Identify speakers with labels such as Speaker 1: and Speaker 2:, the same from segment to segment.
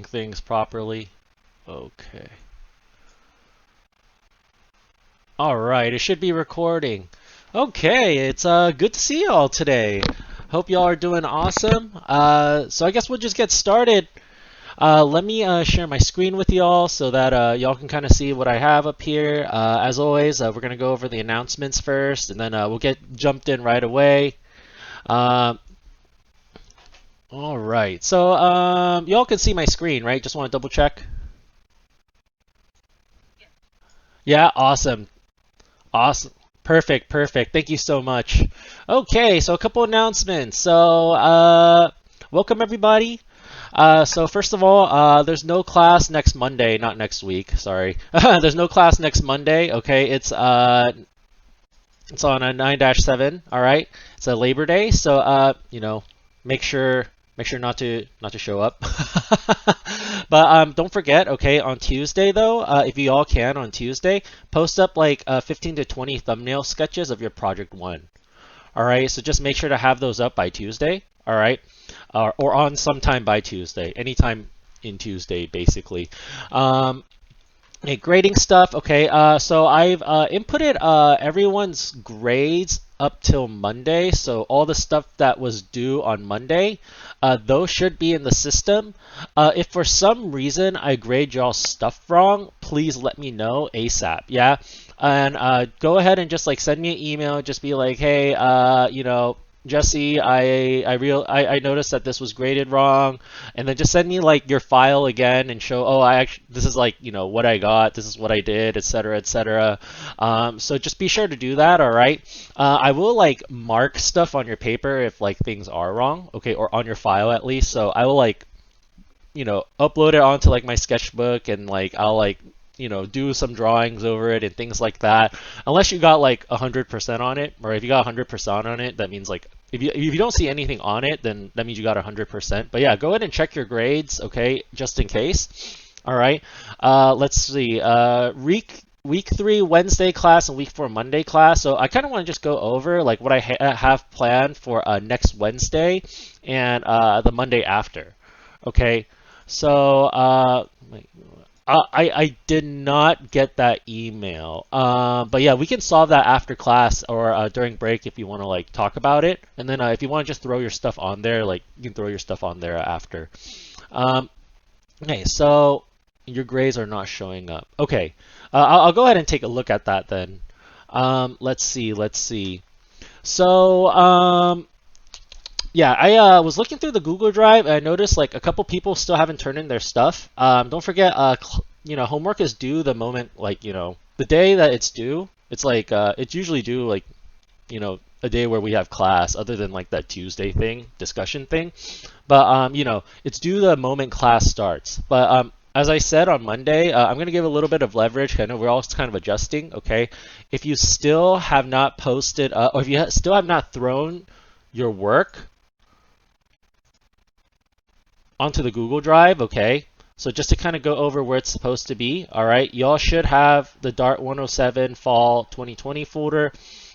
Speaker 1: things properly. Okay. All right, it should be recording. Okay, it's good to see y'all today. Hope y'all are doing awesome. So I guess we'll just get started. Let me share my screen with y'all so that y'all can kind of see what I have up here. As always, we're gonna go over the announcements first, and then we'll get jumped in right away. Uh, all right, so y'all can see my screen, right? Just want to double check. Yeah, awesome. Awesome. Perfect, perfect. Thank you so much. Okay, so a couple announcements. So, welcome everybody. So first of all, there's no class next Monday, not next week, sorry. There's no class next Monday, okay? It's on a 9-7, all right? It's a Labor Day, so make sure not to show up. But don't forget, okay, on Tuesday though, if you all can on Tuesday, post up like 15 to 20 thumbnail sketches of your project one. All right, so just make sure to have those up by Tuesday. All right, or on sometime by Tuesday, anytime in Tuesday, basically. Okay, grading stuff. Okay, so I've inputted everyone's grades up till Monday. So all the stuff that was due on Monday, those should be in the system. If for some reason I grade y'all stuff wrong, please let me know ASAP. Yeah, and go ahead and just like send me an email. Just be like, hey, Jesse, I noticed that this was graded wrong, and then just send me like your file again and show, oh, this is like what I got, this is what I did, etc., etc. So just be sure to do that. All right. I will like mark stuff on your paper if like things are wrong, okay, or on your file at least. So I will like upload it onto like my sketchbook, and like I'll like do some drawings over it and things like that. Unless you got like 100% on it, or if you got 100% on it, that means like if you don't see anything on it, then that means you got 100%. But yeah, go ahead and check your grades, okay, just in case. All right. Let's see. Week 3 Wednesday class and week 4 Monday class. So I kind of want to just go over like what I have planned for next Wednesday and the Monday after. Okay. So I did not get that email. But yeah, we can solve that after class or during break if you want to like talk about it. And then if you want to just throw your stuff on there, like you can throw your stuff on there after. Okay, so your grades are not showing up. Okay, I'll go ahead and take a look at that then. Let's see. So, yeah, I was looking through the Google Drive and I noticed like a couple people still haven't turned in their stuff. Don't forget, homework is due the moment, like, the day that it's due. It's like, it's usually due like, a day where we have class other than like that Tuesday thing, discussion thing. But, it's due the moment class starts. But, as I said on Monday, I'm going to give a little bit of leverage. I know we're all kind of adjusting, okay? If you still have not posted, or if you still have not thrown your work onto the Google Drive, okay? So just to kind of go over where it's supposed to be, all right? Y'all should have the Dart 107 Fall 2020 folder,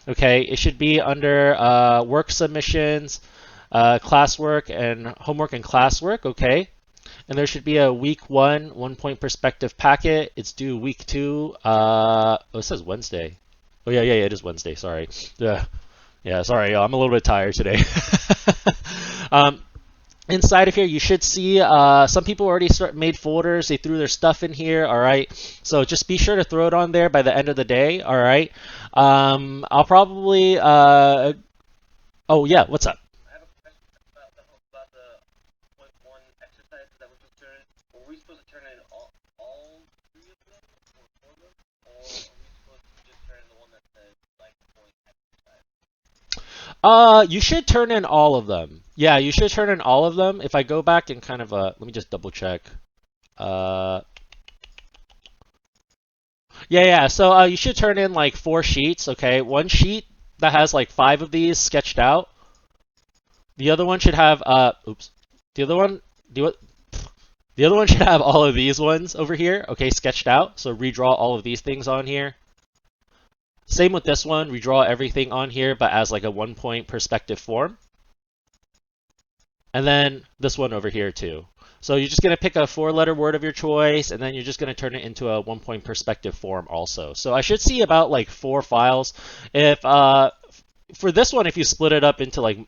Speaker 1: okay? It should be under work submissions, classwork, and homework and classwork, okay? And there should be a week 1 point perspective packet. It's due week 2. Oh, it says Wednesday. Oh, yeah, it is Wednesday, sorry. Yeah, sorry, y'all. I'm a little bit tired today. Inside of here, you should see some people already made folders. They threw their stuff in here. All right, so just be sure to throw it on there by the end of the day. All right. I'll probably. Oh yeah, what's up? I have a question about the point one exercises that were supposed to turn. Were we supposed to turn in all 3 of them, or 4 of them, or are we supposed to just turn in the one that says like point exercise? You should turn in all of them. Yeah, you should turn in all of them. If I go back and kind of let me just double check. Yeah. So you should turn in like 4 sheets. Okay, one sheet that has like 5 of these sketched out. The other one should have oops. The other one the other one should have all of these ones over here. Okay, sketched out. So redraw all of these things on here. Same with this one, redraw everything on here, but as like a 1-point perspective form. and then this one over here too. So you're just going to pick a 4-letter word of your choice, and then you're just going to turn it into a 1-point perspective form also. So I should see about like 4 files. If for this one, if you split it up into like,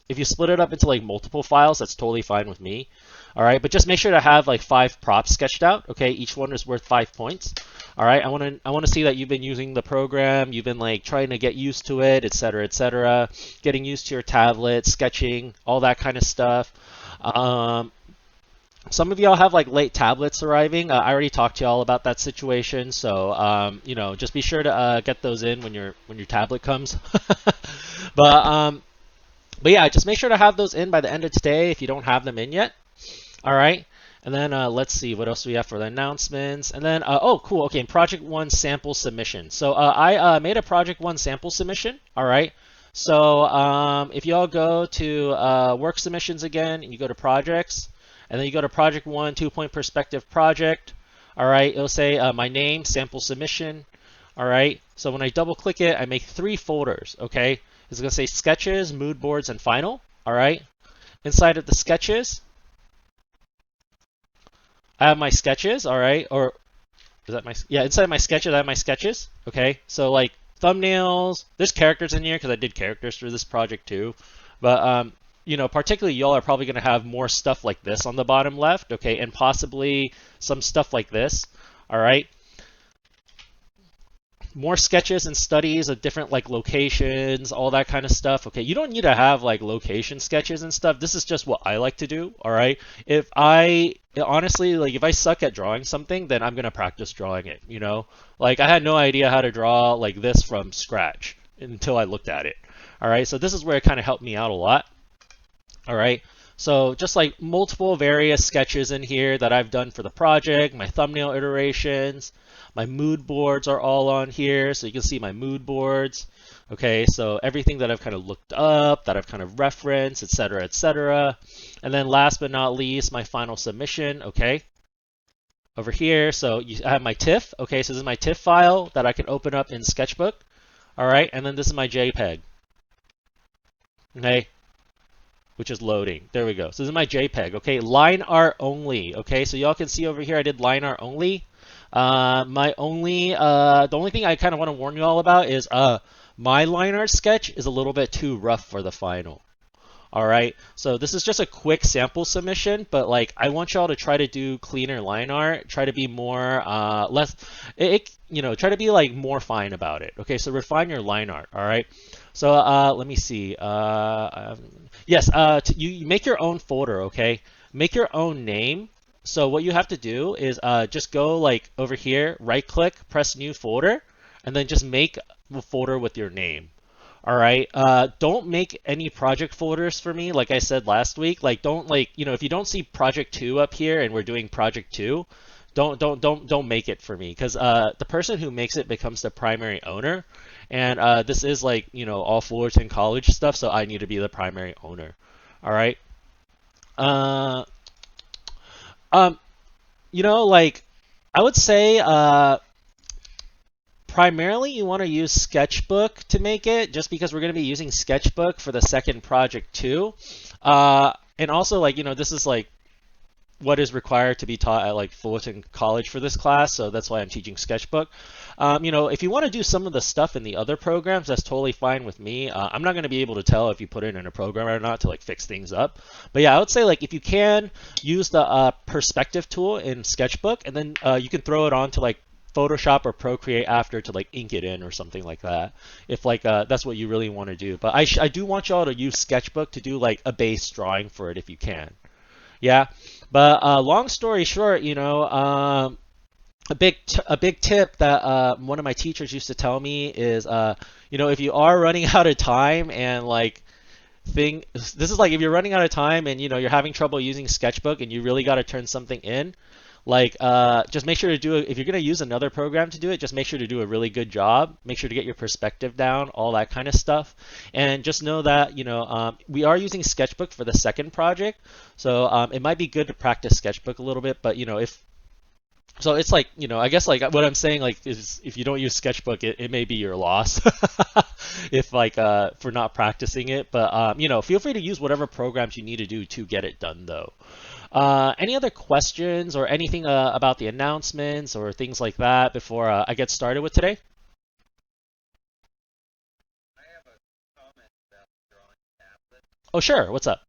Speaker 1: if you split it up into like multiple files, that's totally fine with me. All right, but just make sure to have like 5 props sketched out. Okay, each one is worth 5 points. All right, I want to see that you've been using the program, you've been like trying to get used to it, etc., getting used to your tablet, sketching, all that kind of stuff. Some of y'all have like late tablets arriving. I already talked to y'all about that situation, so you know, just be sure to get those in when your tablet comes. But but yeah, just make sure to have those in by the end of today if you don't have them in yet. All right. And then let's see, what else do we have for the announcements? And then, oh, cool. Okay, Project 1 sample submission. So I made a Project 1 sample submission. All right. So if y'all go to work submissions again, and you go to projects, and then you go to Project 1 2-point perspective project. All right. It'll say my name, sample submission. All right. So when I double click it, I make 3 folders. Okay. It's going to say sketches, mood boards, and final. All right. Inside of the sketches, I have my sketches, all right, or is that my, yeah, inside my sketches, I have my sketches, okay? So like thumbnails, there's characters in here because I did characters for this project too. But, you know, particularly y'all are probably going to have more stuff like this on the bottom left, okay, and possibly some stuff like this, all right? More sketches and studies of different like locations, all that kind of stuff. Okay, you don't need to have like location sketches and stuff. This is just what I like to do. All right. If I honestly like if I suck at drawing something, then I'm gonna practice drawing it. You know, like I had no idea how to draw like this from scratch until I looked at it. All right. So this is where it kind of helped me out a lot. All right. So just like multiple various sketches in here that I've done for the project, my thumbnail iterations. My mood boards are all on here, so you can see my mood boards. Okay, so everything that I've kind of looked up, that I've kind of referenced, etc., etc. And then last but not least, my final submission, okay? Over here, so I have my TIFF, okay, so this is my TIFF file that I can open up in Sketchbook. All right, and then this is my JPEG, okay? Which is loading. There we go. So this is my JPEG, okay? Line art only, okay? So y'all can see over here I did line art only. The only thing I kind of want to warn you all about is my line art sketch is a little bit too rough for the final. All right, so this is just a quick sample submission, but like I want y'all to try to do cleaner line art, try to be more you know, try to be like more fine about it. Okay, so refine your line art. All right, so let me see. Yes, you make your own folder. Okay, make your own name. So what you have to do is just go like over here, right click, press new folder, and then just make a folder with your name. All right. Don't make any project folders for me. Like I said last week, like don't like, you know, if you don't see project 2 up here and we're doing project 2, don't make it for me because the person who makes it becomes the primary owner. And this is like, you know, all Fullerton College stuff. So I need to be the primary owner. All right. You know, like I would say primarily you want to use Sketchbook to make it just because we're going to be using Sketchbook for the second project too. And also like, you know, this is like what is required to be taught at like Fullerton College for this class, so that's why I'm teaching Sketchbook. You know, if you want to do some of the stuff in the other programs, that's totally fine with me. I'm not going to be able to tell if you put it in a program or not to like fix things up. But yeah, I would say like if you can use the perspective tool in Sketchbook, and then you can throw it on to like Photoshop or Procreate after to like ink it in or something like that, if like that's what you really want to do. But I do want y'all to use Sketchbook to do like a base drawing for it if you can. Yeah, but long story short, you know, a big tip that one of my teachers used to tell me is, you know, if you are running out of time and like this is like if you're running out of time and you know you're having trouble using Sketchbook and you really got to turn something in, like just make sure to do it. If you're going to use another program to do it, just make sure to do a really good job. Make sure to get your perspective down, all that kind of stuff. And just know that, you know, we are using Sketchbook for the second project. So it might be good to practice Sketchbook a little bit. But, you know, if So it's like, I guess like what I'm saying like is if you don't use Sketchbook, it may be your loss if like for not practicing it. But feel free to use whatever programs you need to do to get it done though. Any other questions or anything about the announcements or things like that before I get started with today? Oh, sure. What's up?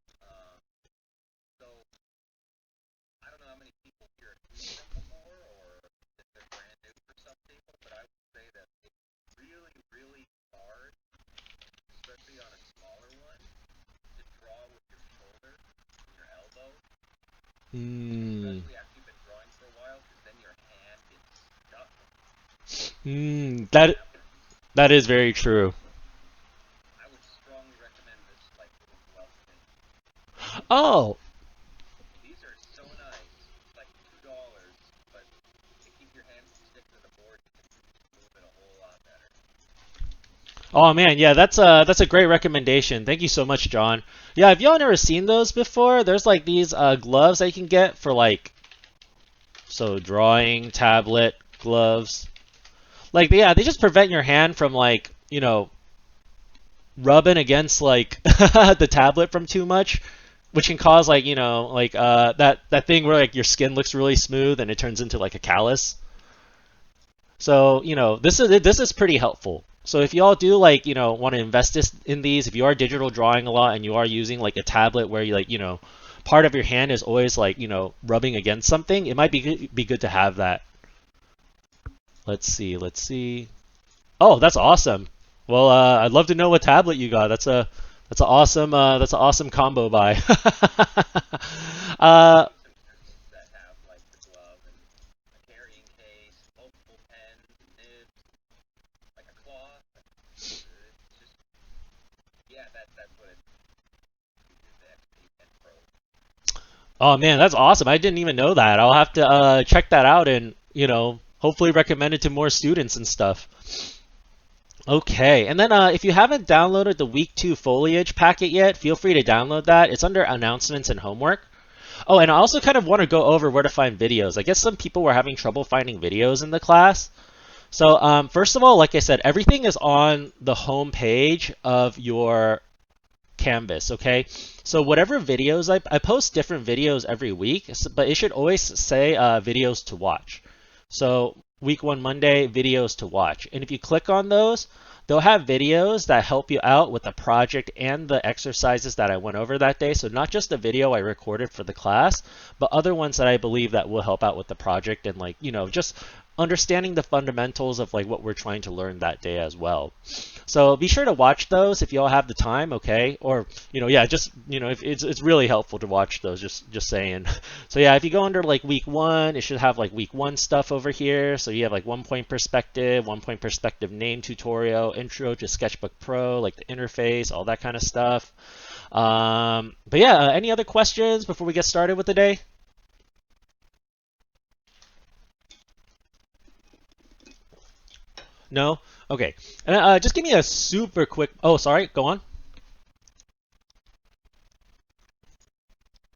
Speaker 1: Hmm. That is very true. Oh, oh man, yeah, that's a great recommendation. Thank you so much, John. Yeah, if y'all never seen those before, there's like these gloves that you can get for like drawing tablet gloves. Like yeah, they just prevent your hand from like rubbing against like the tablet from too much, which can cause like like that thing where like your skin looks really smooth and it turns into like a callus. So, this is pretty helpful. So if y'all do like, want to invest in these, if you are digital drawing a lot and you are using like a tablet where you like, part of your hand is always like, rubbing against something, it might be good to have that. Let's see. Oh, that's awesome. Well, I'd love to know what tablet you got. That's an awesome combo buy. uh, Oh man, that's awesome. I didn't even know that. I'll have to check that out and, hopefully recommend it to more students and stuff. Okay, and then if you haven't downloaded the week 2 foliage packet yet, feel free to download that. It's under announcements and homework. Oh, and I also kind of want to go over where to find videos. I guess some people were having trouble finding videos in the class. So first of all, like I said, everything is on the home page of your Canvas, okay? So whatever videos I post different videos every week, but it should always say videos to watch. So week 1 Monday, videos to watch. And if you click on those, they'll have videos that help you out with the project and the exercises that I went over that day. So not just the video I recorded for the class, but other ones that I believe that will help out with the project and like, just understanding the fundamentals of like what we're trying to learn that day as well. So be sure to watch those if you all have the time, okay? Or yeah, just if it's really helpful to watch those. Just saying. So yeah, if you go under like week 1, it should have like week 1 stuff over here. So you have like 1 point perspective, 1 point perspective name tutorial, intro to Sketchbook Pro, like the interface, all that kind of stuff. But yeah, any other questions before we get started with the day? No? Okay. And just give me a super quick. Oh, sorry. Go on.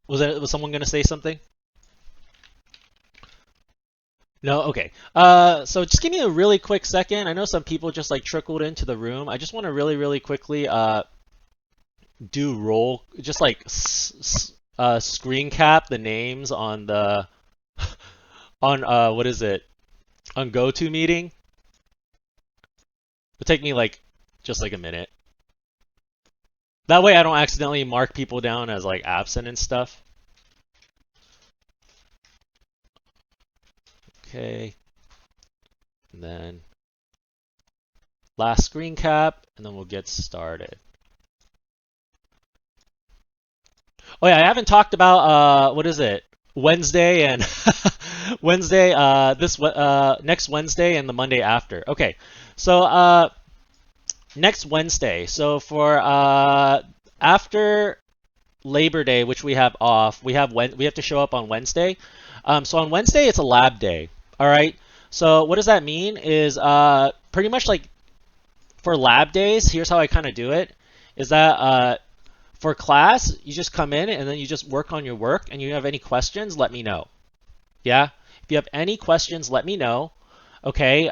Speaker 1: Was someone gonna say something? No. Okay. So just give me a really quick second. I know some people just like trickled into the room. I just want to really, really quickly do roll, just like screen cap the names on the on what is it on GoToMeeting. It'll take me like just like a minute. That way I don't accidentally mark people down as like absent and stuff. Okay. And then last screen cap, and then we'll get started. Oh yeah, I haven't talked about what is it? Wednesday and Wednesday, this next Wednesday and the Monday after. Okay, so next Wednesday. So for after Labor Day, which we have off, we have to show up on Wednesday. So on Wednesday it's a lab day. All right. So what does that mean? Is pretty much like for lab days. Here's how I kind of do it. Is that for class, you just come in and then you just work on your work, and you have any questions, let me know. Yeah? If you have any questions, let me know. Okay.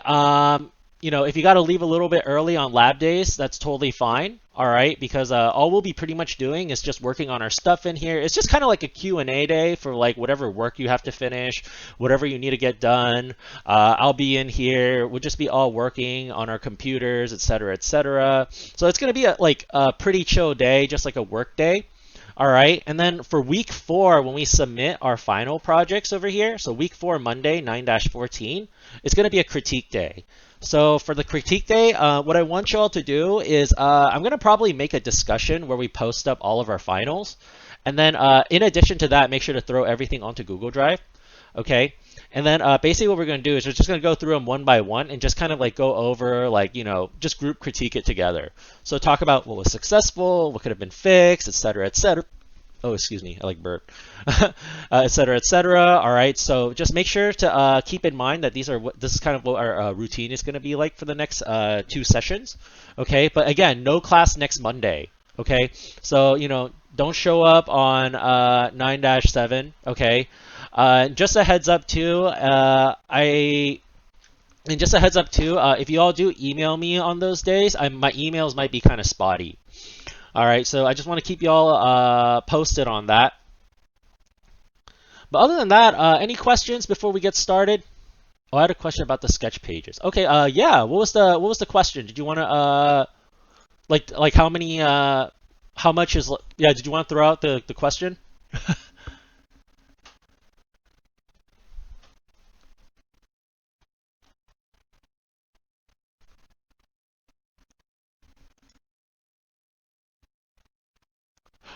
Speaker 1: If you got to leave a little bit early on lab days, that's totally fine. All right, because all we'll be pretty much doing is just working on our stuff in here. It's just kind of like a Q&A day for like whatever work you have to finish, whatever you need to get done. I'll be in here. We'll just be all working on our computers, etc., etc. So it's gonna be like a pretty chill day, just like a work day. All right, and then for week 4, when we submit our final projects over here, so week 4, Monday, 9-14, it's going to be a critique day. So for the critique day, what I want you all to do is I'm going to probably make a discussion where we post up all of our finals. And then in addition to that, make sure to throw everything onto Google Drive. Okay. And then basically what we're going to do is we're just going to go through them one by one and just kind of like go over like, just group critique it together. So talk about what was successful, what could have been fixed, et cetera, et cetera. Oh, excuse me, I like burp, et cetera, et cetera. All right, so just make sure to keep in mind that this is kind of what our routine is going to be like for the next 2 sessions. Okay, but again, no class next Monday. Okay, so don't show up on 9-7. Okay, just a heads up too. If you all do email me on those days, my emails might be kind of spotty. All right, so I just want to keep y'all posted on that. But other than that, any questions before we get started? Oh, I had a question about the sketch pages. Okay, yeah. What was the question? Did you want to like how many how much is yeah? Did you want to throw out the question?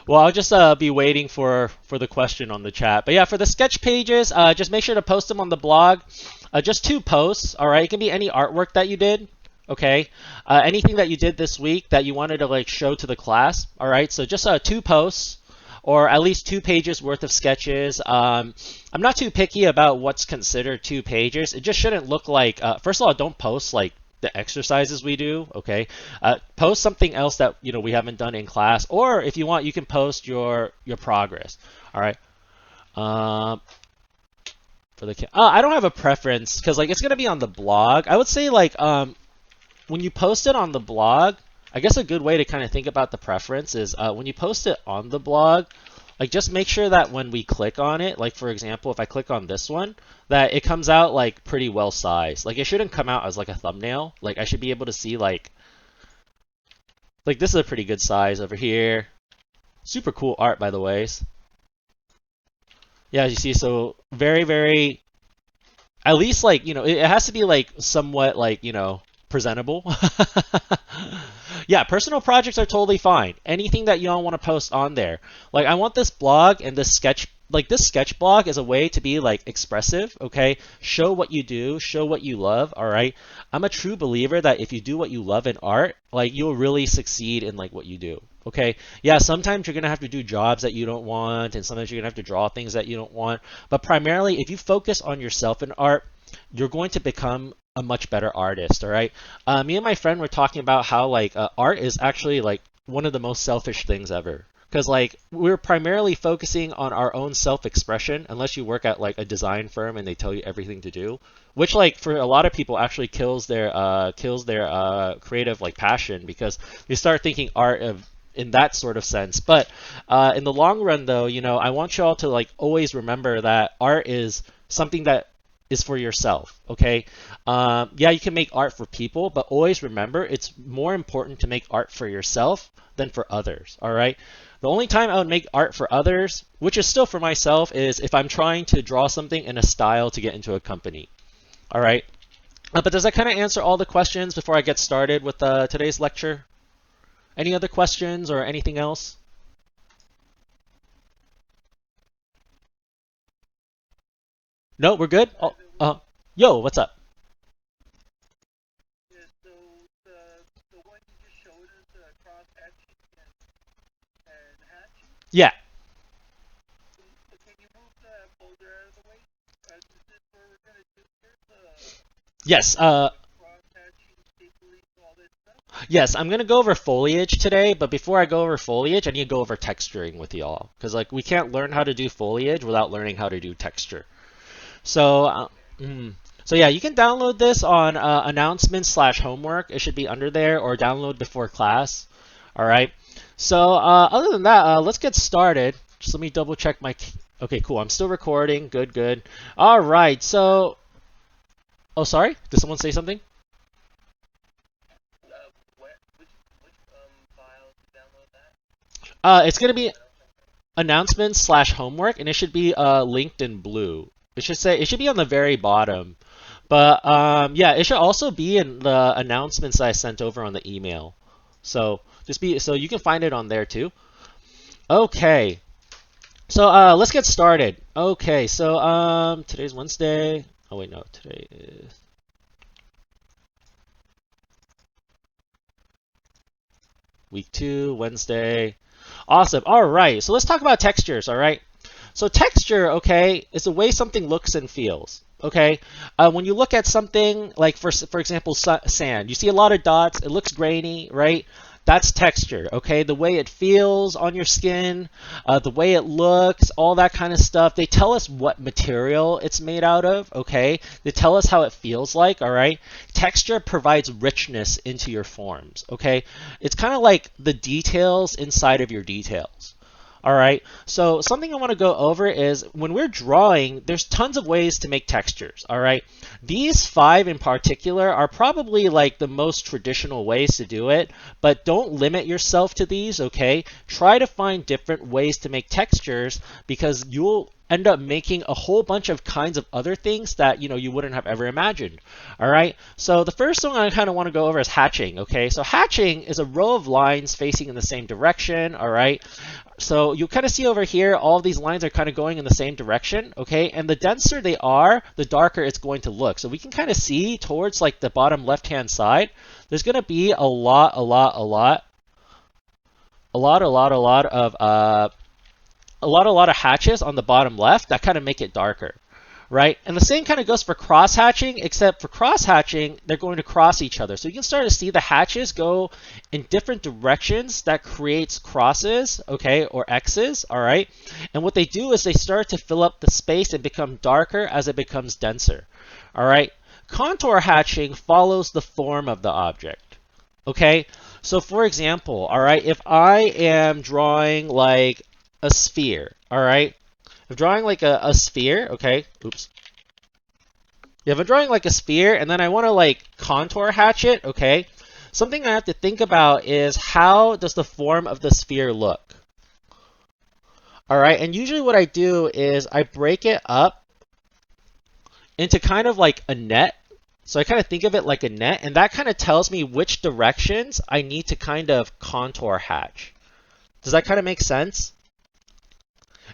Speaker 1: Well, I'll just be waiting for the question on the chat. But yeah, for the sketch pages, just make sure to post them on the blog. Just 2 posts, all right? It can be any artwork that you did, okay? Anything that you did this week that you wanted to like show to the class, all right? So just 2 posts or at least 2 pages worth of sketches. I'm not too picky about what's considered 2 pages. It just shouldn't look like, first of all, don't post like the exercises we do, okay? Post something else that we haven't done in class, or if you want, you can post your progress. All right. For the I don't have a preference because like it's gonna be on the blog. I would say like when you post it on the blog, I guess a good way to kind of think about the preference is when you post it on the blog, like just make sure that when we click on it, like for example, if I click on this one, that it comes out like pretty well sized. Like it shouldn't come out as like a thumbnail. Like I should be able to see like this is a pretty good size over here. Super cool art, by the ways. Yeah, as you see, so very, very, at least like, it has to be like somewhat like, presentable. Yeah, personal projects are totally fine. Anything that you all want to post on there. Like I want this blog and this sketch blog is a way to be like expressive, okay? Show what you do, show what you love, all right? I'm a true believer that if you do what you love in art, like you'll really succeed in like what you do. Okay, yeah, sometimes you're going to have to do jobs that you don't want, and sometimes you're going to have to draw things that you don't want. But primarily, if you focus on yourself in art, you're going to become a much better artist, all right? Me and my friend were talking about how like art is actually like one of the most selfish things ever. Because like we're primarily focusing on our own self-expression, unless you work at like a design firm and they tell you everything to do, which like for a lot of people actually kills their creative like passion because they start thinking art in that sort of sense. But in the long run, though, I want you all to like always remember that art is something that is for yourself. Okay, yeah, you can make art for people, but always remember it's more important to make art for yourself than for others. All right. The only time I would make art for others, which is still for myself, is if I'm trying to draw something in a style to get into a company. All right. But does that kind of answer all the questions before I get started with today's lecture? Any other questions or anything else? No, we're good? Oh, yo, what's up? Yeah. Yes. Yes, I'm gonna go over foliage today, but before I go over foliage, I need to go over texturing with y'all because like we can't learn how to do foliage without learning how to do texture. So Mm. So yeah, you can download this on announcements/homework. It should be under there, or download before class. All right. So other than that, let's get started. Just let me double check my. Okay, cool. I'm still recording. Good, good. All right. So, oh, sorry. Did someone say something? It's gonna be announcements/homework, and it should be linked in blue. It should be on the very bottom. But yeah, it should also be in the announcements I sent over on the email. So so you can find it on there too. Okay. So let's get started. Okay, so today's Wednesday. Oh wait, no, today is week 2, Wednesday. Awesome. All right. So let's talk about textures, all right? So texture, okay, is the way something looks and feels. Okay, when you look at something like, for example, sand, you see a lot of dots. It looks grainy, right? That's texture. Okay, the way it feels on your skin, the way it looks, all that kind of stuff. They tell us what material it's made out of. Okay, they tell us how it feels like. All right, texture provides richness into your forms. Okay, it's kind of like the details inside of your details. All right, so something I want to go over is when we're drawing, there's tons of ways to make textures. All right, these 5 in particular are probably like the most traditional ways to do it, but don't limit yourself to these, okay? Try to find different ways to make textures because you'll end up making a whole bunch of kinds of other things that you wouldn't have ever imagined. All right, so the first one I kind of want to go over is hatching. Okay, so hatching is a row of lines facing in the same direction. All right, so you kind of see over here, all of these lines are kind of going in the same direction, okay? And the denser they are, the darker it's going to look. So we can kind of see towards like the bottom left-hand side, there's going to be a lot of hatches on the bottom left that kind of make it darker, right? And the same kind of goes for cross hatching, except for cross hatching, they're going to cross each other. So you can start to see the hatches go in different directions that creates crosses, okay, or X's, all right? And what they do is they start to fill up the space and become darker as it becomes denser, all right? Contour hatching follows the form of the object, okay? So for example, all right, if I am drawing like a sphere, all right? I'm drawing like a sphere, okay? Oops. Yeah, if I'm drawing like a sphere and then I want to like contour hatch it, okay? Something I have to think about is how does the form of the sphere look? All right, and usually what I do is I break it up into kind of like a net. So I kind of think of it like a net, and that kind of tells me which directions I need to kind of contour hatch. Does that kind of make sense?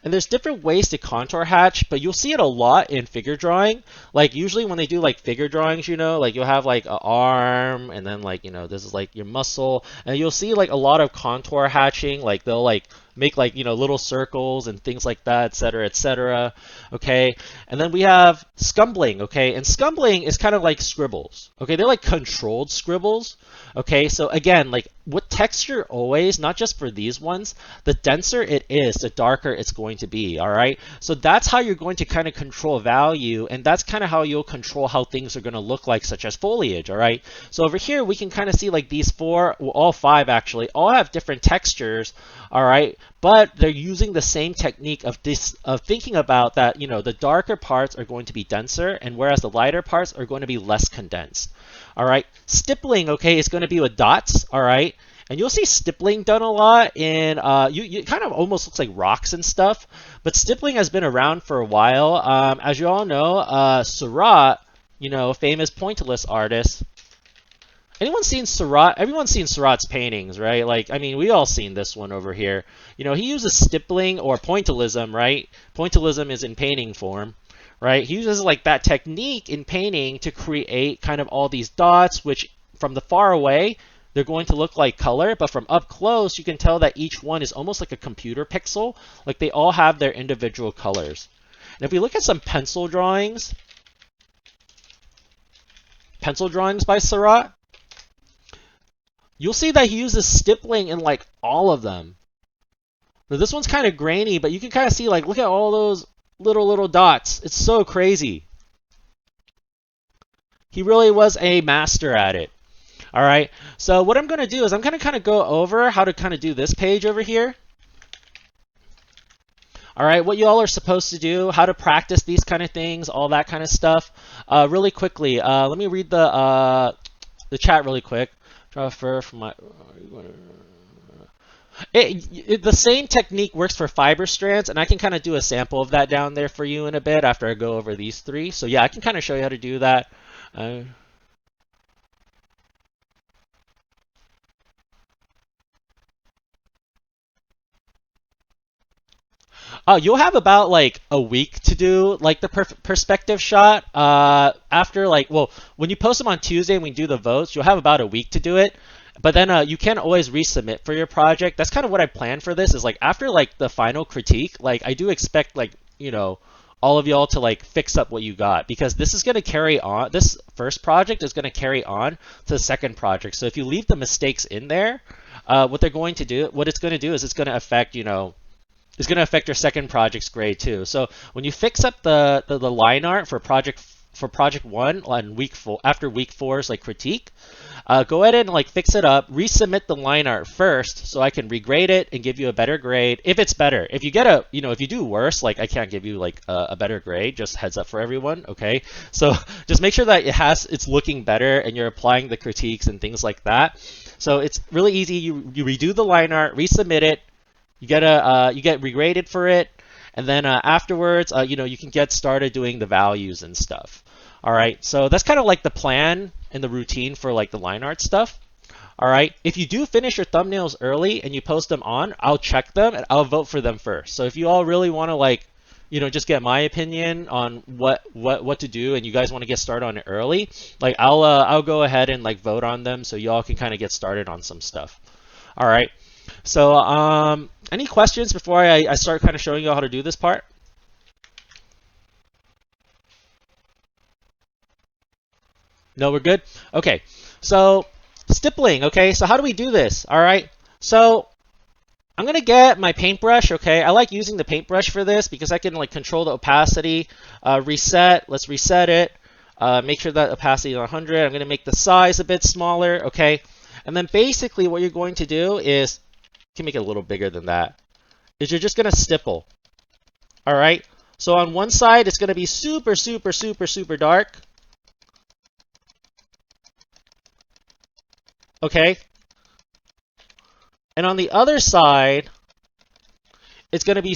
Speaker 1: And there's different ways to contour hatch, but you'll see it a lot in figure drawing. Like usually when they do like figure drawings, like you'll have like an arm and then like, this is like your muscle. And you'll see like a lot of contour hatching. Like they'll like make like, little circles and things like that, etc., etc. Okay. And then we have scumbling. Okay. And scumbling is kind of like scribbles. Okay. They're like controlled scribbles. Okay. So again, like with texture always, not just for these ones, the denser it is, the darker it's going to be. All right. So that's how you're going to kind of control value. And that's kind of how you'll control how things are going to look like, such as foliage. All right. So over here, we can kind of see like these 4, well, all 5 actually, all have different textures. All right. But they're using the same technique of thinking about that, the darker parts are going to be denser, and whereas the lighter parts are going to be less condensed. All right. Stippling, okay, is going to be with dots. All right. And you'll see stippling done a lot in, it kind of almost looks like rocks and stuff. But stippling has been around for a while. As you all know, Seurat, famous pointillist artist. Anyone seen Seurat? Everyone's seen Seurat's paintings, right? Like, I mean, we all seen this one over here. He uses stippling or pointillism, right? Pointillism is in painting form, right? He uses like that technique in painting to create kind of all these dots, which from the far away, they're going to look like color, but from up close, you can tell that each one is almost like a computer pixel. Like they all have their individual colors. And if we look at some pencil drawings by Seurat, you'll see that he uses stippling in like all of them. Now, this one's kind of grainy, but you can kind of see like, look at all those little dots. It's so crazy. He really was a master at it. All right. So what I'm going to do is I'm going to kind of go over how to kind of do this page over here. All right, what you all are supposed to do, how to practice these kind of things, all that kind of stuff. Really quickly, let me read the chat really quick. Transfer from my. The same technique works for fiber strands, and I can kind of do a sample of that down there for you in a bit after I go over these three. So yeah, I can kind of show you how to do that. You'll have about like a week to do like the perspective shot. After like, well, when you post them on Tuesday and we do the votes, you'll have about a week to do it. But then you can always resubmit for your project. That's kind of what I plan for this. Is like after like the final critique, like I do expect like all of y'all to like fix up what you got, because this is going to carry on. This first project is going to carry on to the second project. So if you leave the mistakes in there, what it's going to do is it's going to affect it's going to affect your second project's grade too. So when you fix up the line art for project one on week 4, after week 4's like critique, go ahead and like fix it up, resubmit the line art first, so I can regrade it and give you a better grade if it's better. If you get if you do worse, like I can't give you like a better grade. Just heads up for everyone, okay? So just make sure that it's looking better and you're applying the critiques and things like that. So it's really easy. You redo the line art, resubmit it. You get regraded for it, and then afterwards, you can get started doing the values and stuff. All right, so that's kind of like the plan and the routine for like the line art stuff. All right, if you do finish your thumbnails early and you post them on, I'll check them and I'll vote for them first. So if you all really want to like, just get my opinion on what to do, and you guys want to get started on it early, like I'll go ahead and like vote on them so y'all can kind of get started on some stuff. All right. So, any questions before I start kind of showing you how to do this part? No, we're good? Okay, so stippling, okay, so how do we do this? All right, so I'm going to get my paintbrush, okay? I like using the paintbrush for this because I can like control the opacity. Reset, let's reset it. Make sure that opacity is 100. I'm going to make the size a bit smaller, okay? And then basically what you're going to do is, you can make it a little bigger than that, is you're just going to stipple. All right? So on one side, it's going to be super, super, super, super dark. Okay? And on the other side, it's going to be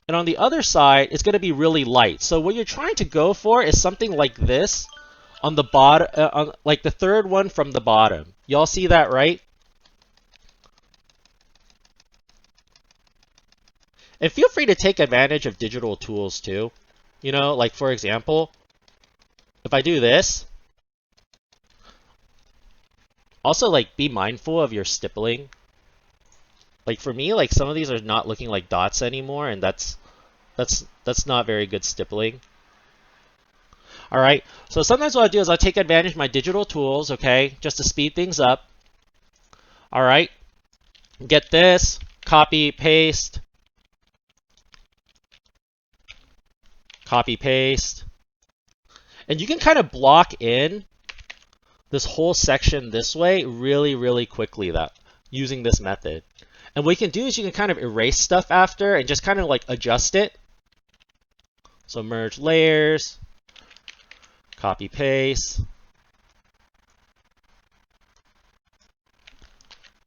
Speaker 1: and on the other side, it's going to be really light. So what you're trying to go for is something like this on the bottom, like the third one from the bottom. Y'all see that, right? And feel free to take advantage of digital tools too. Like for example, if I do this, also like be mindful of your stippling. Like for me, like some of these are not looking like dots anymore, and that's not very good stippling. All right, so sometimes what I do is I take advantage of my digital tools, okay, just to speed things up. All right, get this, copy, paste, copy, paste. And you can kind of block in this whole section this way really, really quickly using this method. And what you can do is you can kind of erase stuff after and just kind of like adjust it. So merge layers, copy, paste,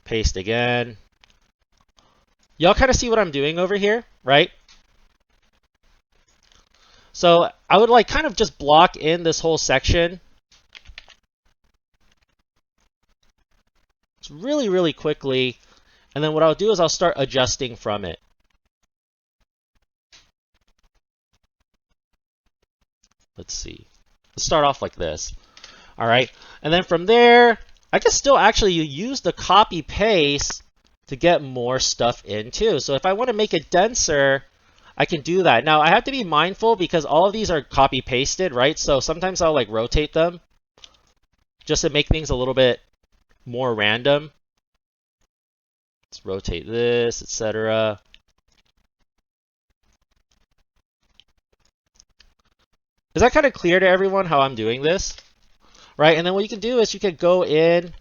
Speaker 1: paste again. Y'all kind of see what I'm doing over here, right? So I would like kind of just block in this whole section. It's really, really quickly. And then what I'll do is I'll start adjusting from it. Let's see. Let's start off like this. All right. And then from there, I can still actually use the copy paste to get more stuff in too. So if I want to make it denser, I can do that. Now I have to be mindful because all of these are copy pasted, right? So sometimes I'll like rotate them just to make things a little bit more random. Let's rotate this, etc. Is that kind of clear to everyone how I'm doing this? right? And then what you can do is you can go in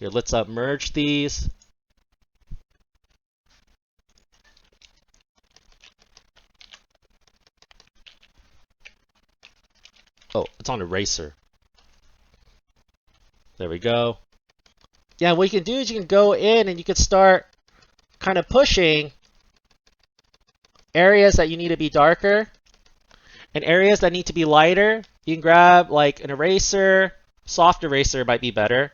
Speaker 1: here. Let's merge these. Oh, it's on eraser. There we go. Yeah, what you can do is you can go in and you can start kind of pushing areas that you need to be darker and areas that need to be lighter. You can grab like an eraser, soft eraser might be better.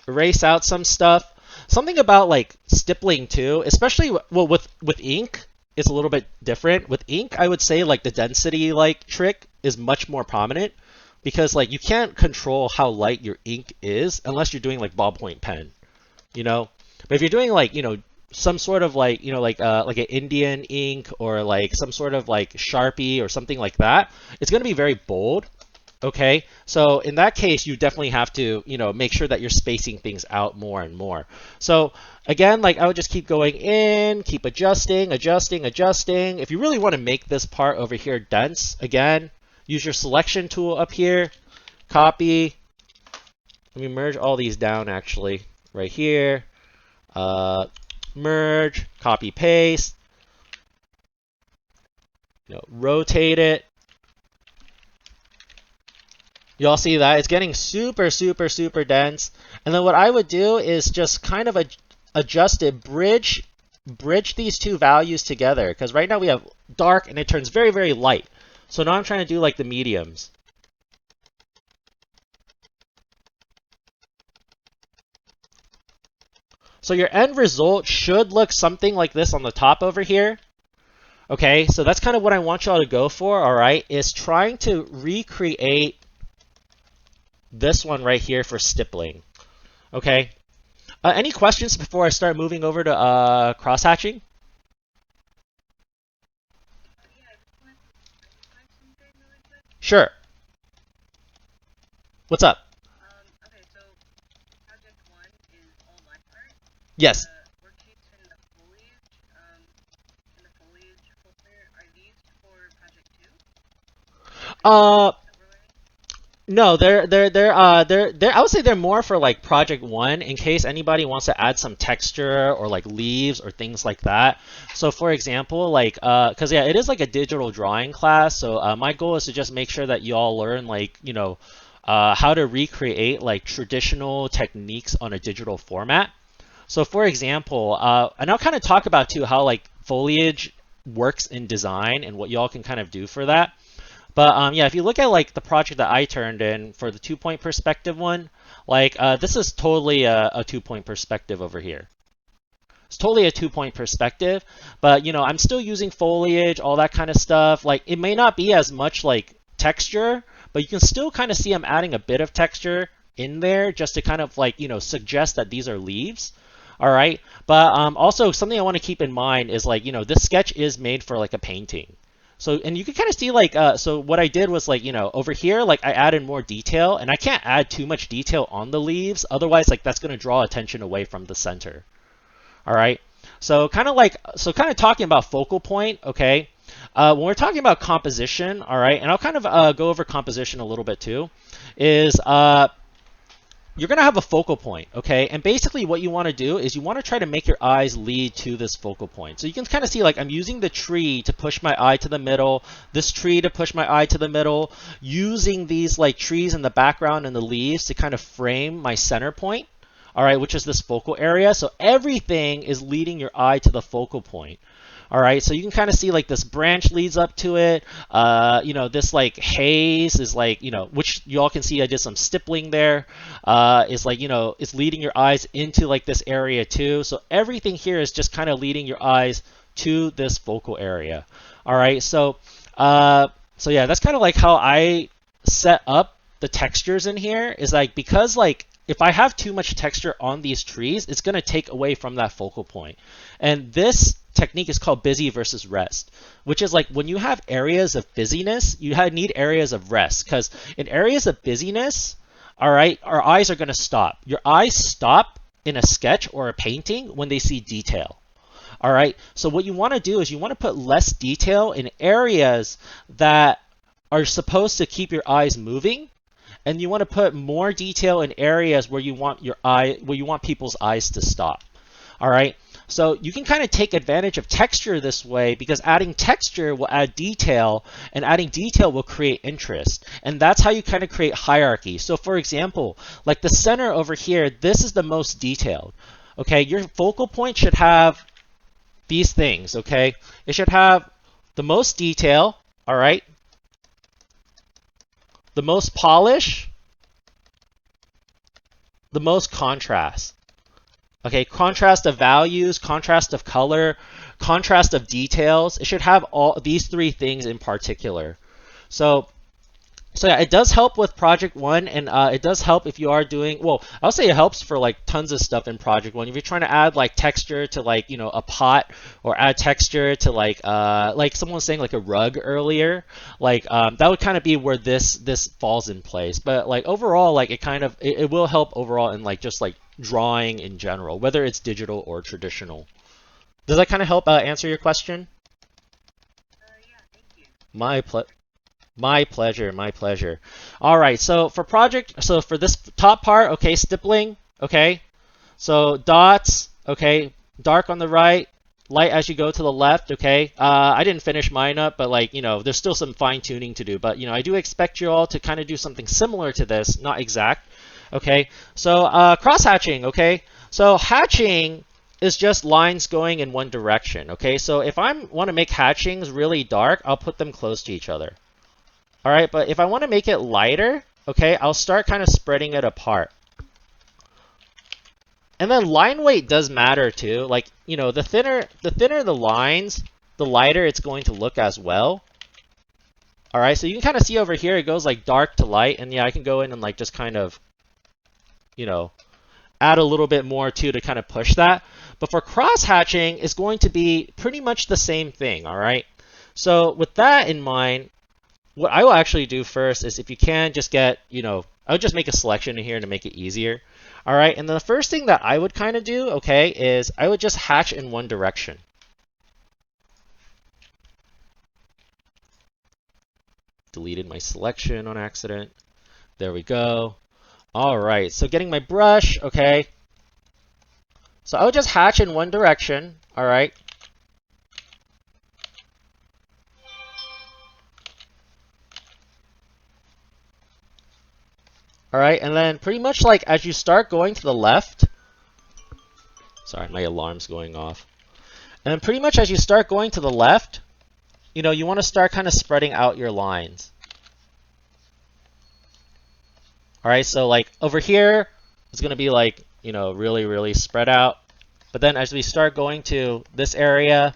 Speaker 1: Erase out some stuff. Something about like stippling too, especially well with ink, it's a little bit different. With ink, I would say like the density like trick is much more prominent because like you can't control how light your ink is unless you're doing like ballpoint pen, you know. But if you're doing like some sort of like like an Indian ink or like some sort of like Sharpie or something like that, it's going to be very bold. Okay, so in that case, you definitely have to, make sure that you're spacing things out more and more. So again, like I would just keep going in, keep adjusting, adjusting, adjusting. If you really want to make this part over here dense, again, use your selection tool up here, copy. Let me merge all these down actually, right here. Merge, copy, paste. Rotate it. You all see that? It's getting super, super, super dense. And then what I would do is just kind of adjust it, bridge these two values together. Because right now we have dark and it turns very, very light. So now I'm trying to do like the mediums. So your end result should look something like this on the top over here. Okay, so that's kind of what I want y'all to go for, all right, is trying to recreate this one right here for stippling. Okay. Any questions before I start moving over to cross-hatching? Sure. What's up?
Speaker 2: Okay, so project 1 is all life art.
Speaker 1: Yes.
Speaker 2: Worksheets in the foliage folder, are these for project 2?
Speaker 1: No, they're I would say they're more for like project 1 in case anybody wants to add some texture or like leaves or things like that. So for example, like cuz yeah, it is like a digital drawing class, so my goal is to just make sure that you all learn like, how to recreate like traditional techniques on a digital format. So for example, and I'll kind of talk about too how like foliage works in design and what y'all can kind of do for that. But yeah, if you look at like the project that I turned in for the 2-point perspective one, like this is totally a 2-point perspective over here. It's totally a 2-point perspective, but I'm still using foliage, all that kind of stuff. Like it may not be as much like texture, but you can still kind of see I'm adding a bit of texture in there just to kind of like, suggest that these are leaves. All right. But also something I want to keep in mind is like, this sketch is made for like a painting. So, and you can kind of see like, so what I did was like, over here, like I added more detail and I can't add too much detail on the leaves. Otherwise, like that's going to draw attention away from the center. All right. So kind of talking about focal point. Okay. When we're talking about composition, all right, and I'll kind of go over composition a little bit too, is you're going to have a focal point, okay? And basically what you want to do is you want to try to make your eyes lead to this focal point. So you can kind of see like I'm using the tree to push my eye to the middle, this tree to push my eye to the middle, using these like trees in the background and the leaves to kind of frame my center point, all right, which is this focal area. So everything is leading your eye to the focal point. All right, so you can kind of see like this branch leads up to it. This like haze is like, which you all can see I did some stippling there. Is like, it's leading your eyes into like this area too. So everything here is just kind of leading your eyes to this focal area. All right, so yeah, that's kind of like how I set up the textures in here is like, because like if I have too much texture on these trees, it's going to take away from that focal point. And this technique is called busy versus rest, which is like when you have areas of busyness, you need areas of rest, because in areas of busyness, all right, our eyes are going to stop. Your eyes stop in a sketch or a painting when they see detail. All right. So what you want to do is you want to put less detail in areas that are supposed to keep your eyes moving, and you want to put more detail in areas where you want where you want people's eyes to stop. All right. So you can kind of take advantage of texture this way because adding texture will add detail, and adding detail will create interest. And that's how you kind of create hierarchy. So for example, like the center over here, this is the most detailed. Okay, your focal point should have these things, okay? It should have the most detail, all right? The most polish, the most contrast. Okay, contrast of values, contrast of color, contrast of details. It should have all these three things in particular. So yeah, it does help with Project One, and it does help if you are doing, well, I'll say it helps for like tons of stuff in Project One. If you're trying to add like texture to like, you know, a pot, or add texture to like someone was saying like a rug earlier, like that would kind of be where this falls in place. But like overall, like it will help overall in like just like drawing in general, whether it's digital or traditional. Does that kind of help answer your question?
Speaker 2: Yeah, thank you.
Speaker 1: My pleasure, my pleasure. All right, so for this top part, okay, stippling, okay. So dots, okay, dark on the right, light as you go to the left, okay. I didn't finish mine up, but like, you know, there's still some fine tuning to do. But, you know, I do expect you all to kind of do something similar to this, not exact, okay. So cross hatching, okay. So hatching is just lines going in one direction, okay. So if I want to make hatchings really dark, I'll put them close to each other. All right, but if I want to make it lighter, okay, I'll start kind of spreading it apart. And then line weight does matter too. Like, you know, the thinner the lines, the lighter it's going to look as well. All right, so you can kind of see over here, it goes like dark to light. And yeah, I can go in and like just kind of, you know, add a little bit more too to kind of push that. But for cross hatching, it's going to be pretty much the same thing, all right? So with that in mind, what I will actually do first is, if you can, just get, you know, I would just make a selection in here to make it easier. All right, and the first thing that I would kind of do, okay, is I would just hatch in one direction. Deleted my selection on accident. There we go. All right, so getting my brush, okay. So I would just hatch in one direction, all right. All right, and then pretty much like as you start going to the left, sorry, my alarm's going off. And then pretty much as you start going to the left, you know, you want to start kind of spreading out your lines. All right, so like over here, it's going to be like, you know, really, really spread out. But then as we start going to this area,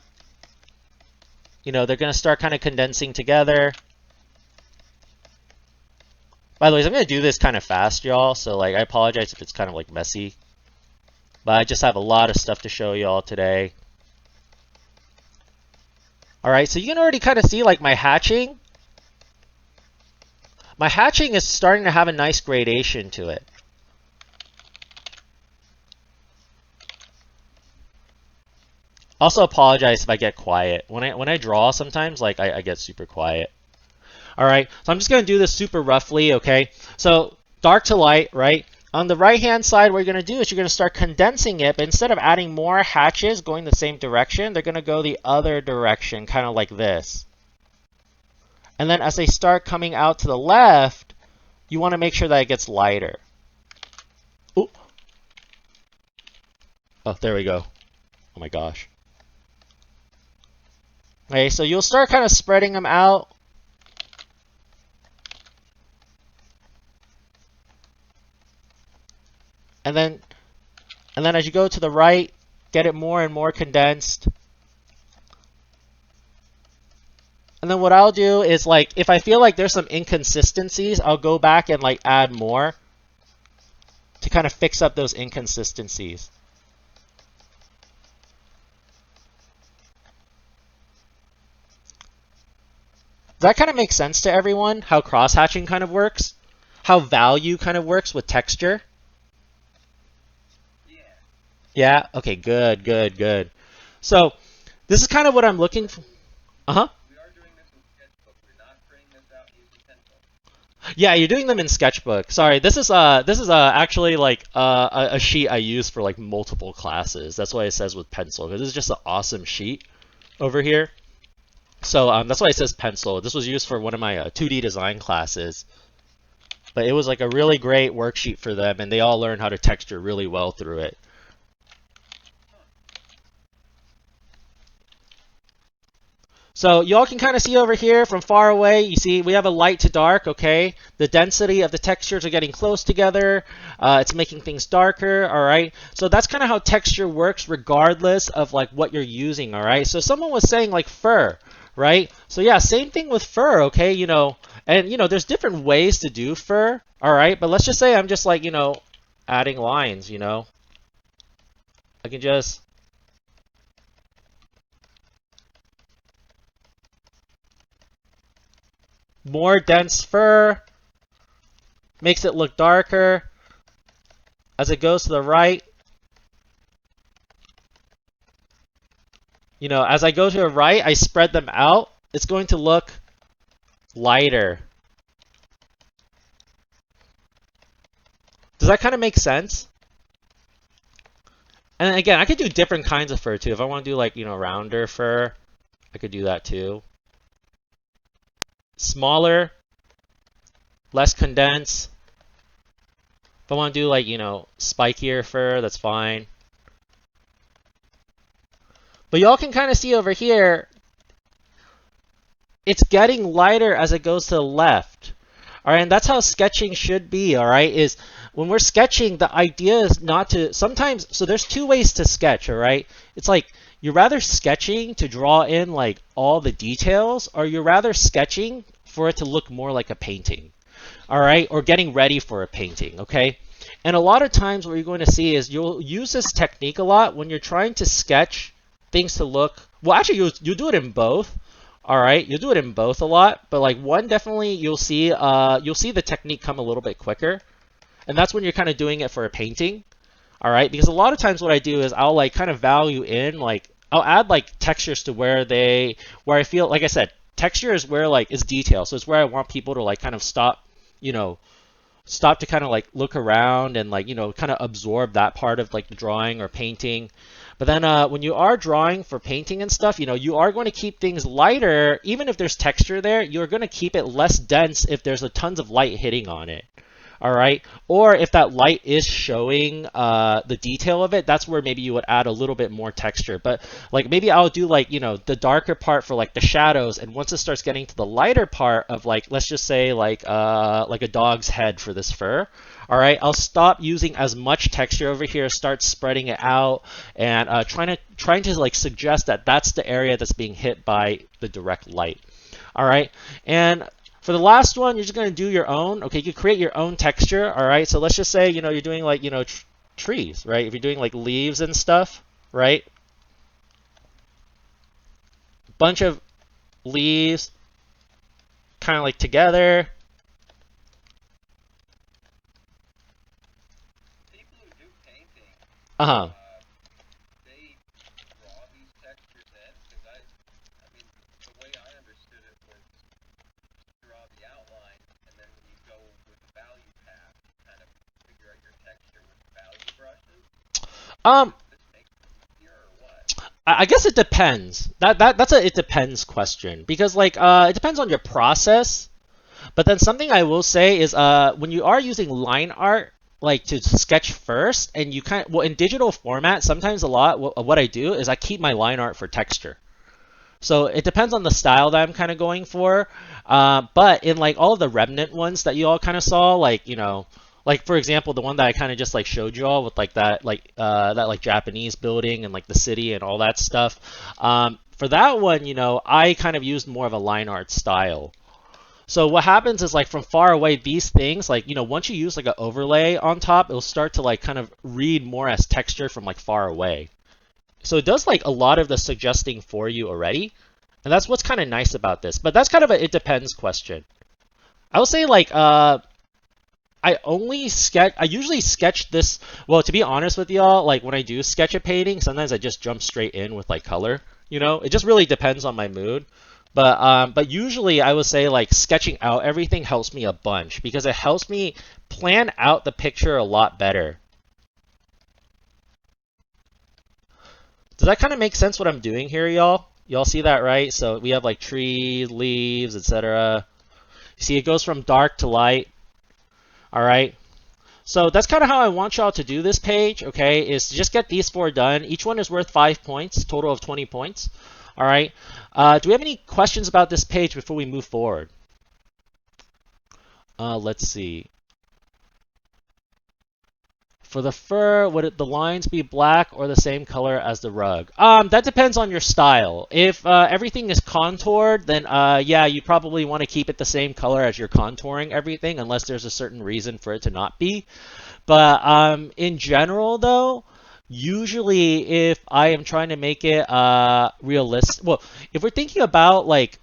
Speaker 1: you know, they're going to start kind of condensing together. By the way, I'm going to do this kind of fast, y'all, so like I apologize if it's kind of like messy. But I just have a lot of stuff to show y'all today. All right, so you can already kind of see like my hatching. My hatching is starting to have a nice gradation to it. Also apologize if I get quiet. When I draw sometimes, like I get super quiet. All right, so I'm just going to do this super roughly, okay? So dark to light, right? On the right-hand side, what you're going to do is you're going to start condensing it, but instead of adding more hatches going the same direction, they're going to go the other direction, kind of like this. And then as they start coming out to the left, you want to make sure that it gets lighter. Ooh. Oh, there we go. Oh my gosh. Okay, so you'll start kind of spreading them out. And then as you go to the right, get it more and more condensed. And then what I'll do is, like, if I feel like there's some inconsistencies, I'll go back and like add more to kind of fix up those inconsistencies. Does that kind of make sense to everyone, how cross-hatching kind of works? How value kind of works with texture? Yeah? Okay, good, good, good. So this is kind of what I'm looking for. Uh-huh.
Speaker 2: We are doing this in sketchbook. We're not printing this out using pencil.
Speaker 1: Yeah, you're doing them in Sketchbook. Sorry, this is actually like a sheet I use for like multiple classes. That's why it says with pencil because this is just an awesome sheet over here. So that's why it says pencil. This was used for one of my 2D design classes, but it was like a really great worksheet for them, and they all learned how to texture really well through it. So y'all can kind of see over here from far away, you see we have a light to dark, okay? The density of the textures are getting close together. It's making things darker, all right? So that's kind of how texture works regardless of like what you're using, all right? So someone was saying like fur, right? So yeah, same thing with fur, okay? And there's different ways to do fur, all right? But let's just say I'm just like, adding lines, I can just more dense fur, makes it look darker as it goes to the right. As I go to the right, I spread them out. It's going to look lighter. Does that kind of make sense? And again, I could do different kinds of fur too. If I want to do like, rounder fur, I could do that too. Smaller, less condensed. If I want to do like, spikier fur, that's fine. But y'all can kind of see over here, it's getting lighter as it goes to the left. All right, and that's how sketching should be, all right, is when we're sketching, the idea is not to, sometimes, so there's two ways to sketch, all right? It's like, you're rather sketching to draw in like all the details, or you're rather sketching for it to look more like a painting, all right? Or getting ready for a painting, okay? And a lot of times what you're going to see is you'll use this technique a lot when you're trying to sketch things to look, well, actually, you'll do it in both. All right, you'll do it in both a lot, but like one definitely you'll see the technique come a little bit quicker, and that's when you're kind of doing it for a painting. All right, because a lot of times what I do is I'll like kind of value in like I'll add like textures to where I feel like I said texture is where like is detail, so it's where I want people to like kind of stop, stop to kind of like look around and like kind of absorb that part of like the drawing or painting. But then when you are drawing for painting and stuff, you are going to keep things lighter. Even if there's texture there, you're going to keep it less dense if there's a tons of light hitting on it. All right. Or if that light is showing the detail of it, that's where maybe you would add a little bit more texture. But like maybe I'll do like, the darker part for like the shadows. And once it starts getting to the lighter part of like, let's just say like a dog's head for this fur. All right, I'll stop using as much texture over here, start spreading it out, and trying to like suggest that that's the area that's being hit by the direct light. All right, and for the last one, you're just gonna do your own. Okay, you create your own texture. All right, so let's just say you're doing like trees, right? If you're doing like leaves and stuff, right? Bunch of leaves, kind of like together. Uh-huh.
Speaker 2: They draw these textures in because I mean, the way I understood it was draw the outline, and then when you go with the value path, you kind of figure out your texture with value brushes. This makes it easier or what?
Speaker 1: I guess it depends. That's a it depends question because like it depends on your process. But then something I will say is when you are using line art like to sketch first and you well in digital format sometimes a lot what I do is I keep my line art for texture. So it depends on the style that I'm kind of going for. But in like all of the remnant ones that you all kind of saw, like like for example the one that I kind of just like showed you all with like that like Japanese building and like the city and all that stuff. For that one, I kind of used more of a line art style. So what happens is like from far away, these things like, once you use like an overlay on top, it'll start to like kind of read more as texture from like far away. So it does like a lot of the suggesting for you already. And that's what's kind of nice about this. But that's kind of a it depends question. I would say like I usually sketch this. Well, to be honest with y'all, like when I do sketch a painting, sometimes I just jump straight in with like color. It just really depends on my mood. But usually I would say like sketching out everything helps me a bunch because it helps me plan out the picture a lot better. Does that kind of make sense what I'm doing here, y'all? Y'all see that, right? So we have like trees, leaves, etc. You see, it goes from dark to light. All right. So that's kind of how I want y'all to do this page, okay, is to just get these 4 done. Each one is worth 5 points, total of 20 points. All right. Do we have any questions about this page before we move forward? Let's see. For the fur, would the lines be black or the same color as the rug? That depends on your style. If everything is contoured, then yeah, you probably want to keep it the same color as you're contouring everything, unless there's a certain reason for it to not be. But in general, though, usually if I am trying to make it realistic, well, if we're thinking about like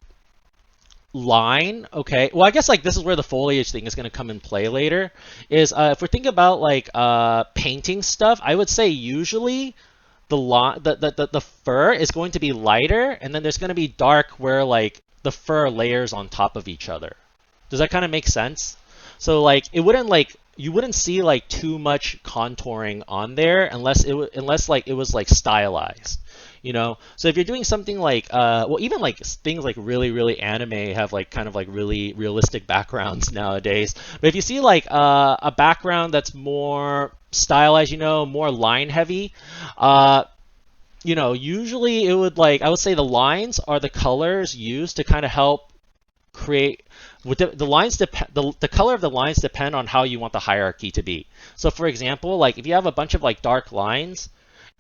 Speaker 1: line, okay, well, I guess like this is where the foliage thing is going to come in play later, is if we're thinking about like painting stuff, I would say usually the fur is going to be lighter, and then there's going to be dark where like the fur layers on top of each other. Does that kind of make sense? So like it wouldn't like you wouldn't see like too much contouring on there unless like it was like stylized. So if you're doing something like well, even like things like really anime have like kind of like really realistic backgrounds nowadays. But if you see like a background that's more stylized, more line heavy, usually it would like I would say the lines are the colors used to kind of help create the lines the color of the lines depend on how you want the hierarchy to be. So for example, like if you have a bunch of like dark lines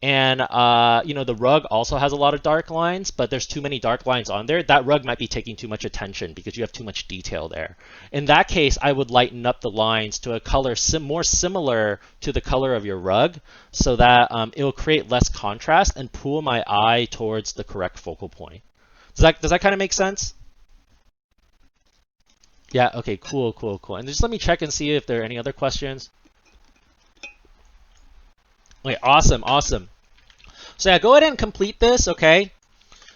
Speaker 1: and the rug also has a lot of dark lines, but there's too many dark lines on there, that rug might be taking too much attention because you have too much detail there. In that case, I would lighten up the lines to a color more similar to the color of your rug so that it will create less contrast and pull my eye towards the correct focal point. Does that kind of make sense? Yeah, okay, cool. And just let me check and see if there are any other questions. Okay, awesome. So yeah, go ahead and complete this, okay,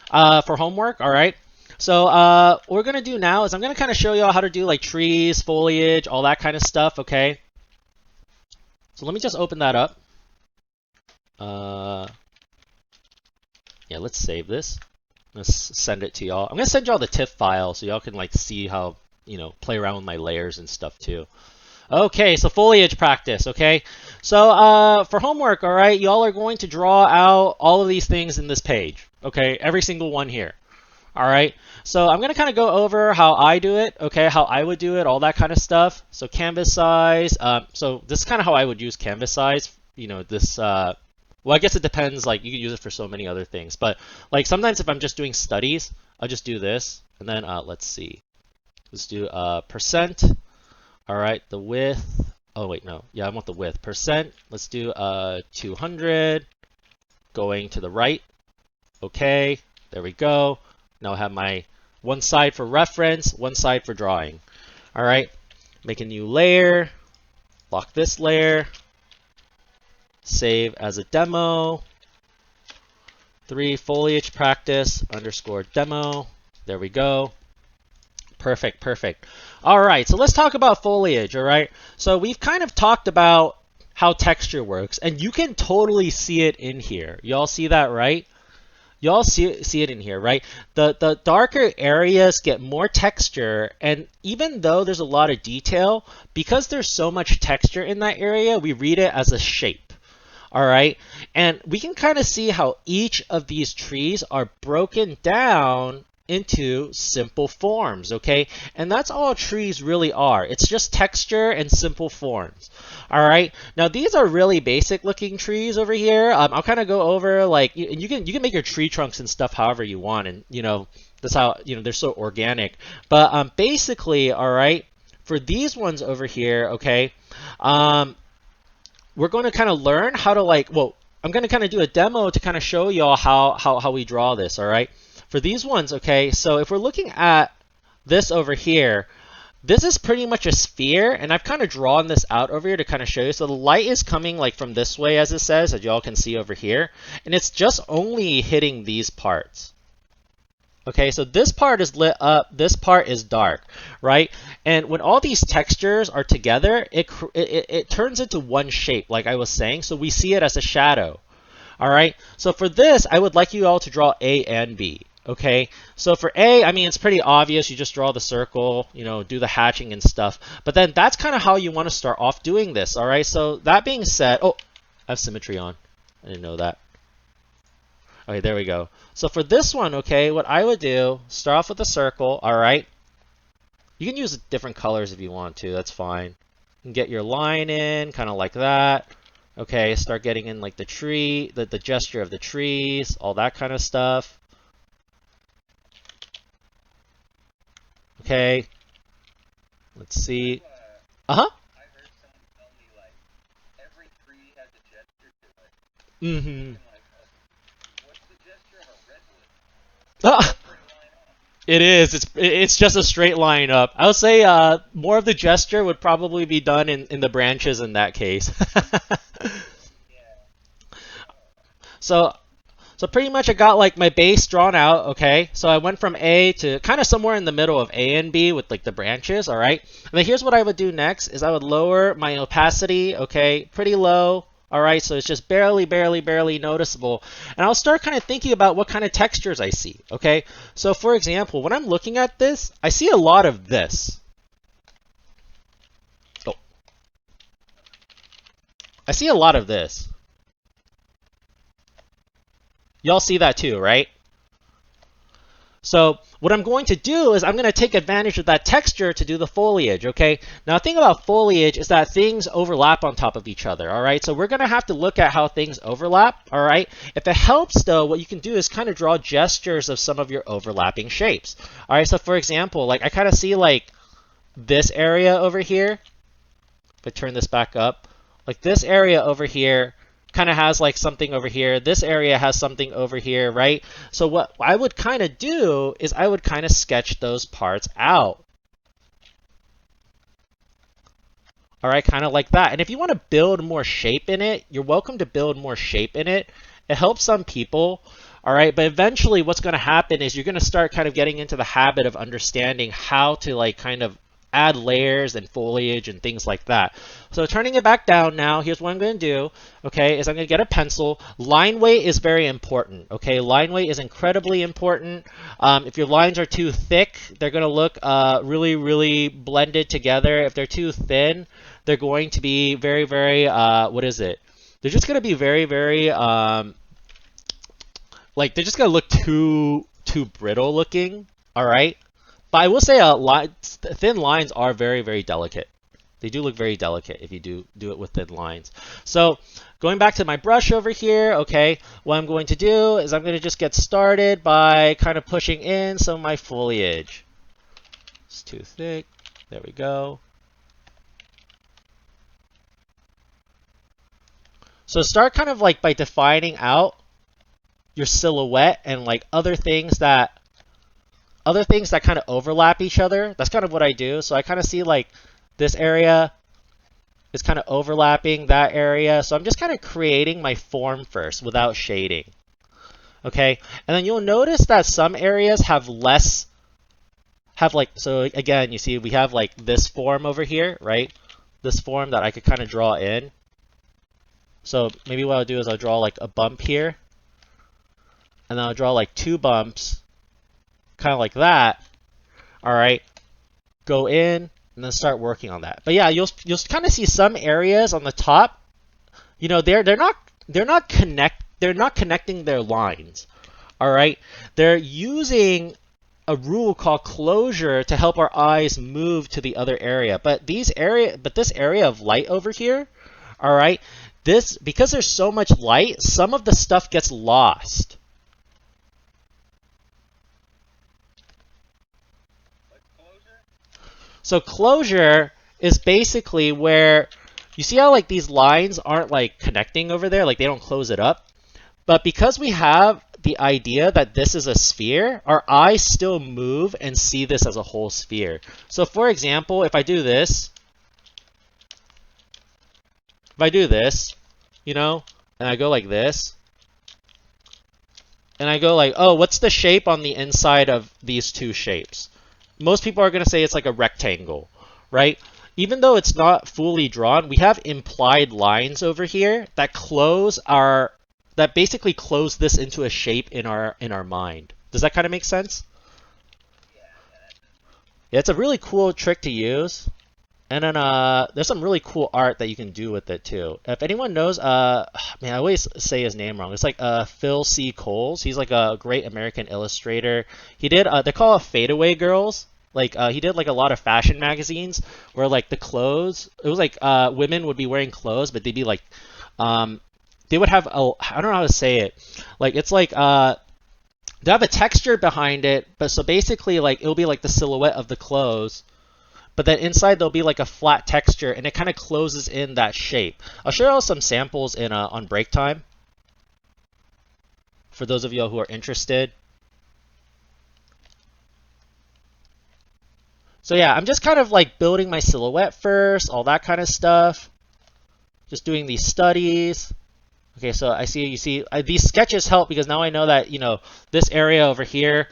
Speaker 1: for homework, all right? So what we're going to do now is I'm going to kind of show you all how to do like trees, foliage, all that kind of stuff, okay? So let me just open that up. Yeah, let's save this. Let's send it to y'all. I'm going to send y'all the TIFF file so y'all can like see how play around with my layers and stuff too. Okay, so foliage practice, okay? So for homework, all right, y'all are going to draw out all of these things in this page, okay? Every single one here, all right? So I'm going to kind of go over how I do it, okay? How I would do it, all that kind of stuff. So canvas size. So this is kind of how I would use canvas size. Well, I guess it depends. Like you can use it for so many other things. But like sometimes if I'm just doing studies, I'll just do this. And then let's see. Let's do percent. All right, the width. Oh, wait, no. Yeah, I want the width. Percent. Let's do 200. Going to the right. Okay, there we go. Now I have my one side for reference, one side for drawing. All right, make a new layer. Lock this layer. Save as a demo. 3 foliage practice underscore demo. There we go. Perfect. All right, so let's talk about foliage, all right? So we've kind of talked about how texture works, and you can totally see it in here. Y'all see that, right? Y'all see it in here, right? The darker areas get more texture, and even though there's a lot of detail, because there's so much texture in that area, we read it as a shape. All right, and we can kind of see how each of these trees are broken down into simple forms, okay? And that's all trees really are. It's just texture and simple forms. All right. Now these are really basic looking trees over here. I'll kind of go over like you can make your tree trunks and stuff however you want, and that's how they're so organic. But basically, all right, for these ones over here, okay, we're going to kind of learn how to I'm going to kind of do a demo to kind of show y'all how we draw this. All right. For these ones, okay, so if we're looking at this over here, this is pretty much a sphere, and I've kind of drawn this out over here to kind of show you. So the light is coming like from this way, as it says, as y'all can see over here, and it's just only hitting these parts. Okay, so this part is lit up, this part is dark, right? And when all these textures are together, it turns into one shape, like I was saying, so we see it as a shadow. All right, so for this, I would like you all to draw A and B. Okay, so for A, I mean, it's pretty obvious. You just draw the circle, you know, do the hatching and stuff. But then that's kind of how you want to start off doing this. All right, so that being said, oh, I have symmetry on. I didn't know that. Okay, there we go. So for this one, okay, what I would do, start off with a circle, all right? You can use different colors if you want to, that's fine. You can get your line in, kind of like that. Okay, start getting in like the tree, the gesture of the trees, all that kind of stuff. Okay, let's see. Uh-huh.
Speaker 2: I heard someone tell me like every tree has a gesture to it.
Speaker 1: Mm-hmm.
Speaker 2: Like, what's the gesture of a redwood?
Speaker 1: Ah, it is. It's just a straight line up. I would say more of the gesture would probably be done in the branches in that case.
Speaker 2: Yeah.
Speaker 1: So So pretty much I got like my base drawn out, okay? So I went from A to kind of somewhere in the middle of A and B with like the branches, all right? And then here's what I would do next is I would lower my opacity, okay? Pretty low, all right? So it's just barely, barely, barely noticeable. And I'll start kind of thinking about what kind of textures I see, okay? So for example, when I'm looking at this, I see a lot of this. Oh. I see a lot of this. Y'all see that too, right? So what I'm going to do is I'm going to take advantage of that texture to do the foliage, okay? Now the thing about foliage is that things overlap on top of each other, all right? So we're going to have to look at how things overlap, all right? If it helps though, what you can do is kind of draw gestures of some of your overlapping shapes. All right, so for example, like I kind of see like this area over here. If I turn this back up, like this area over here kind of has like something over here. This area has something over here, right? So what I would kind of do is I would kind of sketch those parts out. All right, kind of like that. And if you want to build more shape in it, you're welcome to build more shape in it. It helps some people, all right? But eventually what's going to happen is you're going to start kind of getting into the habit of understanding how to like kind of add layers and foliage and things like that. So turning it back down now, here's what I'm going to do, okay, is I'm going to get a pencil. Line weight is very important, okay? Line weight is incredibly important. If your lines are too thick, they're going to look really, really blended together. If they're too thin, they're going to be very, very, what is it? They're just going to be very, very, like, they're just going to look too brittle looking, all right? But I will say thin lines are very, very delicate. They do look very delicate if you do it with thin lines. So going back to my brush over here, okay, what I'm going to do is I'm going to just get started by kind of pushing in some of my foliage. It's too thick. There we go. So start kind of like by defining out your silhouette and like other things that kind of overlap each other. That's kind of what I do. So I kind of see like this area is kind of overlapping that area. So I'm just kind of creating my form first without shading. Okay, and then you'll notice that some areas have so again, you see we have like this form over here, right? This form that I could kind of draw in. So maybe what I'll do is I'll draw like a bump here. And then I'll draw like two bumps, kind of like that. All right, go in and then start working on that. But yeah, you'll kind of see some areas on the top. You know, they're not connecting their lines. All right, they're using a rule called closure to help our eyes move to the other area. But this area of light over here, all right, because there's so much light, some of the stuff gets lost. So closure is basically where you see how like these lines aren't like connecting over there, like they don't close it up. But because we have the idea that this is a sphere, our eyes still move and see this as a whole sphere. So for example, if I do this, you know, and I go like this, and I go like, oh, what's the shape on the inside of these two shapes? Most people are going to say it's like a rectangle, right? Even though it's not fully drawn, we have implied lines over here that that basically close this into a shape in our mind. Does that kind of make sense?
Speaker 2: Yeah, that does.
Speaker 1: Yeah, it's a really cool trick to use. And then there's some really cool art that you can do with it too. If anyone knows, man, I always say his name wrong. It's like Phil C. Coles. He's like a great American illustrator. He did they call it fadeaway girls. Like he did like a lot of fashion magazines where like the clothes, it was like women would be wearing clothes, but they'd be like, they would have I don't know how to say it. Like it's like they have a texture behind it, but so basically like it'll be like the silhouette of the clothes. But then inside there'll be like a flat texture and it kind of closes in that shape. I'll show you some samples in on break time for those of you who are interested. So yeah, I'm just kind of like building my silhouette first, all that kind of stuff. Just doing these studies. Okay, so you see, these sketches help because now I know that, this area over here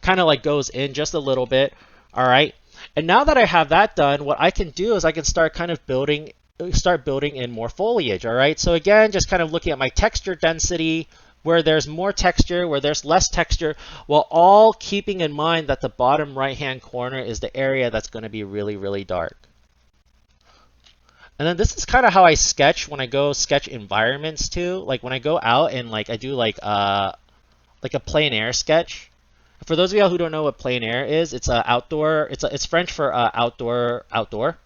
Speaker 1: kind of like goes in just a little bit. All right. And now that I have that done, what I can do is I can start kind of building in more foliage. All right. So again, just kind of looking at my texture density, where there's more texture, where there's less texture, while all keeping in mind that the bottom right-hand corner is the area that's going to be really, really dark. And then this is kind of how I sketch when I go sketch environments too. Like when I go out and like I do like a plein air sketch. For those of y'all who don't know what plein air is, it's outdoor. It's French for outdoor.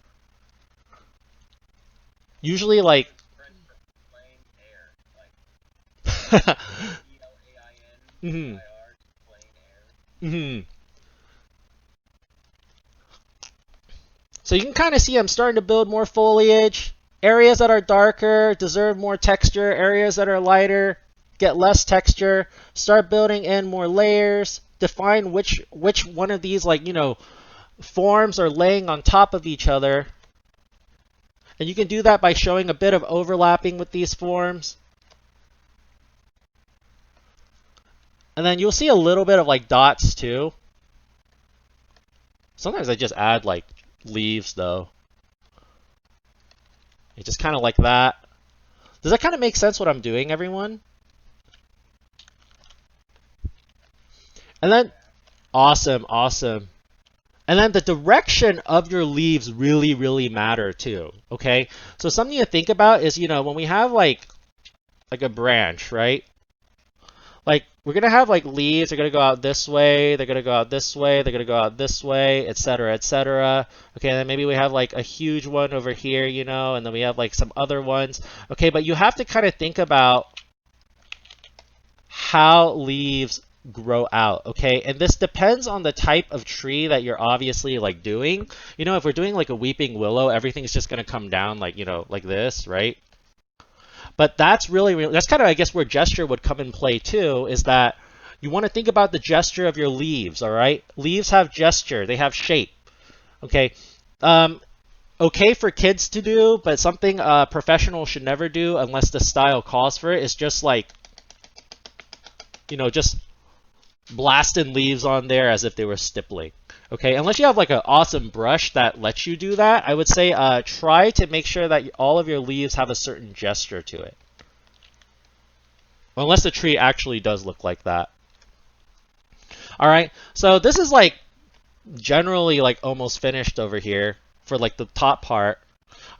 Speaker 1: Usually like
Speaker 2: French for plain air, like
Speaker 1: mhm,
Speaker 2: ELAIN, plain air.
Speaker 1: mhm. So you can kind of see I'm starting to build more foliage. Areas that are darker deserve more texture. Areas that are lighter get less texture. Start building in more layers. Define which one of these forms are laying on top of each other. And you can do that by showing a bit of overlapping with these forms. And then you'll see a little bit of like dots too. Sometimes I just add like leaves though. It's just kind of like that. Does that kind of make sense what I'm doing, everyone? And then, awesome, awesome. And then the direction of your leaves really, really matter too, okay? So something to think about is, when we have like a branch, right? Like we're gonna have like leaves, they're gonna go out this way, they're gonna go out this way, they're gonna go out this way, etc., etc. Okay, and then maybe we have like a huge one over here, and then we have like some other ones. Okay, but you have to kind of think about how leaves grow out, okay? And this depends on the type of tree that you're obviously like doing. If we're doing like a weeping willow, everything's just gonna come down like, like this, right? But that's that's kind of, I guess, where gesture would come in play too, is that you want to think about the gesture of your leaves, all right? Leaves have gesture, they have shape, okay? Okay for kids to do, but something a professional should never do unless the style calls for it is just like, just blasting leaves on there as if they were stippling. Okay, unless you have like an awesome brush that lets you do that, I would say try to make sure that all of your leaves have a certain gesture to it. Unless the tree actually does look like that. All right, so this is like generally like almost finished over here for like the top part.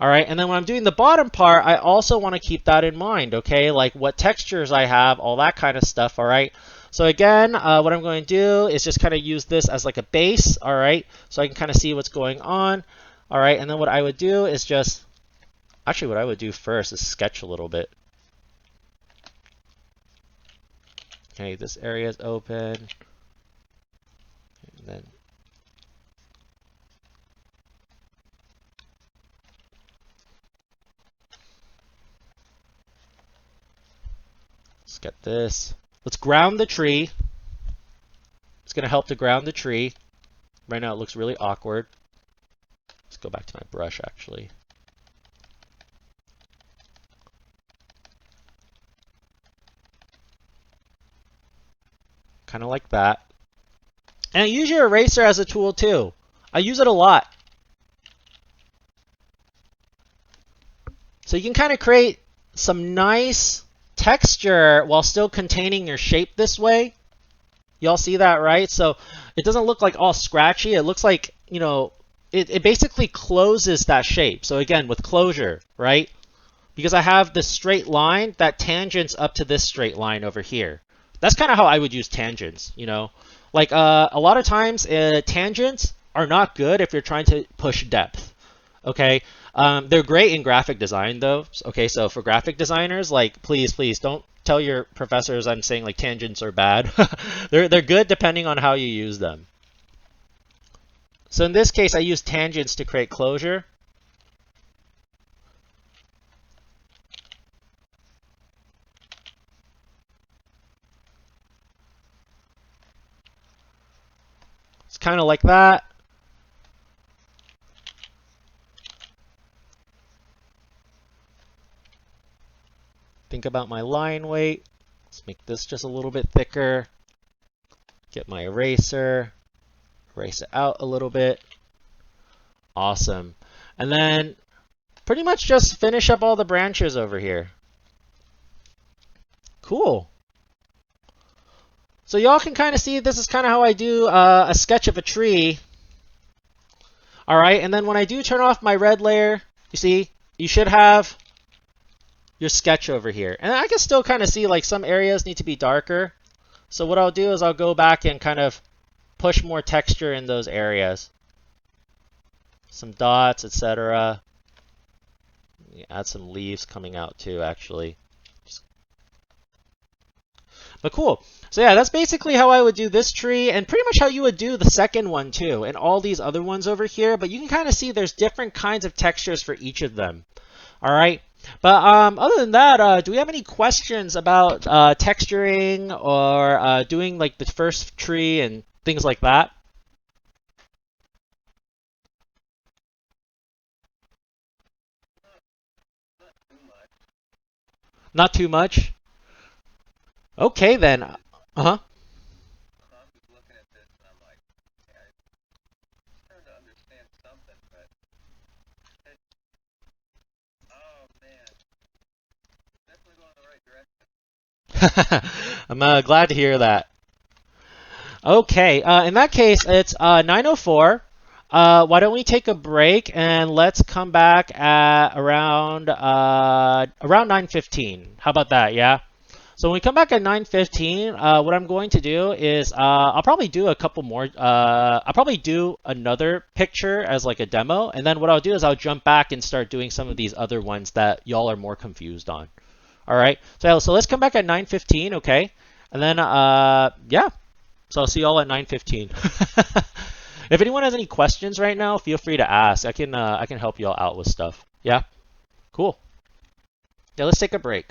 Speaker 1: All right, and then when I'm doing the bottom part, I also want to keep that in mind, okay? Like what textures I have, all that kind of stuff, all right? So again, what I'm going to do is just kind of use this as like a base, all right? So I can kind of see what's going on, all right? And then what I would do is actually what I would do first is sketch a little bit. Okay, this area is open. And then let's get this. Let's ground the tree. It's going to help to ground the tree. Right now it looks really awkward. Let's go back to my brush actually. Kind of like that. And use your eraser as a tool too. I use it a lot. So you can kind of create some nice texture while still containing your shape this way. Y'all see that, right? So it doesn't look like all scratchy. It looks like, you know, it basically closes that shape. So again, with closure, right? Because I have this straight line that tangents up to this straight line over here. That's kind of how I would use tangents, you know? Like a lot of times tangents are not good if you're trying to push depth, okay? They're great in graphic design though. Okay, so for graphic designers, like please don't tell your professors I'm saying like tangents are bad. They're good depending on how you use them. So in this case, I use tangents to create closure. It's kind of like that. Think about my line weight. Let's make this just a little bit thicker. Get my eraser. Erase it out a little bit. Awesome. And then pretty much just finish up all the branches over here. Cool. So y'all can kind of see this is kind of how I do a sketch of a tree. All right, and then when I do turn off my red layer, you see, you should have your sketch over here. And I can still kind of see like some areas need to be darker. So what I'll do is I'll go back and kind of push more texture in those areas. Some dots, etc. Add some leaves coming out too, actually. But cool. So yeah, that's basically how I would do this tree and pretty much how you would do the second one too and all these other ones over here. But you can kind of see there's different kinds of textures for each of them. All right. But other than that, do we have any questions about texturing or doing like the first tree and things like that?
Speaker 2: Not too much.
Speaker 1: Not too much? Okay then. Uh-huh.
Speaker 2: I'm just looking at this and I'm like, yeah, I'm starting to understand something, but it, oh man, definitely going in the right direction.
Speaker 1: I'm glad to hear that. Okay, in that case, it's 9:04. Why don't we take a break and let's come back at around 9:15. How about that? Yeah. So when we come back at 9:15, what I'm going to do is I'll probably do a couple more. I'll probably do another picture as like a demo, and then what I'll do is I'll jump back and start doing some of these other ones that y'all are more confused on. All right. So let's come back at 9:15, okay? And then yeah. So I'll see y'all at 9:15. If anyone has any questions right now, feel free to ask. I can help y'all out with stuff. Yeah. Cool. Yeah. Let's take a break.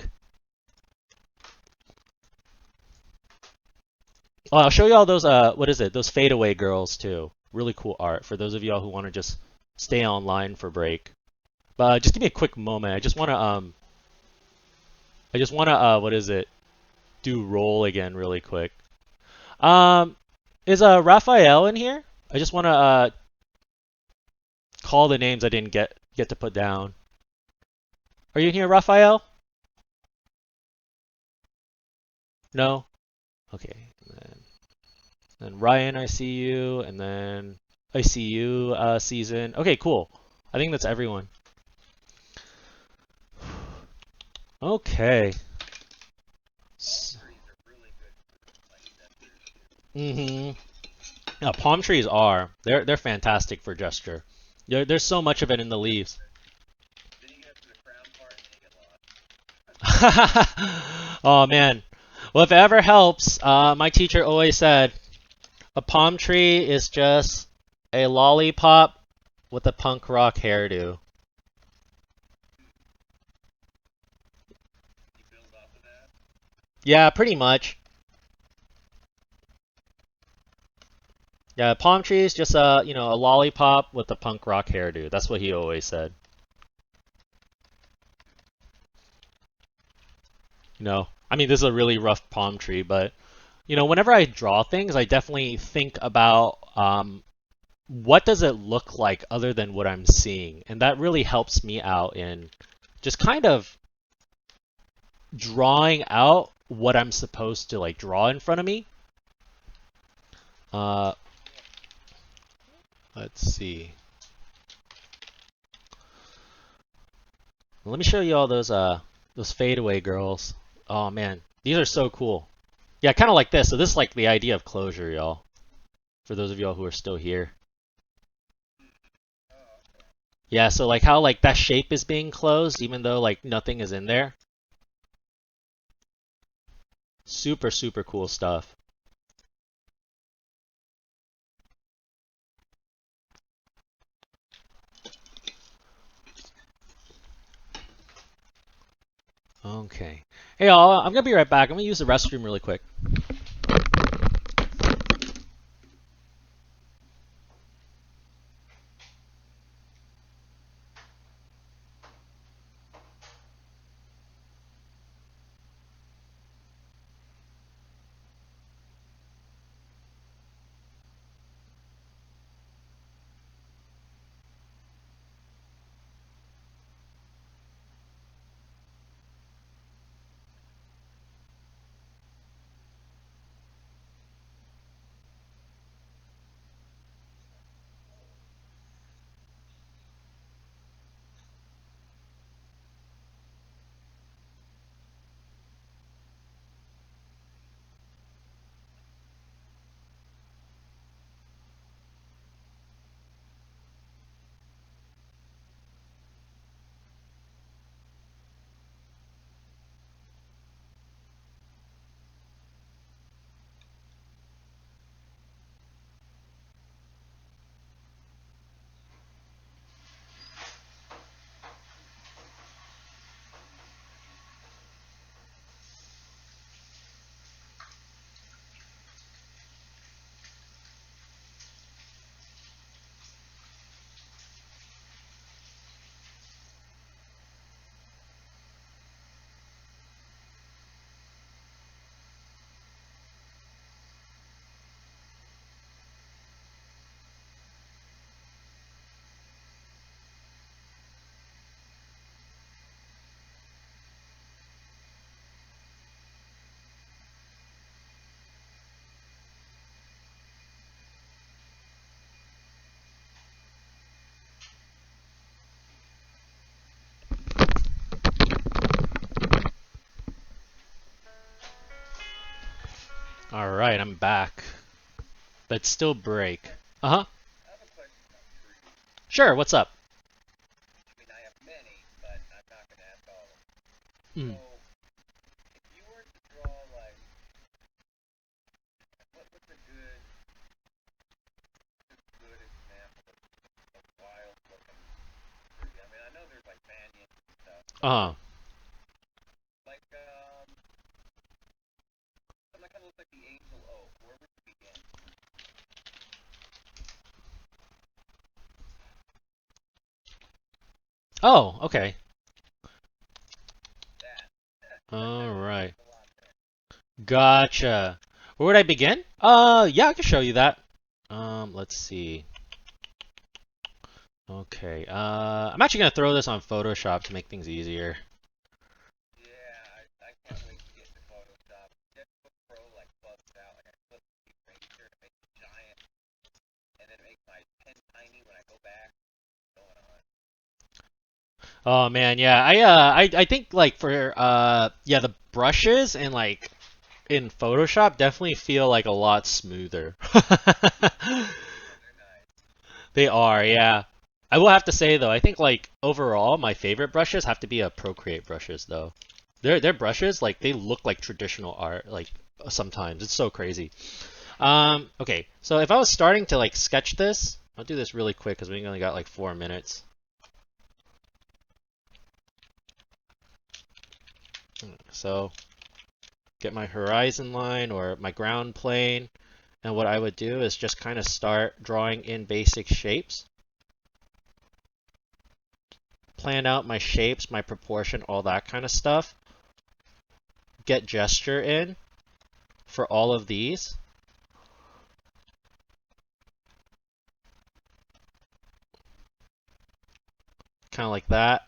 Speaker 1: Oh, I'll show you all those, what is it? Those fadeaway girls too. Really cool art for those of y'all who want to just stay online for break. But just give me a quick moment. What is it? Do roll again really quick. Is Raphael in here? I just want to call the names I didn't get to put down. Are you in here, Raphael? No? Okay. And Ryan, I see you, and then I see you, Season. Okay, cool. I think that's everyone. Okay. Mm-hmm. Yeah, palm trees are. They're fantastic for gesture. There's so much of it in the leaves.
Speaker 2: Then you get up to the crown part and you get lost.
Speaker 1: Oh man. Well, if it ever helps, my teacher always said, a palm tree is just a lollipop with a punk rock hairdo.
Speaker 2: You build off of that.
Speaker 1: Yeah, pretty much. Yeah, palm tree is just a lollipop with a punk rock hairdo. That's what he always said. I mean, this is a really rough palm tree, but whenever I draw things, I definitely think about what does it look like other than what I'm seeing, and that really helps me out in just kind of drawing out what I'm supposed to like draw in front of me. Uh, let's see. Let me show you all those fadeaway girls. Oh man, these are so cool. Yeah, kind of like this. So this is like the idea of closure, y'all. For those of y'all who are still here. Yeah, so like how like that shape is being closed even though like nothing is in there. Super, super cool stuff. Okay. Hey, y'all, I'm gonna be right back. I'm gonna use the restroom really quick. All right, I'm back, but still break. Uh huh.
Speaker 2: I have a question about trees.
Speaker 1: Sure. What's up?
Speaker 2: I mean, I have many, but I'm not going to ask all of them. So,
Speaker 1: Mm.
Speaker 2: if you were to draw, like, what's a good example of wild looking tree? I mean, I know there's like banyans and stuff,
Speaker 1: Uh
Speaker 2: but
Speaker 1: huh.
Speaker 2: like, something that kind of looks like the angel oak. Where would you begin?
Speaker 1: Oh, okay.
Speaker 2: That.
Speaker 1: All right.
Speaker 2: There's a lot there.
Speaker 1: Gotcha. Where would I begin? Yeah, I can show you that. Let's see. Okay. I'm actually gonna throw this on Photoshop to make things easier.
Speaker 2: Yeah, I can't wait to get into Photoshop. Just put Pro like bugs out. Like I flip the eraser to make it giant, and then make my pen tiny when I go back. What's going on?
Speaker 1: Oh man, yeah. I think like for yeah, the brushes and like in Photoshop definitely feel like a lot smoother.
Speaker 2: Yeah, they're nice.
Speaker 1: They are, yeah. I will have to say though, I think like overall my favorite brushes have to be Procreate brushes though. Their brushes like they look like traditional art like sometimes. It's so crazy. Okay. So if I was starting to like sketch this, I'll do this really quick because we only got like 4 minutes. So get my horizon line or my ground plane, And what I would do is just kind of start drawing in basic shapes. Plan out my shapes, my proportion, all that kind of stuff. Get gesture in for all of these. Kind of like that.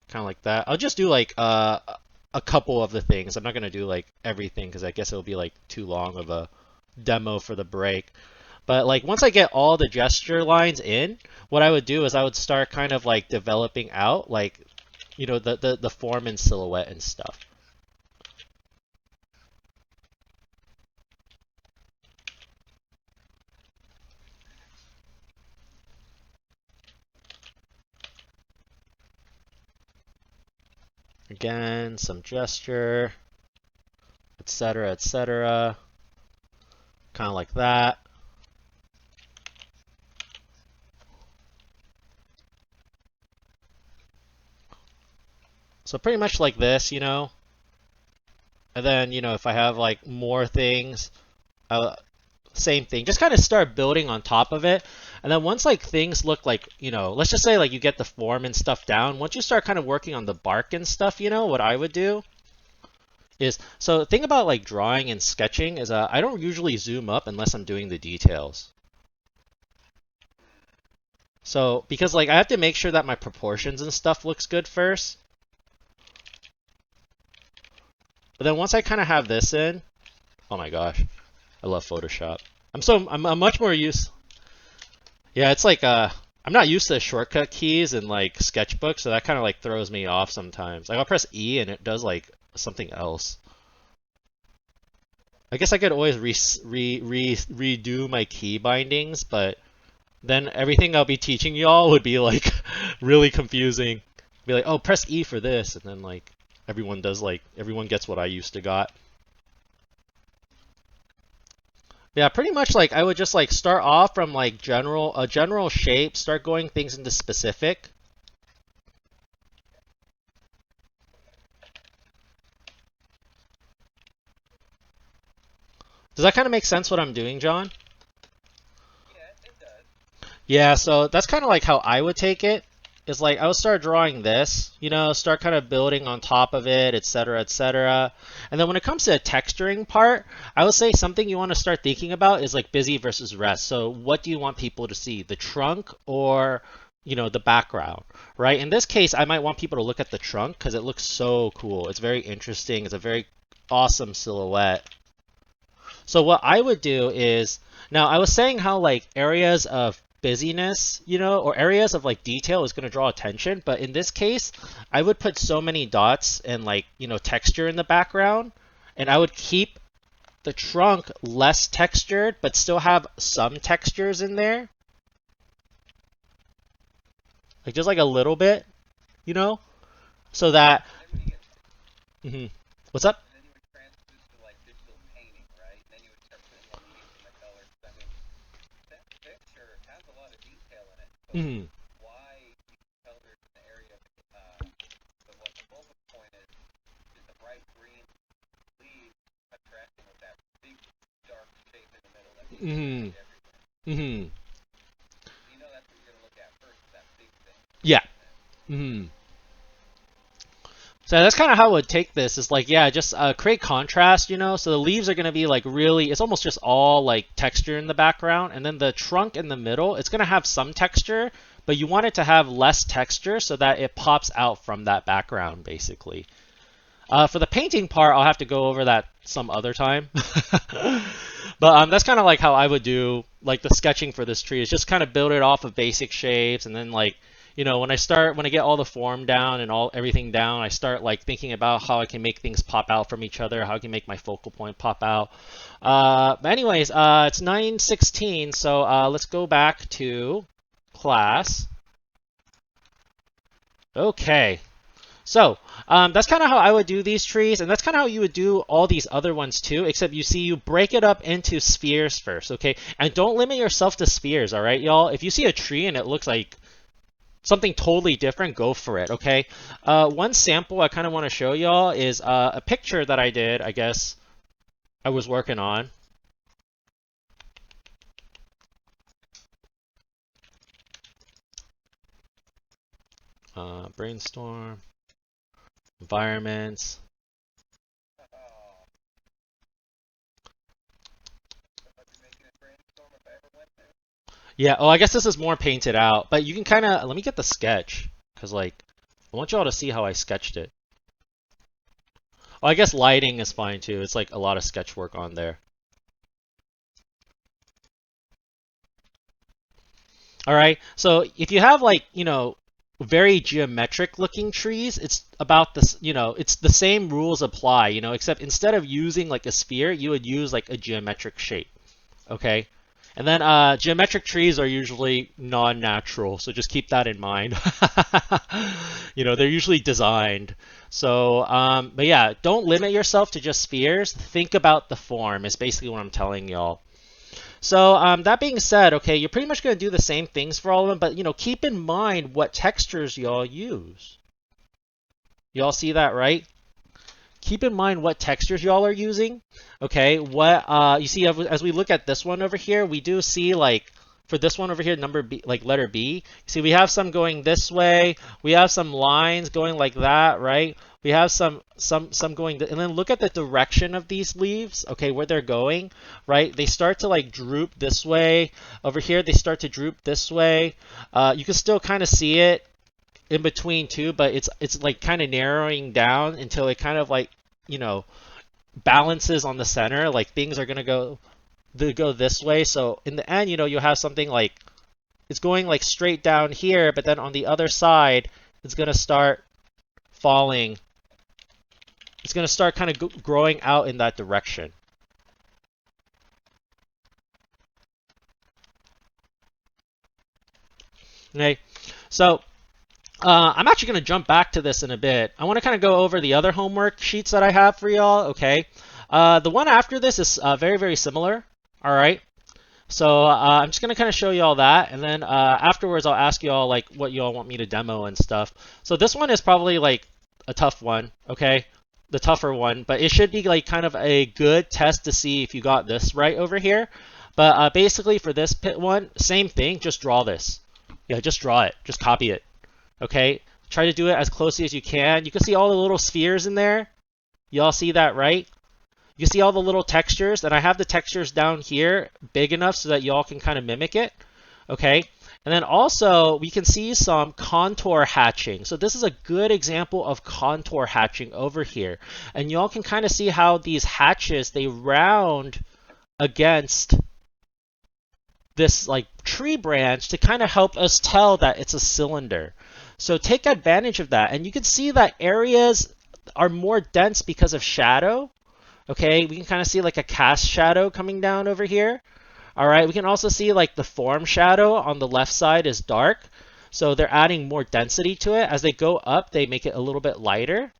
Speaker 1: Kind of like that. I'll just do like a couple of the things. I'm not going to do like everything because I guess it'll be like too long of a demo for the break. But like once I get all the gesture lines in, what I would do is I would start kind of like developing out like, you know, the form and silhouette and stuff. Again, some gesture, etc., etc. Kind of like that. So pretty much like this, you know. And then, you know, if I have like more things, same thing. Just kind of start building on top of it. And then once like things look like, you know, let's just say like you get the form and stuff down. Once you start kind of working on the bark and stuff, you know, what I would do is, so the thing about like drawing and sketching is I don't usually zoom up unless I'm doing the details. So because like I have to make sure that my proportions and stuff looks good first. But then once I kind of have this in, oh my gosh, I love Photoshop. I'm much more used. Yeah, it's like I'm not used to the shortcut keys in like Sketchbook, so that kind of like throws me off sometimes. Like I'll press E and it does like something else. I guess I could always redo my key bindings, but then everything I'll be teaching y'all would be like really confusing. Be like, oh, press E for this, and then like everyone gets what I used to got. Yeah, pretty much like I would just like start off from like a general shape, start going things into specific. Does that kind of make sense what I'm doing, John?
Speaker 2: Yeah, it does.
Speaker 1: Yeah, so that's kind of like how I would take it. Is like I would start drawing this, you know, start kind of building on top of it, etc., etc. And then when it comes to the texturing part, I would say something you want to start thinking about is like busy versus rest. So what do you want people to see? The trunk or, you know, the background, right? In this case, I might want people to look at the trunk because it looks so cool. It's very interesting. It's a very awesome silhouette. So what I would do is, now I was saying how like areas of busyness, you know, or areas of like detail is going to draw attention, but in this case, I would put so many dots and like, you know, texture in the background, and I would keep the trunk less textured, but still have some textures in there. Like just like a little bit, you know, so that,
Speaker 2: And then when you get,
Speaker 1: mhm. What's up?
Speaker 2: then you would transition to like digital painting, right? And then you would start putting the leaves and the colors. I mean, that picture has a lot of detail in it. So
Speaker 1: Mhm.
Speaker 2: why use colors in the area of what the focal point is the bright green leaves contrasting with that big dark shape in the middle that we
Speaker 1: Mhm.
Speaker 2: see everywhere.
Speaker 1: Mhm.
Speaker 2: You know that's what you're gonna look at first, that big thing.
Speaker 1: Yeah. Mhm. So that's kind of how I would take this is like, yeah, just create contrast, you know, so the leaves are going to be like really, it's almost just all like texture in the background. And then the trunk in the middle, it's going to have some texture, but you want it to have less texture so that it pops out from that background, basically. For the painting part, I'll have to go over that some other time. But that's kind of like how I would do like the sketching for this tree is just kind of build it off of basic shapes, and then like, you know, when I get all the form down and everything down, I start like thinking about how I can make things pop out from each other, how I can make my focal point pop out. But anyways, it's 9:16, so let's go back to class. Okay, so that's kind of how I would do these trees, and that's kind of how you would do all these other ones too, except you see you break it up into spheres first, okay? And don't limit yourself to spheres, all right, y'all? If you see a tree and it looks like something totally different, go for it, okay? One sample I kind of want to show y'all is a picture that I did, I guess, I was working on. Brainstorm, environments.
Speaker 2: Oh, I'd be making a brainstorm if I ever went there.
Speaker 1: Yeah, oh, I guess this is more painted out, but you can kind of, let me get the sketch, because like, I want y'all to see how I sketched it. Oh, I guess lighting is fine too. It's like a lot of sketch work on there. All right, so if you have like, very geometric looking trees, it's about this, it's the same rules apply, except instead of using like a sphere, you would use like a geometric shape. Okay. And then geometric trees are usually non-natural, so just keep that in mind. They're usually designed. So, but yeah, don't limit yourself to just spheres. Think about the form is basically what I'm telling y'all. So that being said, okay, you're pretty much going to do the same things for all of them, but keep in mind what textures y'all use. Y'all see that, right? Keep in mind what textures y'all are using. Okay, what you see as we look at this one over here, we do see like for this one over here, number B, like letter B. See, we have some going this way. We have some lines going like that, right? We have some going, and then look at the direction of these leaves. Okay, where they're going, right? They start to like droop this way. Over here, they start to droop this way. You can still kind of see it in between too, but it's like kind of narrowing down until it kind of like balances on the center. Like things are gonna go this way. So in the end, you'll have something like it's going like straight down here, but then on the other side, it's gonna start falling. It's gonna start kind of growing out in that direction. Okay, so I'm actually going to jump back to this in a bit. I want to kind of go over the other homework sheets that I have for y'all, okay? The one after this is very, very similar, all right? So I'm just going to kind of show you all that, and then afterwards I'll ask you all like what you all want me to demo and stuff. So this one is probably like a tough one, okay? The tougher one, but it should be like kind of a good test to see if you got this right over here. But basically for this pit one, same thing, just draw this. Yeah, just draw it, just copy it. Okay, try to do it as closely as you can. You can see all the little spheres in there. You all see that, right? You see all the little textures, and I have the textures down here big enough so that y'all can kind of mimic it. Okay, and then also we can see some contour hatching. So this is a good example of contour hatching over here. And y'all can kind of see how these hatches, they round against this like tree branch to kind of help us tell that it's a cylinder. So take advantage of that. And you can see that areas are more dense because of shadow. Okay, we can kind of see like a cast shadow coming down over here. All right, we can also see like the form shadow on the left side is dark. So they're adding more density to it. As they go up, they make it a little bit lighter.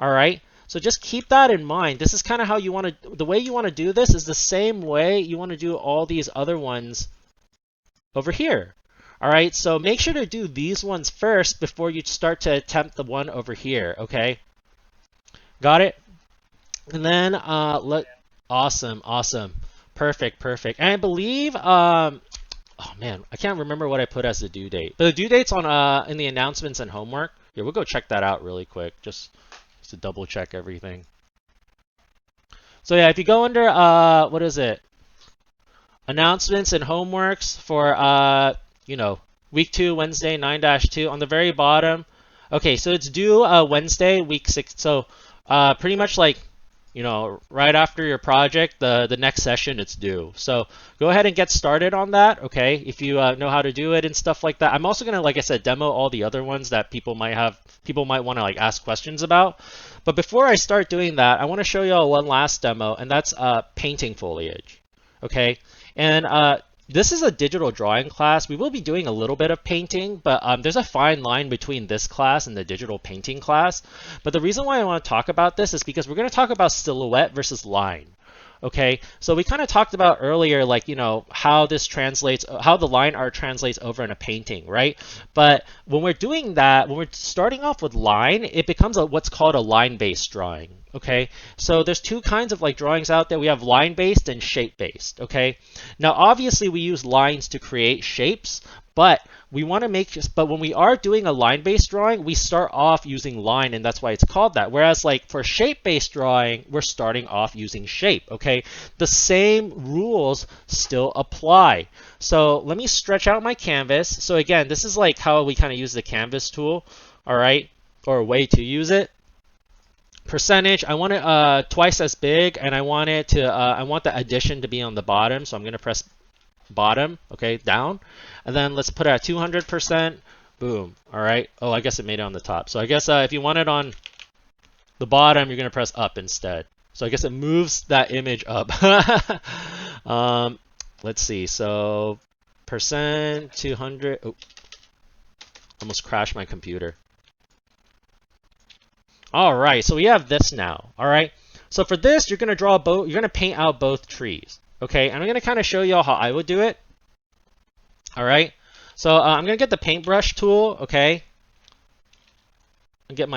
Speaker 1: All right, so just keep that in mind. This is kind of how you want to, the way you want to do this is the same way you want to do all these other ones over here. All right, so make sure to do these ones first before you start to attempt the one over here, okay? Got it? And then, awesome. Perfect. And I believe, oh man, I can't remember what I put as the due date. But the due date's on, in the announcements and homework. Yeah, we'll go check that out really quick, just to double check everything. So yeah, if you go under, what is it? Announcements and homeworks for, week 2, Wednesday, 9-2 on the very bottom. Okay, so it's due Wednesday, week 6. So pretty much like, right after your project, the next session, it's due. So go ahead and get started on that, okay, if you know how to do it and stuff like that. I'm also going to, like I said, demo all the other ones that people might want to like ask questions about. But before I start doing that, I want to show you all one last demo, and that's painting foliage, okay? And this is a digital drawing class. We will be doing a little bit of painting, but there's a fine line between this class and the digital painting class. But the reason why I want to talk about this is because we're going to talk about silhouette versus line. Okay, so we kind of talked about earlier, like, how this translates, how the line art translates over in a painting, right? But when we're doing that, when we're starting off with line, it becomes what's called a line-based drawing, okay? So there's two kinds of like drawings out there. We have line-based and shape-based, okay? Now, obviously, we use lines to create shapes, But we want to but when we are doing a line-based drawing, we start off using line, and that's why it's called that. Whereas like for shape-based drawing, we're starting off using shape, okay? The same rules still apply. So let me stretch out my canvas. So again, this is like how we kind of use the canvas tool, all right? Or a way to use it. Percentage, I want it twice as big, and I want it to, I want the addition to be on the bottom, so I'm going to press bottom, okay, down. And then let's put it at 200%. Boom. All right. Oh, I guess it made it on the top. So I guess if you want it on the bottom, you're going to press up instead. So I guess it moves that image up. Let's see. So percent 200. Oh, almost crashed my computer. All right. So we have this now. All right. So for this, you're going to draw both. You're going to paint out both trees. Okay. And I'm going to kind of show y'all how I would do it. All right. So I'm going to get the paintbrush tool, okay? And get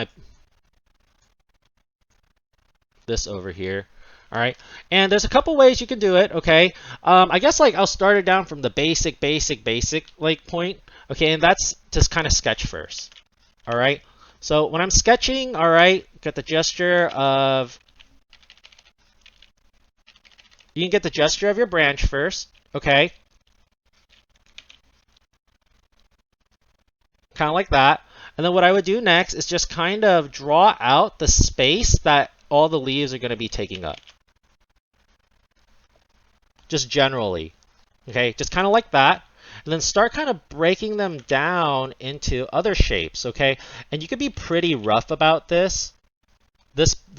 Speaker 1: this over here. All right. And there's a couple ways you can do it, okay? I guess like I'll start it down from the basic like point, okay? And that's just kind of sketch first. All right. So when I'm sketching, all right, get the gesture of, you can get the gesture of your branch first, okay? Kind of like that. And then what I would do next is just kind of draw out the space that all the leaves are going to be taking up. Just generally. Okay, just kind of like that. And then start kind of breaking them down into other shapes, okay? And you can be pretty rough about this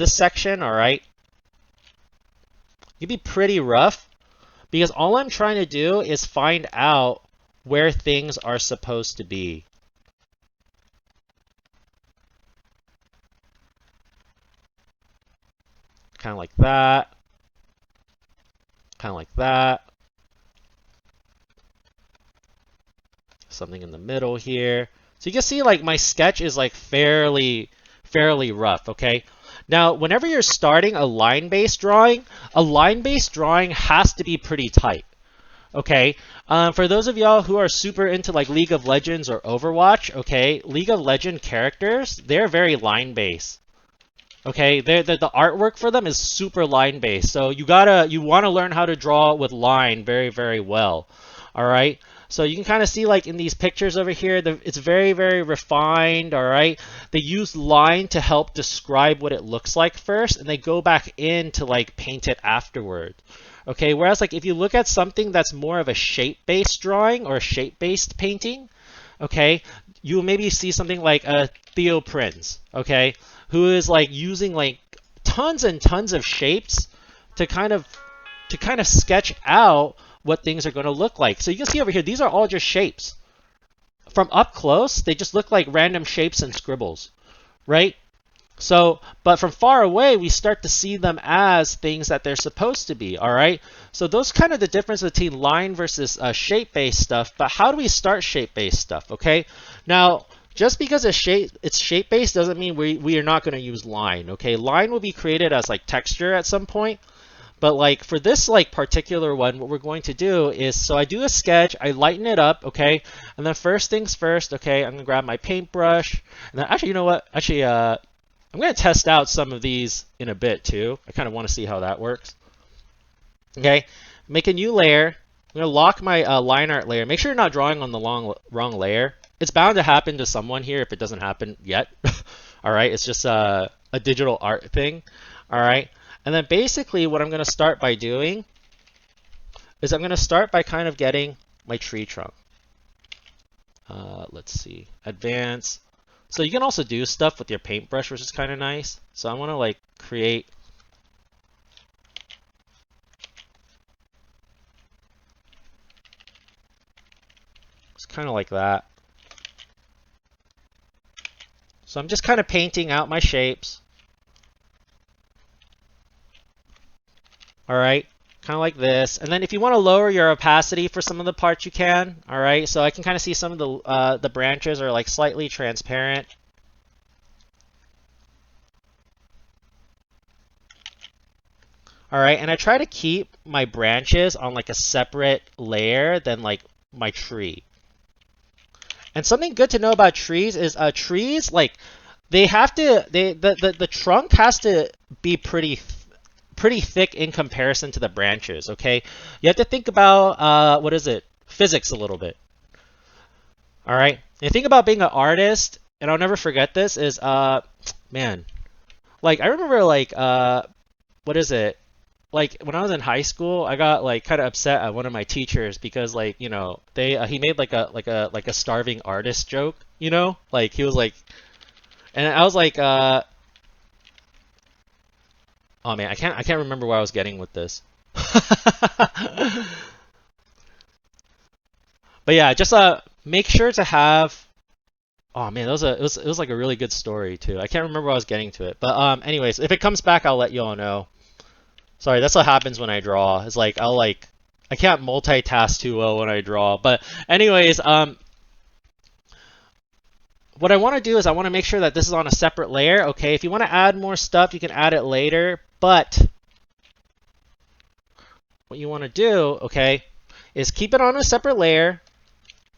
Speaker 1: section, all right? You can be pretty rough because all I'm trying to do is find out where things are supposed to be. Kind of like that. Kind of like that. Something in the middle here. So you can see like my sketch is like fairly rough, okay? Now, whenever you're starting a line-based drawing has to be pretty tight, okay? For those of y'all who are super into like League of Legends or Overwatch, okay, League of Legends characters, they're very line-based. Okay, the artwork for them is super line based, so you want to learn how to draw with line very well. All right, so you can kind of see like in these pictures over here, it's very refined. All right, they use line to help describe what it looks like first, and they go back in to like paint it afterward. Okay, whereas like if you look at something that's more of a shape based drawing or a shape based painting, okay, you'll maybe see something like a Theo Prince, okay, who is like using like tons and tons of shapes to kind of sketch out what things are going to look like. So you can see over here, these are all just shapes. From up close, they just look like random shapes and scribbles, right? So, but from far away, we start to see them as things that they're supposed to be, all right? So those kind of the difference between line versus shape-based stuff, but how do we start shape-based stuff, okay? Now, just because it's shape-based doesn't mean we are not going to use line, okay? Line will be created as like texture at some point, but like for this like particular one, what we're going to do is, so I do a sketch, I lighten it up, okay? And then first things first, okay, I'm going to grab my paintbrush, and then actually, you know what? Actually, I'm going to test out some of these in a bit too. I kind of want to see how that works. Okay, make a new layer. I'm going to lock my line art layer. Make sure you're not drawing on the wrong layer. It's bound to happen to someone here if it doesn't happen yet. All right, it's just a digital art thing. All right, and then basically what I'm going to start by doing is I'm going to start by kind of getting my tree trunk. Let's see, advance. So you can also do stuff with your paintbrush, which is kind of nice. So I want to like create it's kind of like that. So I'm just kind of painting out my shapes. All right, kind of like this. And then if you want to lower your opacity for some of the parts, you can. All right, so I can kind of see some of the branches are like slightly transparent. All right, and I try to keep my branches on like a separate layer than like my tree. And something good to know about trees is trees like they have to the trunk has to be pretty thick in comparison to the branches. Okay, you have to think about what is it, physics a little bit. All right, and think about being an artist, and I'll never forget this is man, like I remember like what is it, like when I was in high school, I got like kind of upset at one of my teachers because like they he made like a starving artist joke, like he was like, and I was like oh man, I can't remember where I was getting with this. But yeah, just make sure to have. Oh man, it was like a really good story too. I can't remember where I was getting to it, but anyways, if it comes back, I'll let you all know. Sorry, that's what happens when I draw. It's like I can't multitask too well when I draw. But anyways, what I want to do is I want to make sure that this is on a separate layer. Okay, if you want to add more stuff, you can add it later. But what you want to do, okay, is keep it on a separate layer.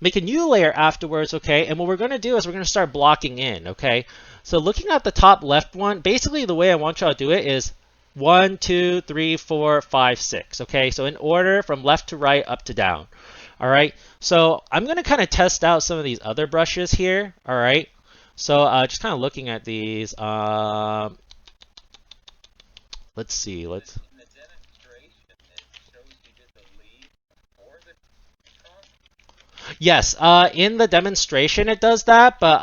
Speaker 1: Make a new layer afterwards, okay? And what we're going to do is we're going to start blocking in, okay? So looking at the top left one, basically the way I want y'all to do it is 1, 2, 3, 4, 5, 6. Okay, so in order from left to right, up to down. All right, so I'm going to kind of test out some of these other brushes here. All right, so just kind of looking at these. Let's see. Let's.
Speaker 2: In the demonstration, it shows you did the leaf before the trunk.
Speaker 1: Yes, in the demonstration it does that, but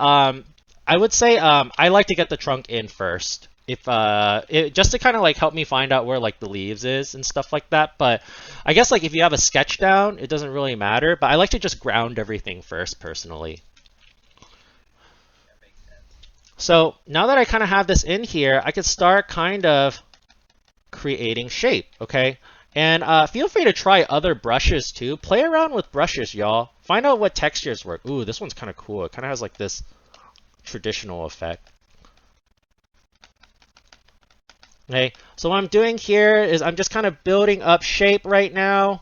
Speaker 1: I would say I like to get the trunk in first. If just to kind of like help me find out where like the leaves is and stuff like that. But I guess like if you have a sketch down, it doesn't really matter. But I like to just ground everything first personally.
Speaker 2: That makes sense.
Speaker 1: So now that I kind of have this in here, I could start kind of creating shape, okay? And feel free to try other brushes too. Play around with brushes, y'all. Find out what textures work. Ooh, this one's kind of cool. It kind of has like this traditional effect. Okay, so what I'm doing here is I'm just kind of building up shape right now.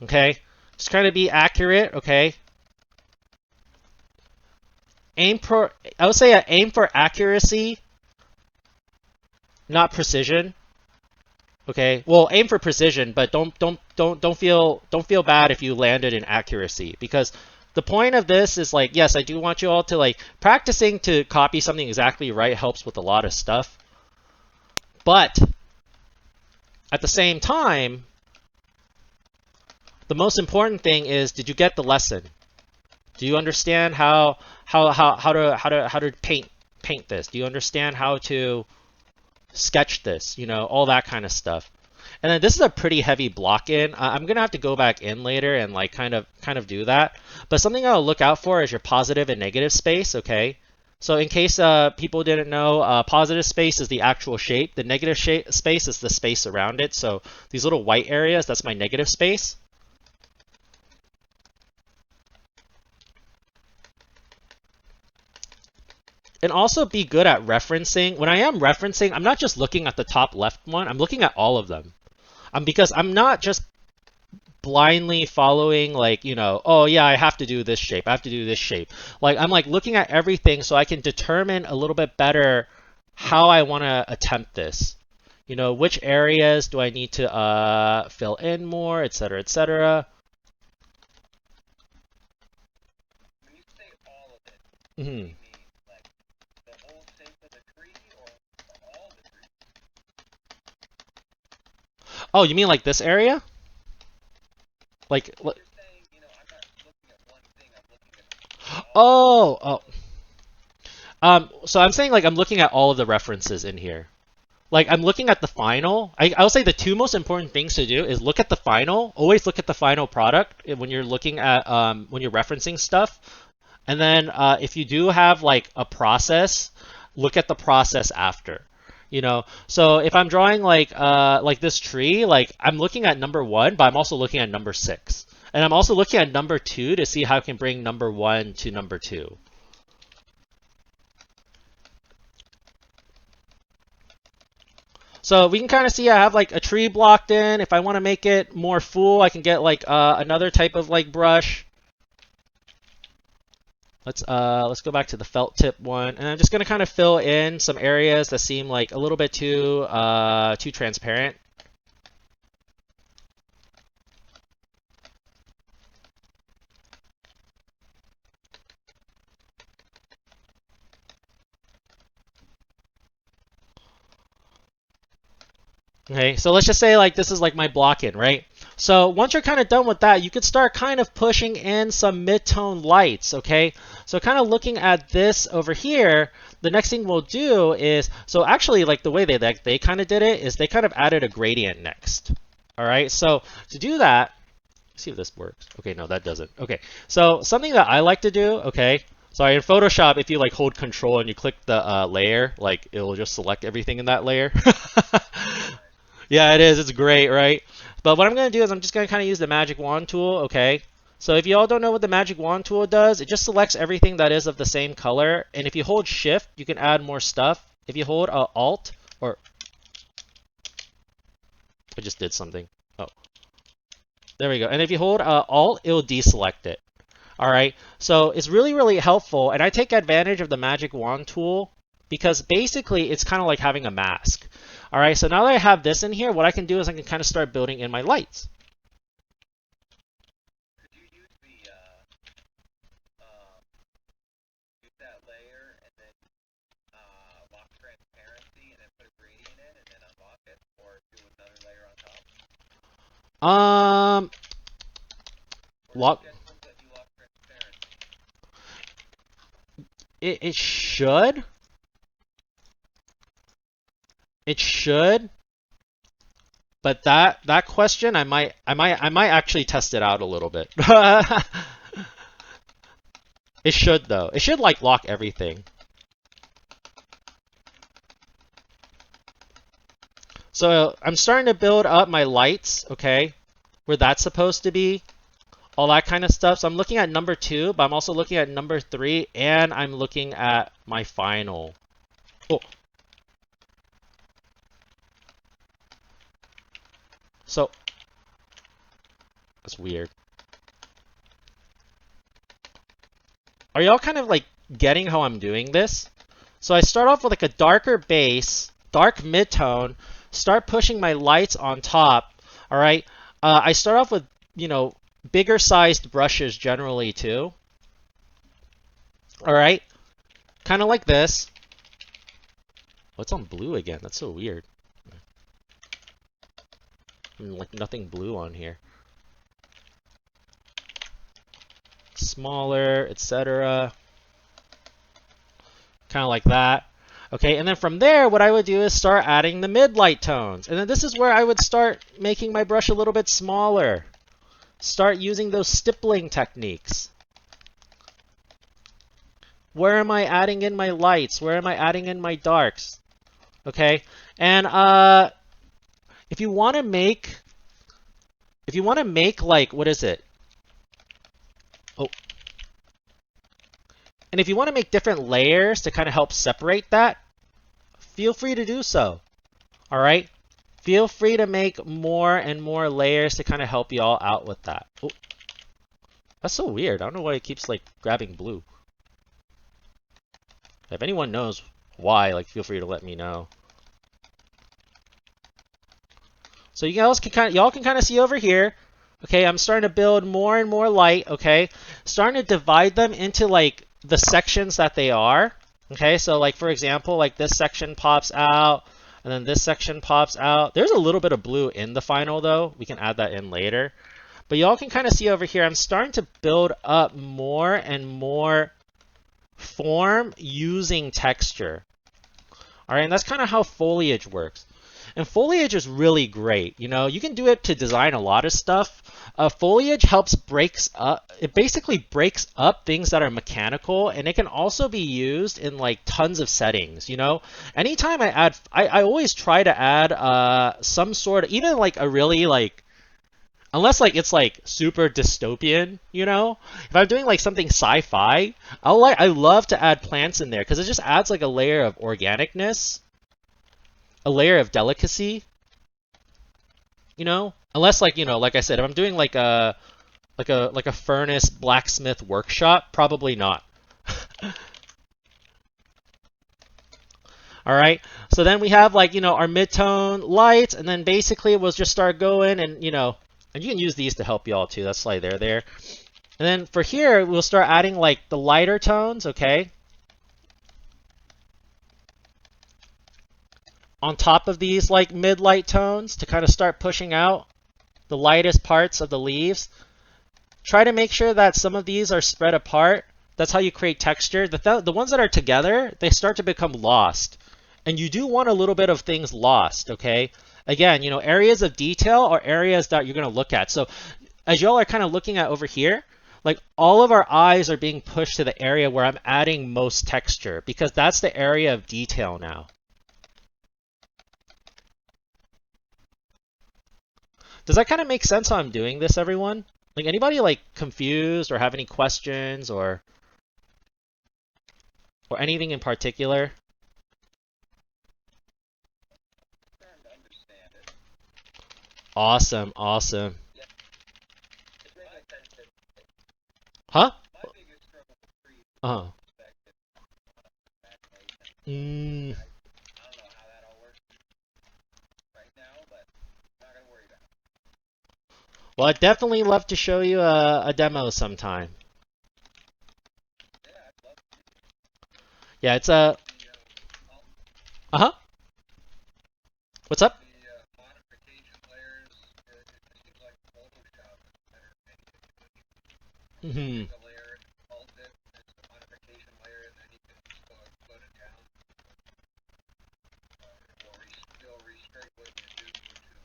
Speaker 1: Okay, just trying to be accurate, okay? I would say aim for accuracy, not precision. Okay, well, aim for precision, but don't feel bad if you landed in accuracy, because the point of this is like, yes, I do want you all to like practicing to copy something exactly right helps with a lot of stuff, but at the same time, the most important thing is, did you get the lesson? Do you understand how to paint this? Do you understand how to sketch this, all that kind of stuff. And then this is a pretty heavy block in. I'm gonna have to go back in later and like kind of do that. But something I'll look out for is your positive and negative space. Okay, so in case people didn't know, positive space is the actual shape. The negative space is the space around it. So these little white areas, that's my negative space. And also be good at referencing. When I am referencing, I'm not just looking at the top left one, I'm looking at all of them. Because I'm not just blindly following like, oh yeah, I have to do this shape, I have to do this shape. Like I'm like looking at everything so I can determine a little bit better how I want to attempt this. Which areas do I need to fill in more, etc., etc.
Speaker 2: When you say all of it,
Speaker 1: Mm-hmm.
Speaker 2: what do you mean? Like the whole shape of the tree or all the tree?
Speaker 1: Oh, you mean like this area? Like,
Speaker 2: You're saying, I'm not looking at one thing, I'm looking at all.
Speaker 1: So I'm saying like I'm looking at all of the references in here. Like I'm looking at the final. I'll say the two most important things to do is look at the final. Always look at the final product when you're looking at when you're referencing stuff. And then if you do have like a process, look at the process after. So if I'm drawing like this tree, like I'm looking at number 1, but I'm also looking at number 6. And I'm also looking at number 2 to see how I can bring number 1 to number 2. So we can kind of see I have like a tree blocked in. If I want to make it more full, I can get like another type of like brush. Let's go back to the felt tip one, and I'm just gonna kind of fill in some areas that seem like a little bit too transparent. Okay, so let's just say like this is like my block in, right? So once you're kind of done with that, you could start kind of pushing in some mid-tone lights, okay? So kind of looking at this over here, the next thing we'll do is, so actually like the way they kind of did it is they kind of added a gradient next. All right, so to do that, let's see if this works. Okay, no, that doesn't. Okay, so something that I like to do, okay, sorry, in Photoshop, if you like hold control and you click the layer, like it will just select everything in that layer. Yeah, it is. It's great, right? But what I'm going to do is I'm just going to kind of use the magic wand tool, okay? So if you all don't know what the magic wand tool does, it just selects everything that is of the same color. And if you hold shift, you can add more stuff. If you hold alt, or I just did something. Oh, there we go. And if you hold alt, it will deselect it. All right. So it's really, really helpful. And I take advantage of the magic wand tool because basically it's kind of like having a mask. All right, so now that I have this in here, what I can do is I can kind of start building in my lights.
Speaker 2: Could you use that layer and then lock transparency and then put a gradient in and then unlock it, or do another layer on top?
Speaker 1: Lock.
Speaker 2: That you lock transparency.
Speaker 1: It should. It should, but that question I might actually test it out a little bit. It should though. It should like lock everything. So I'm starting to build up my lights, okay, where that's supposed to be, all that kind of stuff. So I'm looking at number 2, but I'm also looking at number 3, and I'm looking at my final. Oh. So, that's weird. Are y'all kind of like getting how I'm doing this? So I start off with like a darker base, dark midtone, start pushing my lights on top, all right? I start off with, you know, bigger sized brushes generally too. All right? Kind of like this. Oh, it's on blue again. That's so weird. Like nothing blue on here. Smaller, etc. Kind of like that. Okay, and then from there, what I would do is start adding the mid-light tones. And then this is where I would start making my brush a little bit smaller. Start using those stippling techniques. Where am I adding in my lights? Where am I adding in my darks? Okay, and if you want to make like, what is it? Oh. And if you want to make different layers to kind of help separate that, feel free to do so. All right? Feel free to make more and more layers to kind of help y'all out with that. Oh. That's so weird. I don't know why it keeps like grabbing blue. If anyone knows why, like feel free to let me know. So y'all can kind of see over here. Okay, I'm starting to build more and more light. Okay, starting to divide them into like the sections that they are. Okay, so like for example, like this section pops out, and then this section pops out. There's a little bit of blue in the final though. We can add that in later. But y'all can kind of see over here, I'm starting to build up more and more form using texture. All right, and that's kind of how foliage works. And foliage is really great. You know, you can do it to design a lot of stuff. Foliage it basically breaks up things that are mechanical, and it can also be used in like tons of settings, you know? Anytime I always try to add some sort of, even like a really like, unless like it's like super dystopian, you know? If I'm doing like something sci-fi, I love to add plants in there because it just adds like a layer of organicness. a layer of delicacy, unless like, like I said, if I'm doing like a furnace blacksmith workshop, probably not. All right. So then we have like, our mid-tone lights, and then basically we'll just start going and, and you can use these to help you all too. That's why they're there. And then for here, we'll start adding like the lighter tones, okay? On top of these like mid-light tones to kind of start pushing out the lightest parts of the leaves. Try to make sure that some of these are spread apart. That's how you create texture. The ones that are together, they start to become lost. And you do want a little bit of things lost, okay? Again, areas of detail are areas that you're going to look at. So as y'all are kind of looking at over here, like all of our eyes are being pushed to the area where I'm adding most texture because that's the area of detail now. Does that kind of make sense how I'm doing this, everyone? Like anybody like confused or have any questions or anything in particular?
Speaker 2: Starting to understand it.
Speaker 1: Awesome, awesome.
Speaker 2: Yeah. It's really like that.
Speaker 1: Huh?
Speaker 2: My biggest struggle with trees is
Speaker 1: Uh-huh.
Speaker 2: perspective, imagination.
Speaker 1: Mm,
Speaker 2: I don't know how that all works right now, but I'm not gonna worry about it.
Speaker 1: well, I'd definitely love to show you a demo sometime.
Speaker 2: Yeah, I'd love to.
Speaker 1: Yeah, it's a. Uh-huh. What's up?
Speaker 2: The modification layers, it just seems like Photoshop is better than anything.
Speaker 1: Hmm.
Speaker 2: Pick a layer, alt it, it's the modification layer, and then you can just go it down. It'll restrict what you do to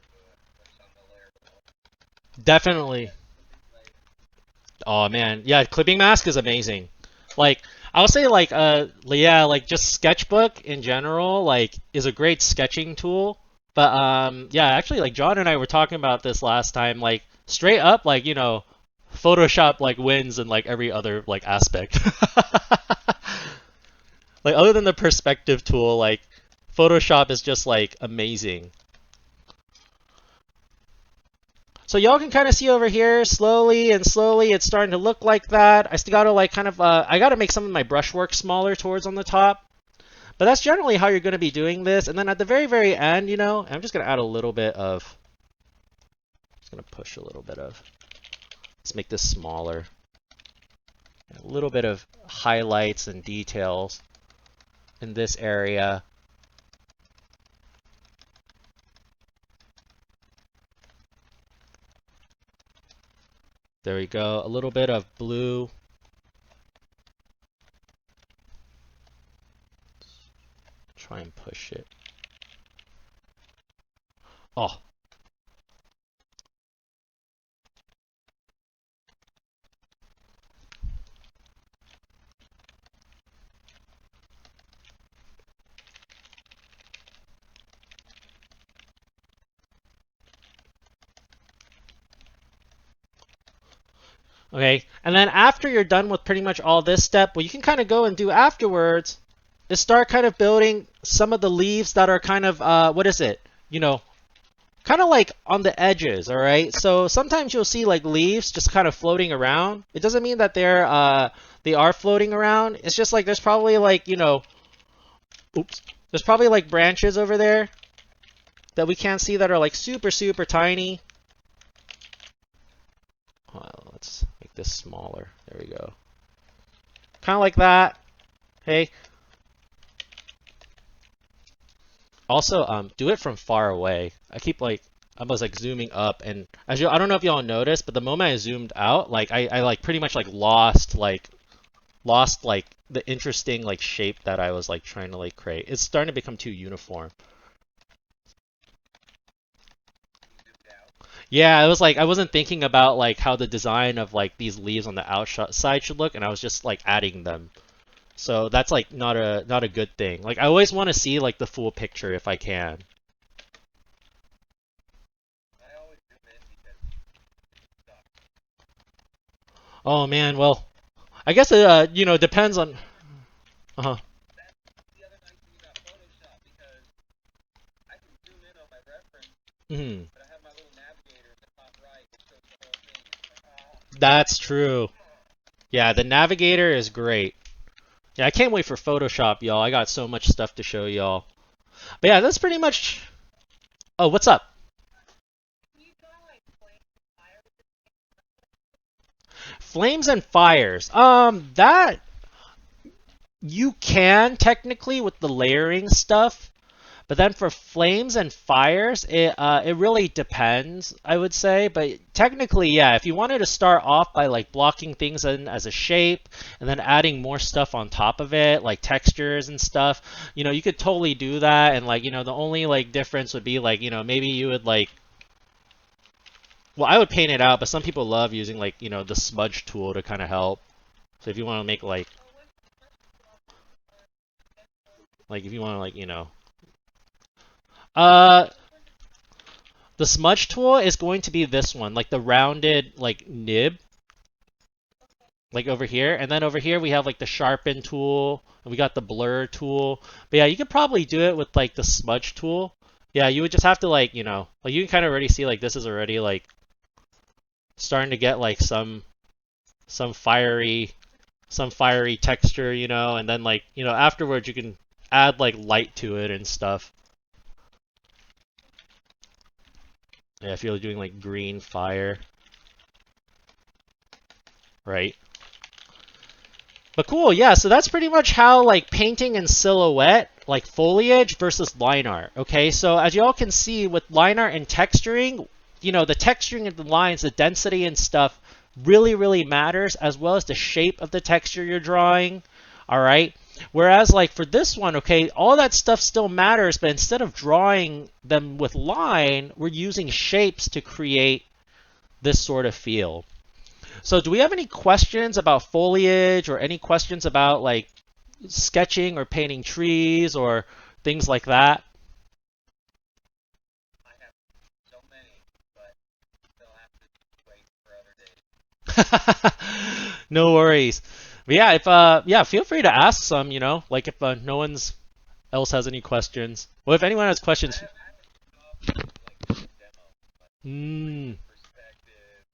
Speaker 2: what's on the layer below.
Speaker 1: Definitely. Oh man, yeah, clipping mask is amazing. Like I would say like yeah, like just sketchbook in general like is a great sketching tool. But yeah, actually like John and I were talking about this last time like straight up like, Photoshop like wins in like every other like aspect. Like other than the perspective tool, like Photoshop is just like amazing. So y'all can kind of see over here, slowly and slowly, it's starting to look like that. I still gotta like kind of, I gotta make some of my brushwork smaller towards on the top. But that's generally how you're gonna be doing this. And then at the very, very end, I'm just gonna add a little bit of, just gonna push a little bit of, let's make this smaller. A little bit of highlights and details in this area. There we go. A little bit of blue. Try and push it. Oh. Okay, and then after you're done with pretty much all this step, what you can kind of go and do afterwards is start kind of building some of the leaves that are kind of, what is it? Kind of like on the edges, all right? So sometimes you'll see like leaves just kind of floating around. It doesn't mean that they are floating around. It's just like there's probably like, oops. There's probably like branches over there that we can't see that are like super, super tiny. Let's make this smaller. There we go. Kind of like that. Hey. Also, do it from far away. I was like zooming up, and I don't know if y'all noticed, but the moment I zoomed out, like I like pretty much like lost like the interesting like shape that I was like trying to like create. It's starting to become too uniform. Yeah, it was like I wasn't thinking about like how the design of like these leaves on the outside should look, and I was just like adding them. So that's like not a good thing. Like I always want to see like the full picture if I can.
Speaker 2: I always zoom in because stuff.
Speaker 1: Oh man, well, I guess it depends on. Uh-huh.
Speaker 2: That's the other nice thing about Photoshop because I
Speaker 1: Mhm.
Speaker 2: But I have my little navigator in the top right, which shows the whole thing. It's like, oh,
Speaker 1: That's true. Yeah, the navigator is great. Yeah, I can't wait for Photoshop, y'all. I got so much stuff to show y'all. But yeah, that's pretty much. Oh, what's up? Flames and fires. That you can technically with the layering stuff, but then for flames and fires, it really depends, I would say. But technically, yeah, if you wanted to start off by like blocking things in as a shape and then adding more stuff on top of it, like textures and stuff, you could totally do that. And like, the only like difference would be like, maybe you would like, well, I would paint it out, but some people love using like, the smudge tool to kind of help. So if you want to make like if you want to like, uh, the smudge tool is going to be this one, like the rounded like nib, like over here. And then over here we have like the sharpen tool, and we got the blur tool. But yeah, you could probably do it with like the smudge tool. Yeah, you would just have to like, like you can kind of already see like this is already like starting to get like some fiery some fiery texture, and then like, afterwards you can add like light to it and stuff. Yeah, if you're doing like green fire, right? But cool, yeah, so that's pretty much how like painting and silhouette, like foliage versus line art. Okay, so as you all can see with line art and texturing, the texturing of the lines, the density and stuff really, really matters, as well as the shape of the texture you're drawing. All right. Whereas like for this one, okay, all that stuff still matters, but instead of drawing them with line, we're using shapes to create this sort of feel. So do we have any questions about foliage or any questions about like sketching or painting trees or things like that?
Speaker 2: I have so many, but they'll have to wait for other days.
Speaker 1: No worries. But yeah, if yeah, feel free to ask some, like if no one's else has any questions. Well, if anyone has questions,
Speaker 2: I have like a demo, like
Speaker 1: mm,
Speaker 2: perspective,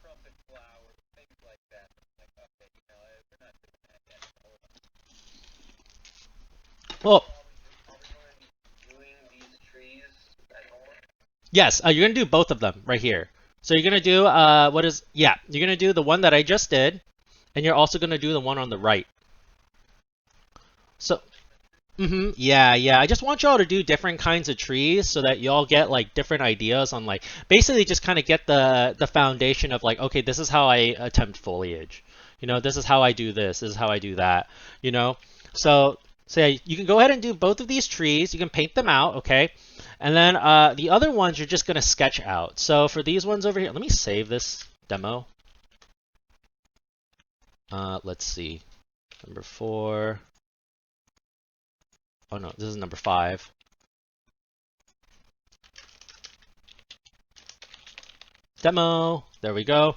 Speaker 2: trumpet flower, things like that. Like, okay, we're not doing that yet. Hold on.
Speaker 1: well,
Speaker 2: Are we going to be doing these trees at home?
Speaker 1: yes, you're gonna do both of them right here. So you're gonna do yeah, you're gonna do the one that I just did, and you're also gonna do the one on the right. So yeah, yeah. I just want y'all to do different kinds of trees so that y'all get like different ideas on like basically just kind of get the foundation of like, okay, this is how I attempt foliage. This is how I do this. This is how I do that. You know. So yeah, you can go ahead and do both of these trees. You can paint them out, okay? And then the other ones you're just gonna sketch out. So for these ones over here, let me save this demo. Let's see. Number 4. Oh no, this is number 5. Demo. There we go.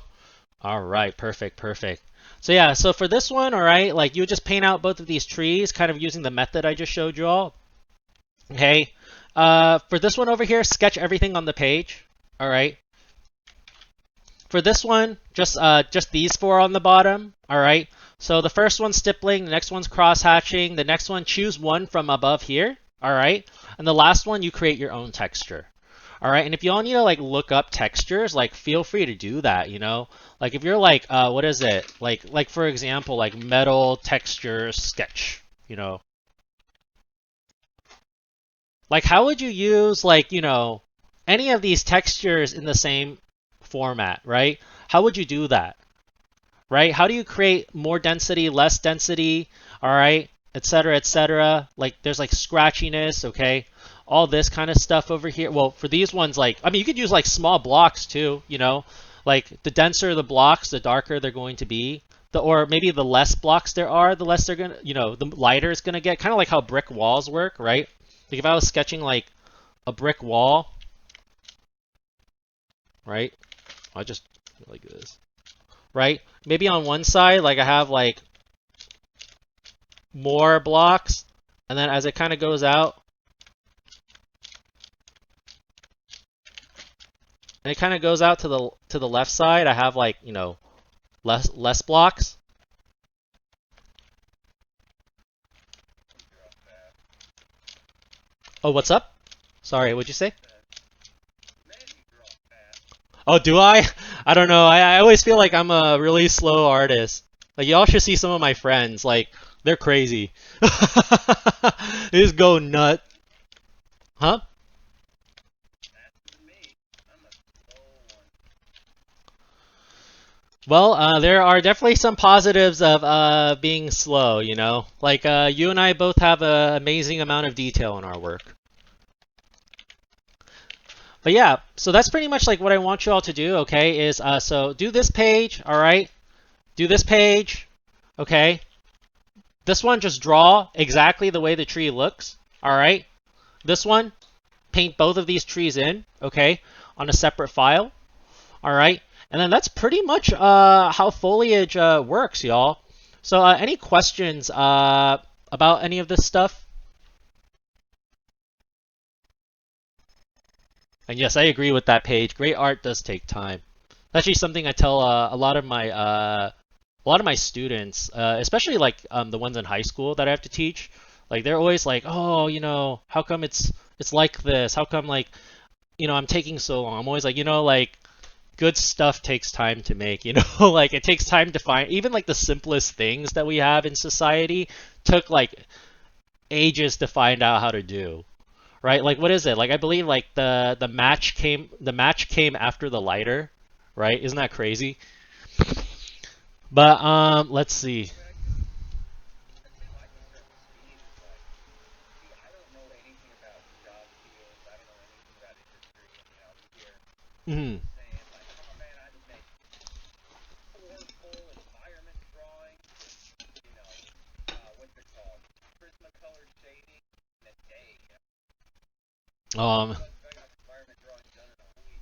Speaker 1: All right, perfect, perfect. So yeah, so for this one, all right, like you would just paint out both of these trees, kind of using the method I just showed you all. Okay. For this one over here, sketch everything on the page. All right. For this one, just these 4 on the bottom. All right. So the first one's stippling, the next one's cross hatching, the next one choose one from above here. All right. And the last one, you create your own texture. All right, and if y'all need to like look up textures, like feel free to do that, Like if you're like, what is it? Like for example, like metal texture sketch, Like how would you use like, any of these textures in the same format, right? How would you do that? Right? How do you create more density, less density, all right, et cetera, et cetera? Like there's like scratchiness, okay? All this kind of stuff over here. Well, for these ones, like, I mean, you could use like small blocks too, Like the denser the blocks, the darker they're going to be. Or maybe the less blocks there are, the less they're gonna, the lighter it's gonna get. Kind of like how brick walls work, right? Like if I was sketching like a brick wall, right? I just like this, right? Maybe on one side, like I have like more blocks, and then as it kind of goes out, and it kind of goes out to the left side. I have like, less blocks.
Speaker 2: You're off fast.
Speaker 1: Oh, what's up? Sorry, what'd you say?
Speaker 2: Man, you draw fast.
Speaker 1: Oh, do I? I don't know. I always feel like I'm a really slow artist. Like y'all should see some of my friends. Like they're crazy. They just go nut. Huh?
Speaker 2: That's me. I'm a slow one.
Speaker 1: Well, there are definitely some positives of being slow, you know? Like, you and I both have an amazing amount of detail in our work. But yeah, so that's pretty much like what I want you all to do, okay? Is so do this page, all right? Do this page, okay? This one, just draw exactly the way the tree looks, all right? This one, paint both of these trees in, okay, on a separate file, all right? And then that's pretty much how foliage works, y'all. So any questions about any of this stuff? And yes, I agree with that page. Great art does take time. That's actually something I tell a lot of my students, especially like the ones in high school that I have to teach. Like they're always like, oh, how come it's like this? How come like I'm taking so long? I'm always like, like good stuff takes time to make, like it takes time to find even like the simplest things that we have in society took like ages to find out how to do. Right? Like what is it? Like I believe like the match came after the lighter, right? Isn't that crazy? But let's see.
Speaker 2: But I tell you what I concern with speed is like, see, I don't know anything about job fields. I don't know anything about industry. And, we hear
Speaker 1: Mhm.
Speaker 2: people saying like, oh man, I can make four full environment drawings with, what's it called? Prismacolor shading in a day.
Speaker 1: Um
Speaker 2: I got environment drawings done in a week.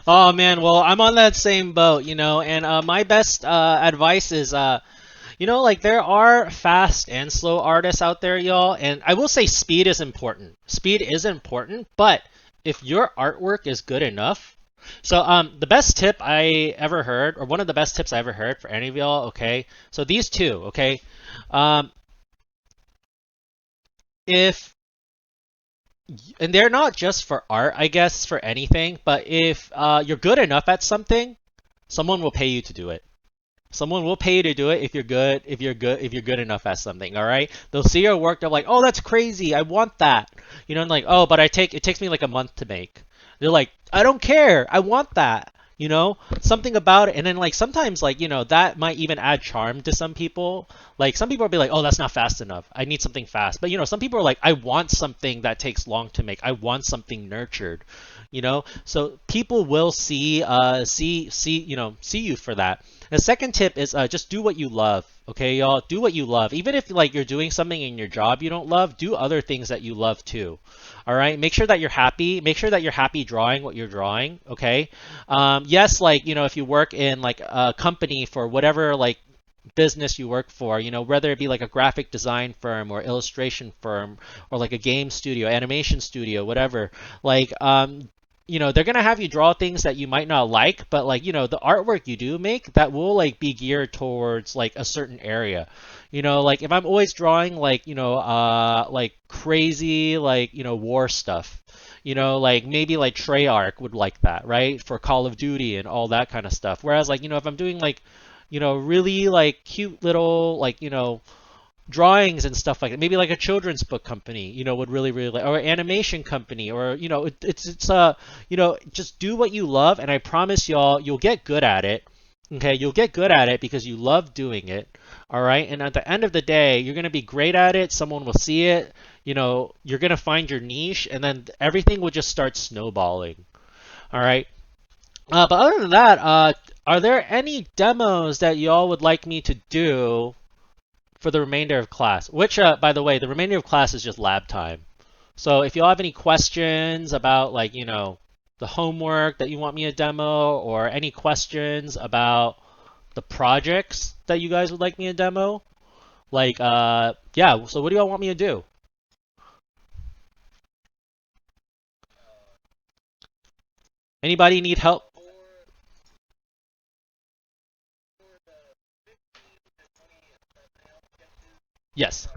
Speaker 1: Oh man, well, I'm on that same boat, and my best advice is like there are fast and slow artists out there, y'all, and I will say speed is important. Speed is important, but if your artwork is good enough, so the best tip I ever heard, or one of the best tips I ever heard for any of y'all, okay? So these two, okay? Um, if and they're not just for art, I guess, for anything, but if you're good enough at something, someone will pay you to do it. Someone will pay you to do it if you're good, if you're good enough at something, all right? They'll see your work, they're like, "Oh, that's crazy. I want that." And like, "Oh, but it takes me like a month to make." They're like, "I don't care. I want that." Something about it. And then like sometimes like, that might even add charm to some people. Like some people will be like, "Oh, that's not fast enough. I need something fast." But some people are like, "I want something that takes long to make. I want something nurtured." So people will see you for that. The second tip is just do what you love. Okay, y'all, do what you love. Even if like you're doing something in your job you don't love, do other things that you love too. All right, make sure that you're happy. Make sure that you're happy drawing what you're drawing. Okay, yes, like if you work in like a company for whatever like business you work for, whether it be like a graphic design firm or illustration firm or like a game studio, animation studio, whatever, like they're gonna have you draw things that you might not like, but like the artwork you do make that will like be geared towards like a certain area. Like if I'm always drawing like like crazy like war stuff, like maybe like Treyarch would like that, right? For Call of Duty and all that kind of stuff. Whereas like if I'm doing like really like cute little like drawings and stuff like that. Maybe like a children's book company, would really really like, or an animation company, or just do what you love, and I promise y'all, you'll get good at it. Okay, you'll get good at it because you love doing it. All right, and at the end of the day, you're gonna be great at it. Someone will see it. You're gonna find your niche, and then everything will just start snowballing. All right. But other than that, are there any demos that y'all would like me to do for the remainder of class? Which, by the way, the remainder of class is just lab time. So if y'all have any questions about like, the homework that you want me to demo, or any questions about the projects that you guys would like me to demo, like, yeah, so what do y'all want me to do? Anybody need help?
Speaker 2: For the 15 to 20 thumbnail sketches,
Speaker 1: Yes.
Speaker 2: is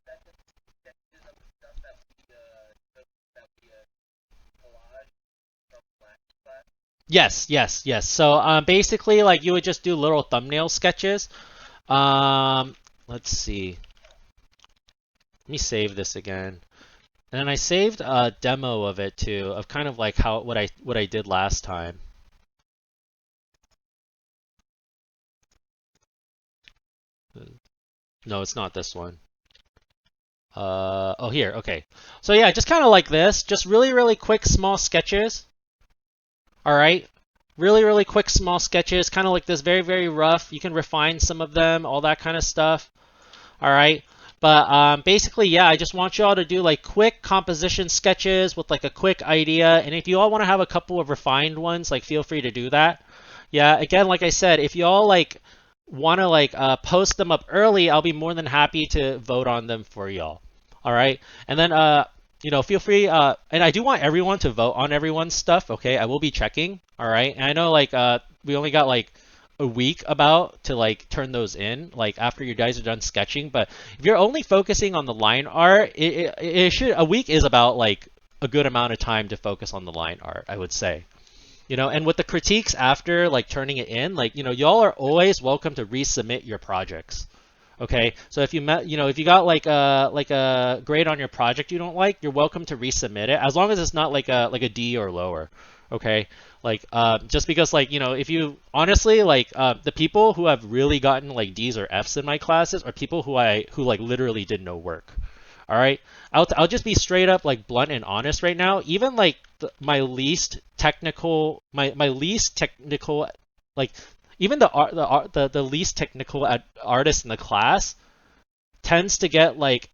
Speaker 2: that just sketches of the stuff that we collage from last class?
Speaker 1: Yes, yes, yes. So basically, like you would just do little thumbnail sketches. Let's see. Let me save this again. And then I saved a demo of it too, of kind of like how what I did last time. No, it's not this one. Oh here, okay. So yeah, just kind of like this, just really, really quick, small sketches. All right. Really, really quick, small sketches, kind of like this, very, very rough. You can refine some of them, all that kind of stuff. All right. But basically, yeah, I just want you all to do like quick composition sketches with like a quick idea. And if you all want to have a couple of refined ones, like feel free to do that. Yeah, again, like I said, if you all like want to like post them up early, I'll be more than happy to vote on them for y'all. All right. And then feel free and I do want everyone to vote on everyone's stuff, okay? I will be checking, all right? And I know like we only got like a week about to like turn those in like after you guys are done sketching, but if you're only focusing on the line art, it should a week is about like a good amount of time to focus on the line art, I would say. And with the critiques after like turning it in, like, y'all are always welcome to resubmit your projects. Okay, so if you met, if you got like a grade on your project you don't like, you're welcome to resubmit it as long as it's not like a D or lower. Okay, like just because like if you honestly like the people who have really gotten like D's or F's in my classes are people who like literally did no work. All right, I'll just be straight up like blunt and honest right now. Even like my least technical like even the least technical artist in the class tends to get like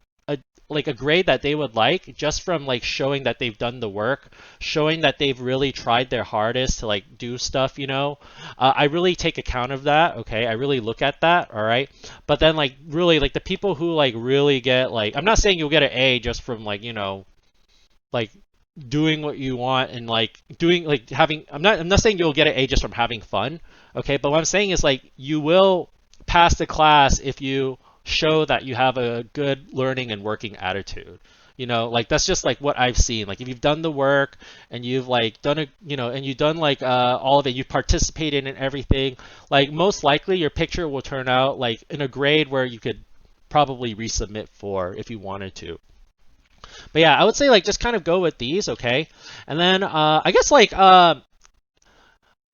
Speaker 1: a grade that they would like just from like showing that they've done the work, showing that they've really tried their hardest to like do stuff. I really take account of that, okay? I really look at that, all right? But then like really like the people who like really get like I'm not saying you'll get an A just from like doing what you want and like doing like having I'm not saying you'll get an A just from having fun, okay? But what I'm saying is like you will pass the class if you show that you have a good learning and working attitude. Like that's just like what I've seen. Like if you've done the work and you've like done it, and you've done like all of it, you've participated in everything, like most likely your picture will turn out like in a grade where you could probably resubmit for if you wanted to. But yeah, I would say like just kind of go with these, okay? And then I guess like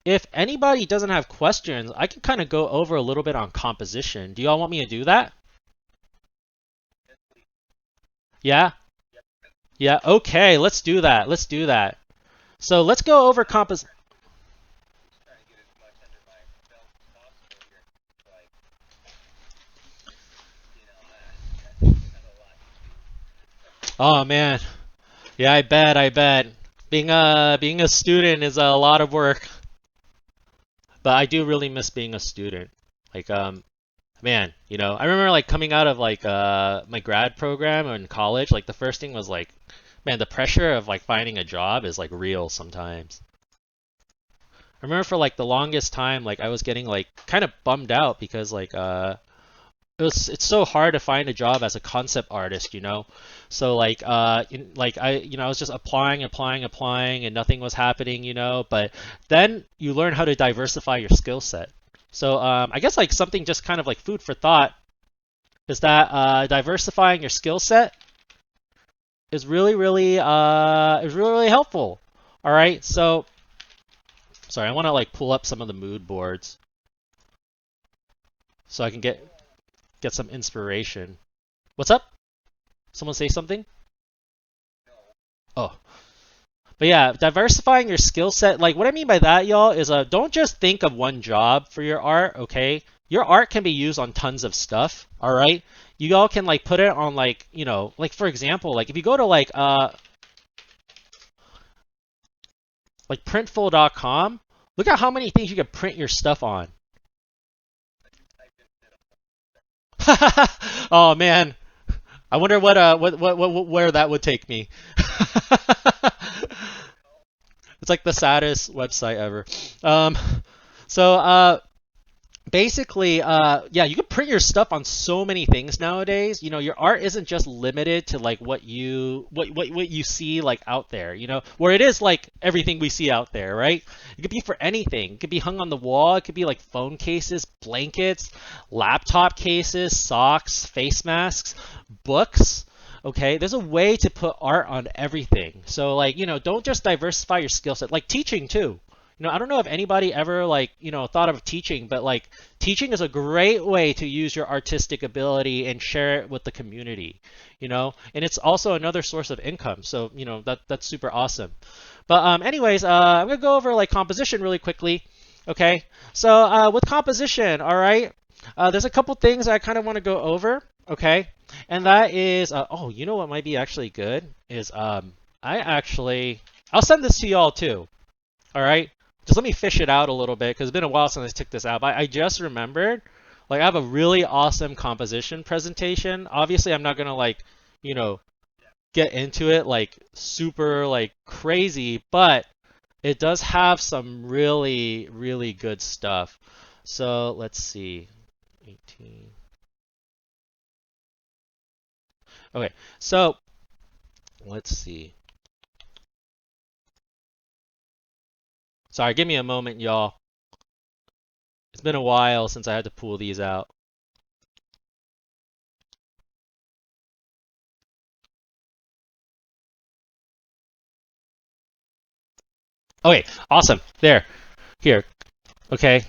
Speaker 1: if anybody doesn't have questions, I can kind of go over a little bit on composition. Do y'all want me to do that? Yeah? Yeah, okay, let's do that. Let's do that. So let's go over compos.
Speaker 2: Just trying to get as much under my belt as possible here. Like, that's a lot.
Speaker 1: Oh man. Yeah, I bet. Being a student is a lot of work, but I do really miss being a student. Like man, I remember like coming out of like my grad program in college, like the first thing was like, man, the pressure of like finding a job is like real sometimes. I remember for like the longest time, like I was getting like kind of bummed out because like it's so hard to find a job as a concept artist. So like I was just applying and nothing was happening. But then you learn how to diversify your skill set. So I guess like something just kind of like food for thought is that diversifying your skill set is really helpful. All right, so sorry, I want to like pull up some of the mood boards so I can get some inspiration. What's up? Someone say something? Oh, but yeah, diversifying your skill set. Like what I mean by that, y'all, is don't just think of one job for your art. Okay, your art can be used on tons of stuff. All right, you all can like put it on like like for example, like if you go to like printful.com, look at how many things you can print your stuff on. Oh man, I wonder what where that would take me. It's like the saddest website ever. Um, so basically, yeah, you can print your stuff on so many things nowadays. You know, your art isn't just limited to like what you see like out there. You know, where it is like everything we see out there, right? It could be for anything. It could be hung on the wall. It could be like phone cases, blankets, laptop cases, socks, face masks, books. Okay, there's a way to put art on everything. So like, you know, don't just diversify your skill set. Like teaching too. You know, I don't know if anybody ever like, you know, thought of teaching, but like teaching is a great way to use your artistic ability and share it with the community, you know, and it's also another source of income. So, you know, that's super awesome. But anyways, I'm gonna go over like composition really quickly. Okay, so with composition, all right, there's a couple things I kind of want to go over. Okay, and that is, oh, you know what might be actually good is I'll send this to y'all too. All right. Just let me fish it out a little bit because it's been a while since I took this out. But I just remembered, like, I have a really awesome composition presentation. Obviously, I'm not gonna like, you know, get into it like super like crazy, but it does have some really, really good stuff. So let's see, 18. Okay, so let's see. Sorry, give me a moment, y'all. It's been a while since I had to pull these out. Okay, awesome. There. Here. Okay.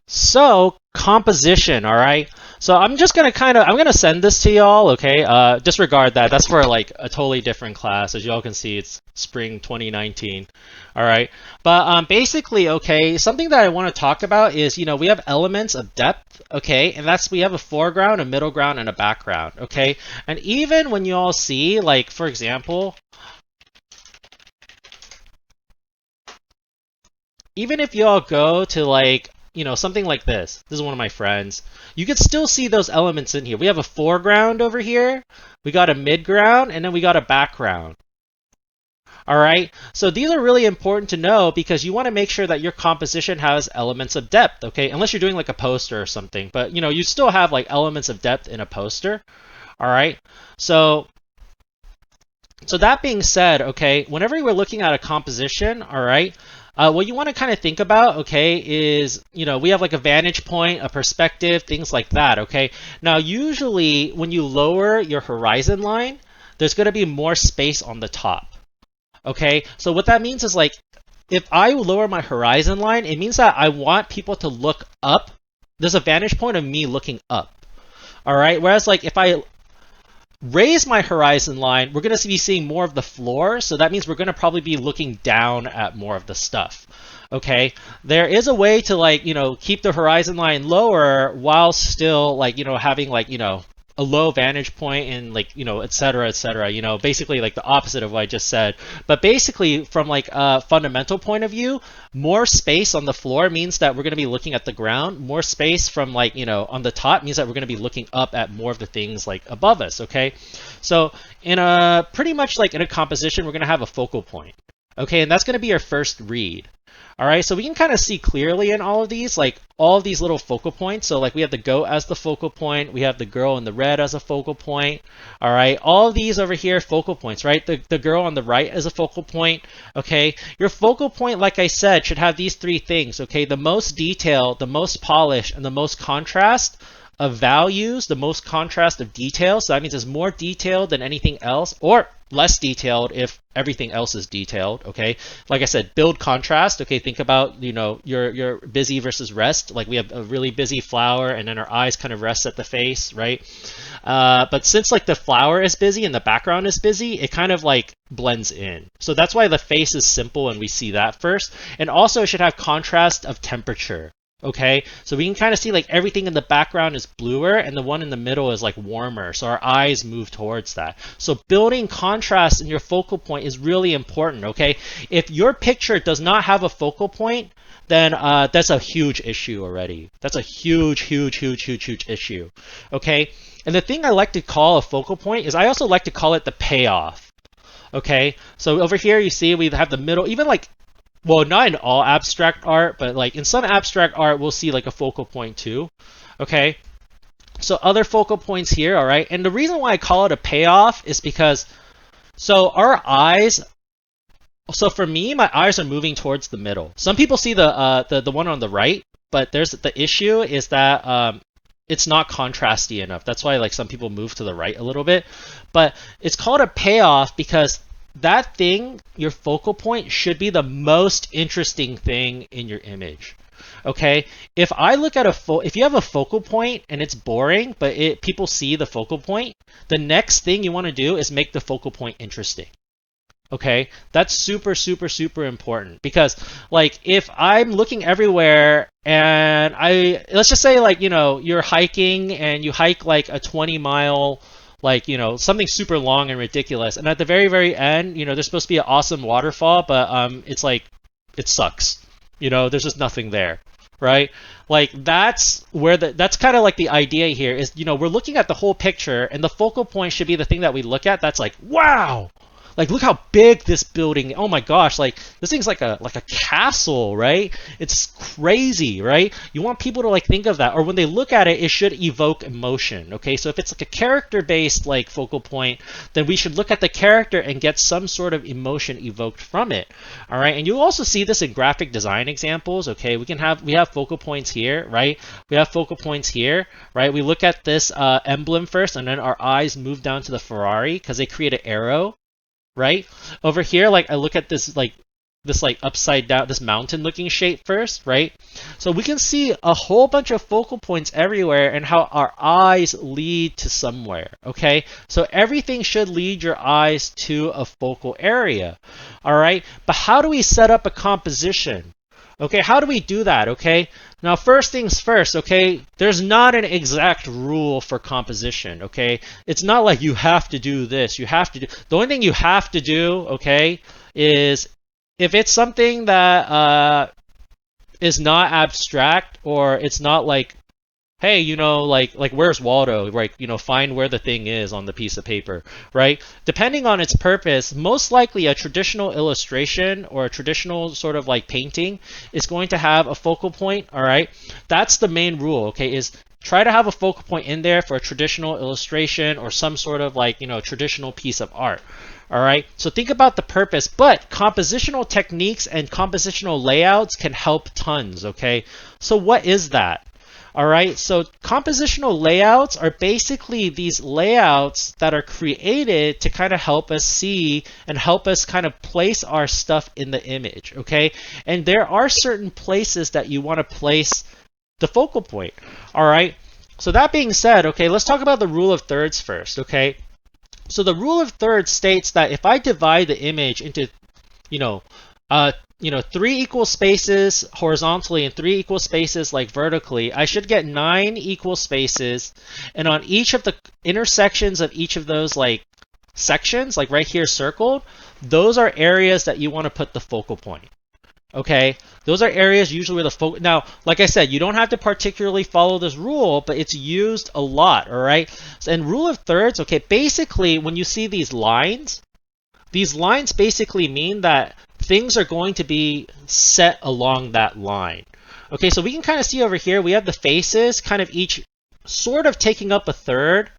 Speaker 1: So composition, all right. So I'm just gonna I'm gonna send this to y'all, okay? Disregard that. That's for like a totally different class. As y'all can see, it's spring 2019, all right. But basically, okay, something that I want to talk about is, you know, we have elements of depth, okay, and we have a foreground, a middle ground, and a background, okay. And even when you all see, like, for example, even if y'all go to like, you know, something like this is one of my friends, you can still see those elements in here. We have a foreground over here, we got a midground, and then we got a background. All right, so these are really important to know because you want to make sure that your composition has elements of depth, okay? Unless you're doing like a poster or something, but you know, you still have like elements of depth in a poster. All right, so that being said, okay, whenever we're looking at a composition, all right, what you want to kind of think about, okay, is, you know, we have like a vantage point, a perspective, things like that, okay? Now, usually when you lower your horizon line, there's going to be more space on the top, okay? So what that means is like, if I lower my horizon line, it means that I want people to look up. There's a vantage point of me looking up, all right? Whereas like if I raise my horizon line, we're going to be seeing more of the floor. So that means we're going to probably be looking down at more of the stuff. Okay, there is a way to like, you know, keep the horizon line lower while still like, you know, having like, you know, a low vantage point and like, you know, et cetera, you know, basically like the opposite of what I just said. But basically from like a fundamental point of view, more space on the floor means that we're going to be looking at the ground. More space from like, you know, on the top means that we're going to be looking up at more of the things like above us. Okay, so in a pretty much like in a composition, we're going to have a focal point. Okay, and that's going to be our first read. All right, so we can kind of see clearly in all of these, like all of these little focal points. So like we have the goat as the focal point, we have the girl in the red as a focal point. All right, all of these over here, focal points, right? The girl on the right is a focal point. Okay, your focal point, like I said, should have these three things. Okay, the most detail, the most polish, and the most contrast of values, the most contrast of detail. So that means it's more detailed than anything else, or less detailed if everything else is detailed. Okay, like I said, build contrast. Okay, think about, you know, your busy versus rest. Like we have a really busy flower and then our eyes kind of rest at the face, right? But since like the flower is busy and the background is busy, it kind of like blends in. So that's why the face is simple and we see that first. And also it should have contrast of temperature. Okay, so we can kind of see like everything in the background is bluer and the one in the middle is like warmer. So our eyes move towards that. So building contrast in your focal point is really important. Okay, if your picture does not have a focal point, then that's a huge issue already. That's a huge issue. Okay, and the thing I like to call a focal point is I also like to call it the payoff. Okay, so over here you see we have the middle, even like, well, not in all abstract art, but like in some abstract art, we'll see like a focal point too. Okay, so other focal points here, all right? And the reason why I call it a payoff is because, so our eyes, so for me, my eyes are moving towards the middle. Some people see the one on the right, but there's the issue is that it's not contrasty enough. That's why like some people move to the right a little bit. But it's called a payoff because that thing, your focal point, should be the most interesting thing in your image. Okay, if I look at if you have a focal point and it's boring, but people see the focal point, the next thing you want to do is make the focal point interesting. Okay, that's super, super, super important because, like, if I'm looking everywhere and let's just say, like, you're hiking and you hike like a 20-mile, like, something super long and ridiculous, and at the very, very end, there's supposed to be an awesome waterfall, but it's like, it sucks. There's just nothing there, right? Like, that's kind of like the idea here is, we're looking at the whole picture, and the focal point should be the thing that we look at that's like, wow! Like, look how big this building, oh my gosh, like, this thing's like a castle, right? It's crazy, right? You want people to like think of that, or when they look at it, it should evoke emotion, okay? So if it's like a character-based like focal point, then we should look at the character and get some sort of emotion evoked from it, all right? And you'll also see this in graphic design examples, okay? We have focal points here, right? We have focal points here, right? We look at this emblem first, and then our eyes move down to the Ferrari because they create an arrow, right? Over here, like I look at this like upside down, this mountain looking shape first, right? So we can see a whole bunch of focal points everywhere and how our eyes lead to somewhere, okay? So everything should lead your eyes to a focal area, all right? But how do we set up a composition? Okay, how do we do that, okay? Now, first things first, okay? There's not an exact rule for composition, okay? It's not like you have to do this, you have to do... The only thing you have to do, okay, is if it's something that is not abstract, or it's not like, hey, like where's Waldo? Like, find where the thing is on the piece of paper, right? Depending on its purpose, most likely a traditional illustration or a traditional sort of like painting is going to have a focal point, all right? That's the main rule, okay, is try to have a focal point in there for a traditional illustration or some sort of like, traditional piece of art. All right, so think about the purpose, but compositional techniques and compositional layouts can help tons, okay? So what is that? All right, so compositional layouts are basically these layouts that are created to kind of help us see and help us kind of place our stuff in the image, okay? And there are certain places that you want to place the focal point, all right? So that being said, okay, let's talk about the rule of thirds first, okay? So the rule of thirds states that if I divide the image into, 3 equal spaces horizontally and 3 equal spaces like vertically, I should get 9 equal spaces. And on each of the intersections of each of those like sections, like right here circled, those are areas that you want to put the focal point. Okay, those are areas usually where the focus. Now, like I said, you don't have to particularly follow this rule, but it's used a lot, all right? And rule of thirds, okay, basically when you see these lines basically mean that things are going to be set along that line. Okay, so we can kind of see over here, we have the faces kind of each sort of taking up a third.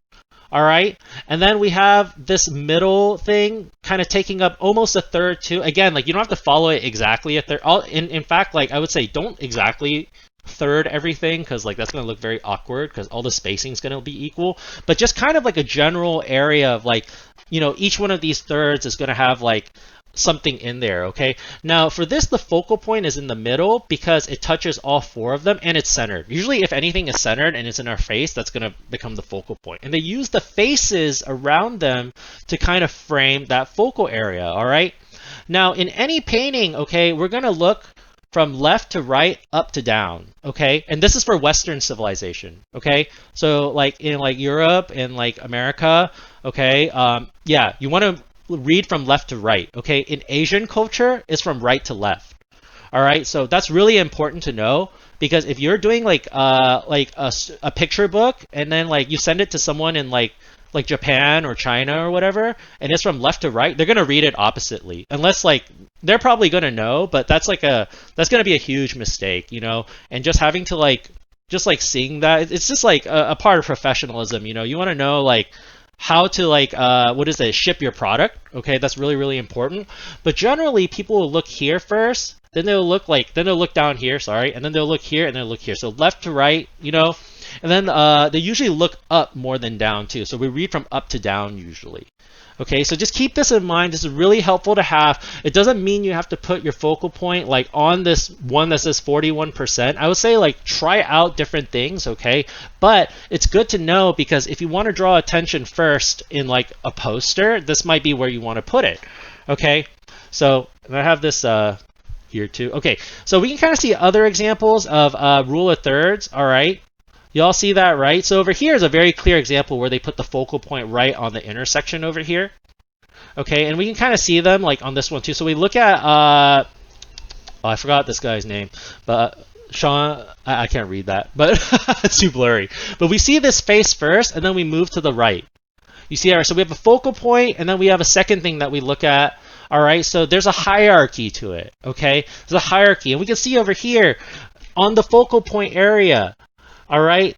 Speaker 1: All right, and then we have this middle thing kind of taking up almost a third too. Again, like you don't have to follow it exactly a third. In fact, like I would say, don't exactly third everything because like that's going to look very awkward because all the spacing is going to be equal. But just kind of like a general area of like, each one of these thirds is going to have like something in there, okay? Now for this, the focal point is in the middle because it touches all 4 of them and it's centered. Usually if anything is centered and it's in our face, that's gonna become the focal point. And they use the faces around them to kind of frame that focal area, all right? Now in any painting, okay, we're gonna look from left to right, up to down, okay? And this is for Western civilization, okay? So like in like Europe and like America, okay, yeah, you wanna read from left to right, okay? In Asian culture, it's from right to left, all right? So that's really important to know because if you're doing like a picture book and then like you send it to someone in like like Japan or China or whatever, and it's from left to right, they're gonna read it oppositely. Unless like they're probably gonna know, but that's gonna be a huge mistake, you know. And just having to like just like seeing that, it's just like a part of professionalism, you know. You want to know like how to like what is it, ship your product. Okay, that's really really important. But generally people will look here first, then they'll look down here, sorry, and then they'll look here and they'll look here. So left to right, you know. And then they usually look up more than down too. So we read from up to down usually. Okay, so just keep this in mind. This is really helpful to have. It doesn't mean you have to put your focal point like on this one that says 41%. I would say like try out different things, okay? But it's good to know, because if you want to draw attention first in like a poster, this might be where you want to put it, okay? So and I have this here too. Okay, so we can kind of see other examples of rule of thirds, all right? Y'all see that, right? So over here is a very clear example where they put the focal point right on the intersection over here. Okay, and we can kind of see them like on this one too. So we look at, oh, I forgot this guy's name, but Sean, I can't read that, but it's too blurry. But we see this face first, and then we move to the right. You see, all right, so we have a focal point, and then we have a second thing that we look at. All right, so there's a hierarchy to it, okay? There's a hierarchy, and we can see over here on the focal point area, all right,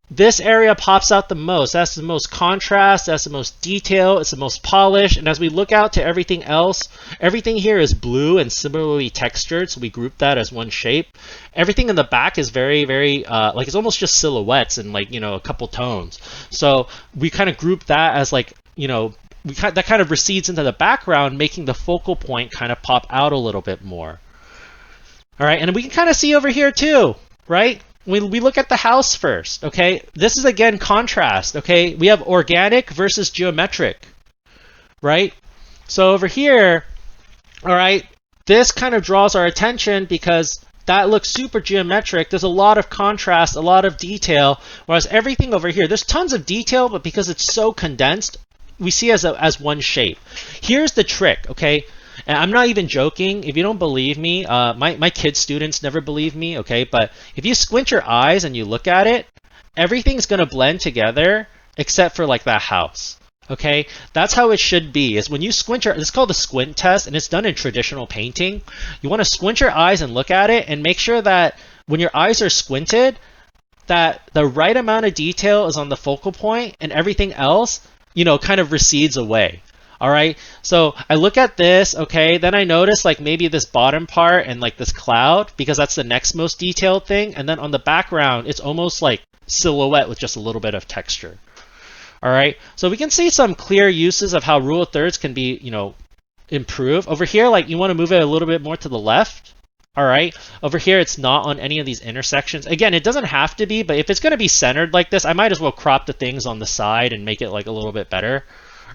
Speaker 1: this area pops out the most. That's the most contrast, that's the most detail, it's the most polished. And as we look out to everything else, everything here is blue and similarly textured, so we group that as one shape. Everything in the back is very, very, like it's almost just silhouettes and like, you know, a couple tones. So we kind of group that as like, you know, that kind of recedes into the background, making the focal point kind of pop out a little bit more. All right, and we can kind of see over here too, right? We look at the house first, okay? This is again contrast, okay? We have organic versus geometric, right? So over here, all right, this kind of draws our attention because that looks super geometric. There's a lot of contrast, a lot of detail, whereas everything over here, there's tons of detail, but because it's so condensed, we see as one shape. Here's the trick, okay? And I'm not even joking. If you don't believe me, my kid students never believe me, okay? But if you squint your eyes and you look at it, everything's going to blend together except for like that house, okay? That's how it should be. Is when you squint your, it's called the squint test, and it's done in traditional painting. You want to squint your eyes and look at it and make sure that when your eyes are squinted, that the right amount of detail is on the focal point and everything else, you know, kind of recedes away. All right, so I look at this, okay, then I notice like maybe this bottom part and like this cloud, because that's the next most detailed thing. And then on the background, it's almost like silhouette with just a little bit of texture. All right, so we can see some clear uses of how rule of thirds can be, you know, improved. Over here, like you want to move it a little bit more to the left. All right, over here, it's not on any of these intersections. Again, it doesn't have to be, but if it's going to be centered like this, I might as well crop the things on the side and make it like a little bit better.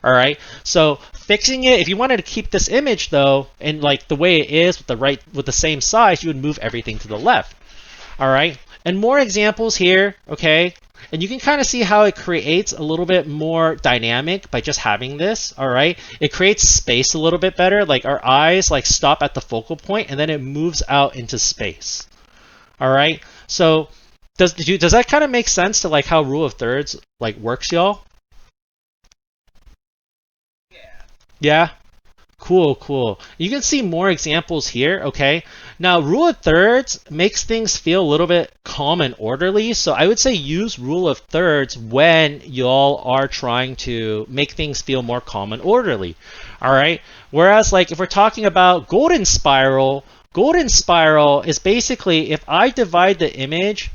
Speaker 1: All right, so fixing it, if you wanted to keep this image though, and like the way it is with the same size, you would move everything to the left. All right, and more examples here, okay? And you can kind of see how it creates a little bit more dynamic by just having this, all right? It creates space a little bit better, like our eyes like stop at the focal point and then it moves out into space. All right, so does that kind of make sense to like how rule of thirds like works, y'all? Yeah? Cool, cool. You can see more examples here, okay? Now, rule of thirds makes things feel a little bit calm and orderly, so I would say use rule of thirds when y'all are trying to make things feel more calm and orderly, all right? Whereas, like, if we're talking about golden spiral is basically if I divide the image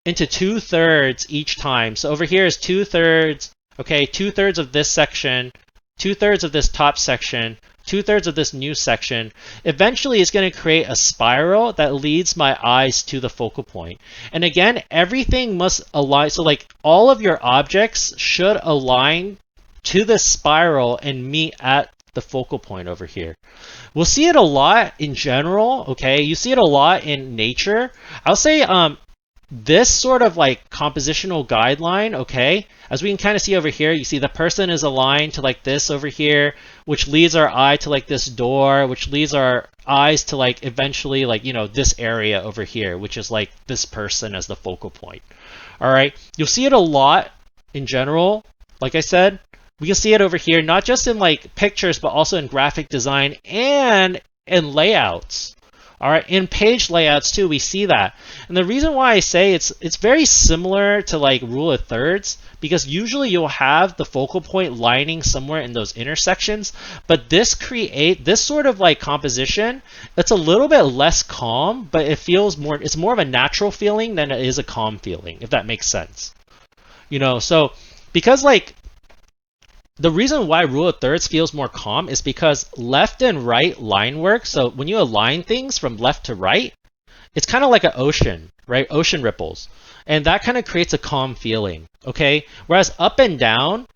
Speaker 1: into 2/3 each time. So over here is 2/3, okay, 2/3 of this section, 2/3 of this top section, 2/3 of this new section. Eventually, it's going to create a spiral that leads my eyes to the focal point. And again, everything must align. So like all of your objects should align to the spiral and meet at the focal point over here. We'll see it a lot in general, okay? You see it a lot in nature. I'll say this sort of like compositional guideline, okay, as we can kind of see over here, you see the person is aligned to like this over here, which leads our eye to like this door, which leads our eyes to like eventually like, you know, this area over here, which is like this person as the focal point. All right, you'll see it a lot in general. like I said, we can see it over here, not just in like pictures, but also in graphic design and in layouts. All right, in page layouts too, we see that. And the reason why I say it's very similar to like rule of thirds, because usually you'll have the focal point lining somewhere in those intersections, but this sort of like composition, it's a little bit less calm, but it feels more, it's more of a natural feeling than it is a calm feeling, if that makes sense. So because like the reason why rule of thirds feels more calm is because left and right line work. So when you align things from left to right, it's kind of like an ocean, right? Ocean ripples. And that kind of creates a calm feeling, okay? Whereas up and down,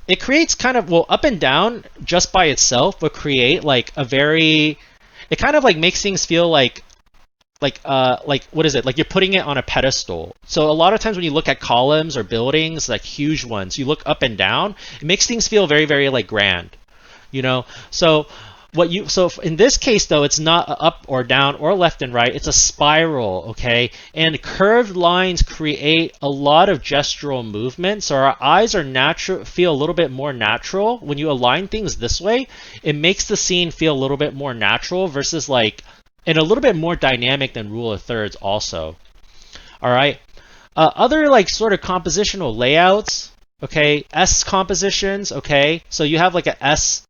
Speaker 1: it creates kind of, well, up and down just by itself will create like it kind of like makes things feel like what is it? Like you're putting it on a pedestal. So a lot of times when you look at columns or buildings, like huge ones, you look up and down, it makes things feel very, very like grand, So in this case though, it's not up or down or left and right, it's a spiral, okay? And curved lines create a lot of gestural movement. So our eyes feel a little bit more natural. When you align things this way, it makes the scene feel a little bit more natural versus and a little bit more dynamic than rule of thirds also. All right. Other like sort of compositional layouts, okay, S compositions, okay. So you have like an S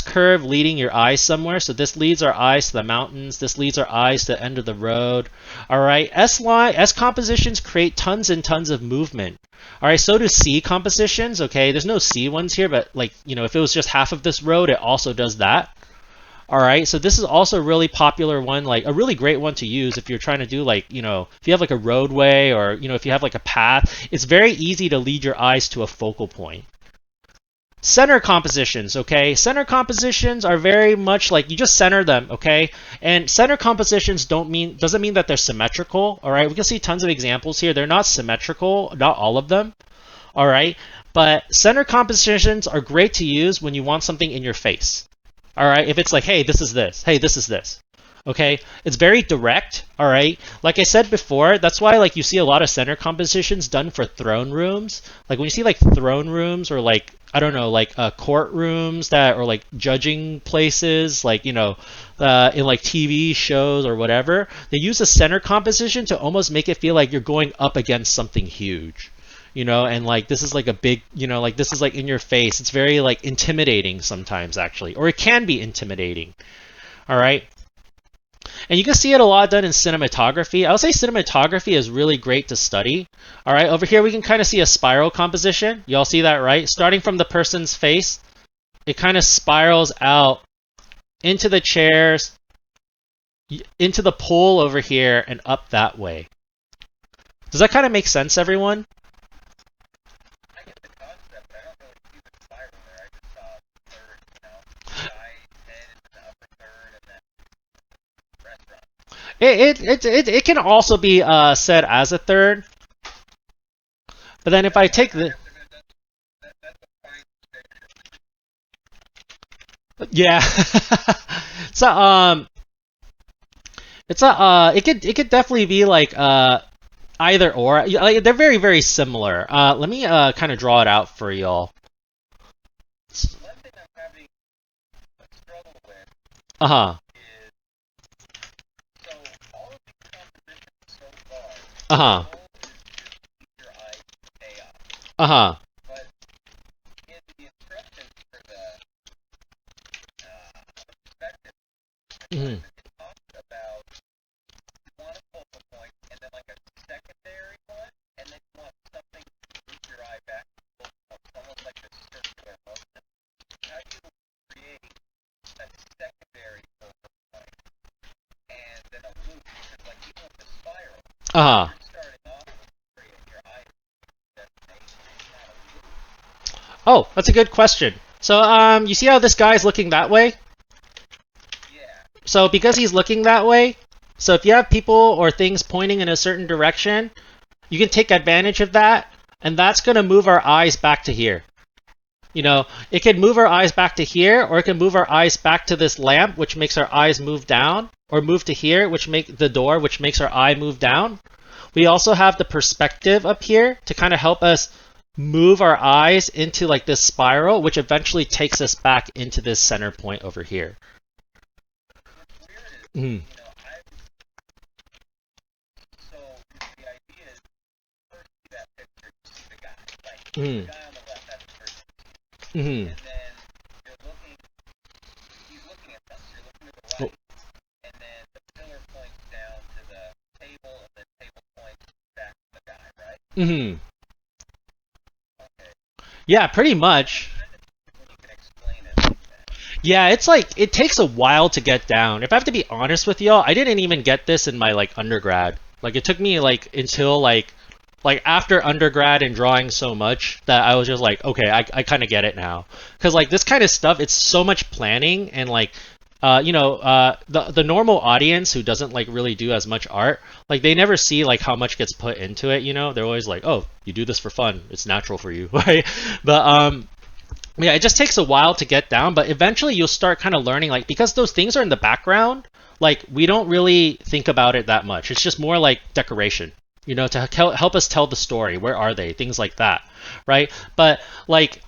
Speaker 1: curve leading your eyes somewhere. So this leads our eyes to the mountains. This leads our eyes to the end of the road. All right. S compositions create tons and tons of movement. All right. So do C compositions. Okay. There's no C ones here, but like, if it was just half of this road, it also does that. All right, so this is also a really popular one, like a really great one to use if you're trying to do like, if you have like a roadway or, if you have like a path, it's very easy to lead your eyes to a focal point. Center compositions, okay? Center compositions are very much like you just center them, okay? And center compositions doesn't mean that they're symmetrical, all right? We can see tons of examples here. They're not symmetrical, not all of them, all right? But center compositions are great to use when you want something in your face. All right, if it's like, hey, this is this. Hey, this is this. Okay, it's very direct. All right, like I said before, that's why like you see a lot of center compositions done for throne rooms. Like when you see like throne rooms or like I don't know, like courtrooms or like judging places, like in like TV shows or whatever, they use a center composition to almost make it feel like you're going up against something huge. And like this is like a big, like this is like in your face. It's very like intimidating sometimes actually, or it can be intimidating. All right. And you can see it a lot done in cinematography. I would say cinematography is really great to study. All right. Over here, we can kind of see a spiral composition. You all see that, right? Starting from the person's face, it kind of spirals out into the chairs, into the pole over here and up that way. Does that kind of make sense, everyone? It can also be said as a third, but then if I take the yeah, so it could definitely be like either or. Like, they're very very similar. Let me kind of draw it out for y'all.
Speaker 2: One thing I'm having a struggle with
Speaker 1: Uh-huh.
Speaker 2: is, so all of these compositions so far,
Speaker 1: Uh-huh.
Speaker 2: the goal is to keep your eyes chaos.
Speaker 1: Uh-huh.
Speaker 2: But in the instructions for the perspective,
Speaker 1: Mm-hmm.
Speaker 2: it talks about you want a focal point and then like a secondary one, and then you want something to move your eye back to the focal point. It's almost like a circular motion. How do you create a secondary focal point and then a loop? Because like even with the spiral,
Speaker 1: Uh-huh.
Speaker 2: you're starting off with your eye destination, it's not a loop.
Speaker 1: Oh, that's a good question. So you see how this guy's looking that way?
Speaker 2: Yeah.
Speaker 1: So because he's looking that way, so if you have people or things pointing in a certain direction, you can take advantage of that, and that's going to move our eyes back to here. It can move our eyes back to here, or it can move our eyes back to this lamp, which makes our eyes move down, or move to here, which makes the door, which makes our eye move down. We also have the perspective up here to kind of help us move our eyes into like this spiral, which eventually takes us back into this center point over here.
Speaker 2: What's weird is,
Speaker 1: Mm,
Speaker 2: so the idea is first see that picture, you see the guy, like the
Speaker 1: mm,
Speaker 2: guy on the left, that's the first
Speaker 1: mm.
Speaker 2: and then you're looking, he's looking at something, you're looking to the
Speaker 1: Oh,
Speaker 2: right, and then the pillar points down to the table, and the table points back to the guy, right?
Speaker 1: mm.
Speaker 2: Okay.
Speaker 1: Yeah, pretty much.
Speaker 2: Kind of when you can explain it like that.
Speaker 1: Yeah, it's like it takes a while to get down. If I have to be honest with y'all, I didn't even get this in my like undergrad. Like it took me like until like after undergrad and drawing so much that I was just like, okay, I kind of get it now. Cuz like this kind of stuff, it's so much planning and like the normal audience who doesn't like really do as much art, like they never see like how much gets put into it, you know? They're always like, "Oh, you do this for fun. It's natural for you." Right? But yeah, it just takes a while to get down, but eventually you'll start kind of learning, like, because those things are in the background, like, we don't really think about it that much. It's just more like decoration, to help us tell the story. Where are they? Things like that, right? But, like,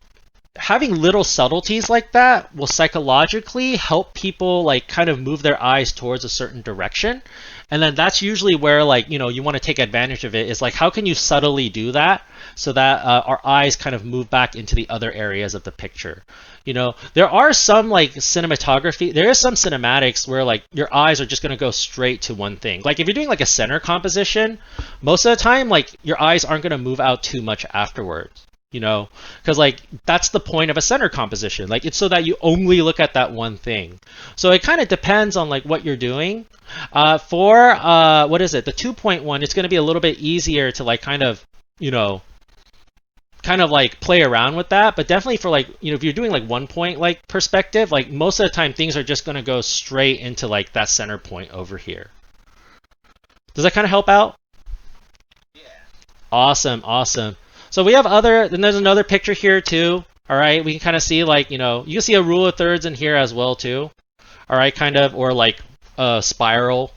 Speaker 1: having little subtleties like that will psychologically help people like kind of move their eyes towards a certain direction, and then that's usually where like you want to take advantage of it, is like how can you subtly do that so that our eyes kind of move back into the other areas of the picture. There are some like cinematography, there is some cinematics where like your eyes are just going to go straight to one thing. Like if you're doing like a center composition, most of the time like your eyes aren't going to move out too much afterwards, because like that's the point of a center composition. Like it's so that you only look at that one thing. So it kind of depends on like what you're doing. For what is it, the 2.1, it's going to be a little bit easier to like kind of like play around with that. But definitely for like if you're doing like 1 point like perspective, like most of the time things are just going to go straight into like that center point over here. Does that kind of help out?
Speaker 2: Yeah.
Speaker 1: Awesome. So we have then there's another picture here too. All right, we can kind of see like, you can see a rule of thirds in here as well too. All right, kind of, or like a spiral,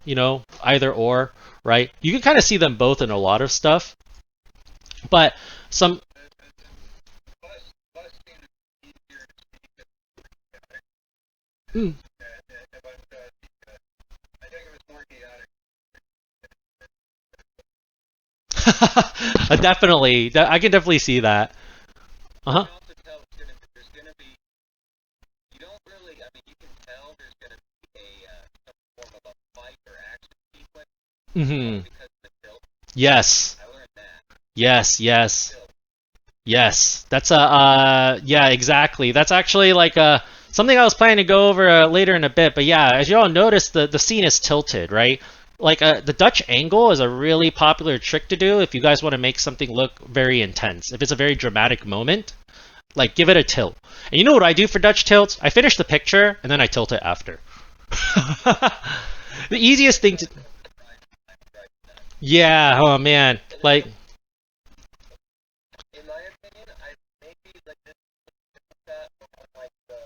Speaker 1: either or, right? You can kind of see them both in a lot of stuff. But some,
Speaker 2: Bus seems easier to speak than
Speaker 1: mm,
Speaker 2: I think it was more chaotic.
Speaker 1: definitely, I can definitely see that.
Speaker 2: You
Speaker 1: Uh-huh.
Speaker 2: can also tell there's gonna be, you don't really, I mean, you can tell there's gonna be some form of a fight or action sequence
Speaker 1: Mm-hmm.
Speaker 2: because of the tilt.
Speaker 1: Yes.
Speaker 2: I learned that.
Speaker 1: Yes.
Speaker 2: Tilt.
Speaker 1: Yes, that's yeah, exactly. That's actually like something I was planning to go over later in a bit. But yeah, as you all notice, the scene is tilted, right? Like the Dutch angle is a really popular trick to do if you guys want to make something look very intense. If it's a very dramatic moment, like give it a tilt. And you know what I do for Dutch tilts? I finish the picture and then I tilt it after. The easiest thing to, yeah, oh man, like.
Speaker 2: In my opinion, I maybe like this that like the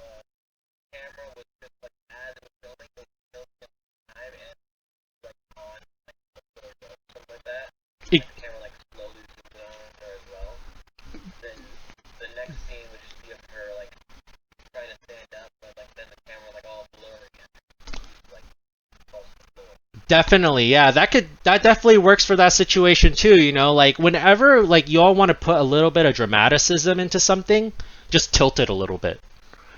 Speaker 2: camera was just like as it was filming, it was filming time and like on like something like that.
Speaker 1: It,
Speaker 2: Like the camera like slowly zoomed in on her as well. Then the next scene would just be of her like trying to stand up, but like then the camera like all blurry and like falls to the floor.
Speaker 1: Definitely, yeah. That definitely works for that situation too, like whenever like you all want to put a little bit of dramaticism into something, just tilt it a little bit.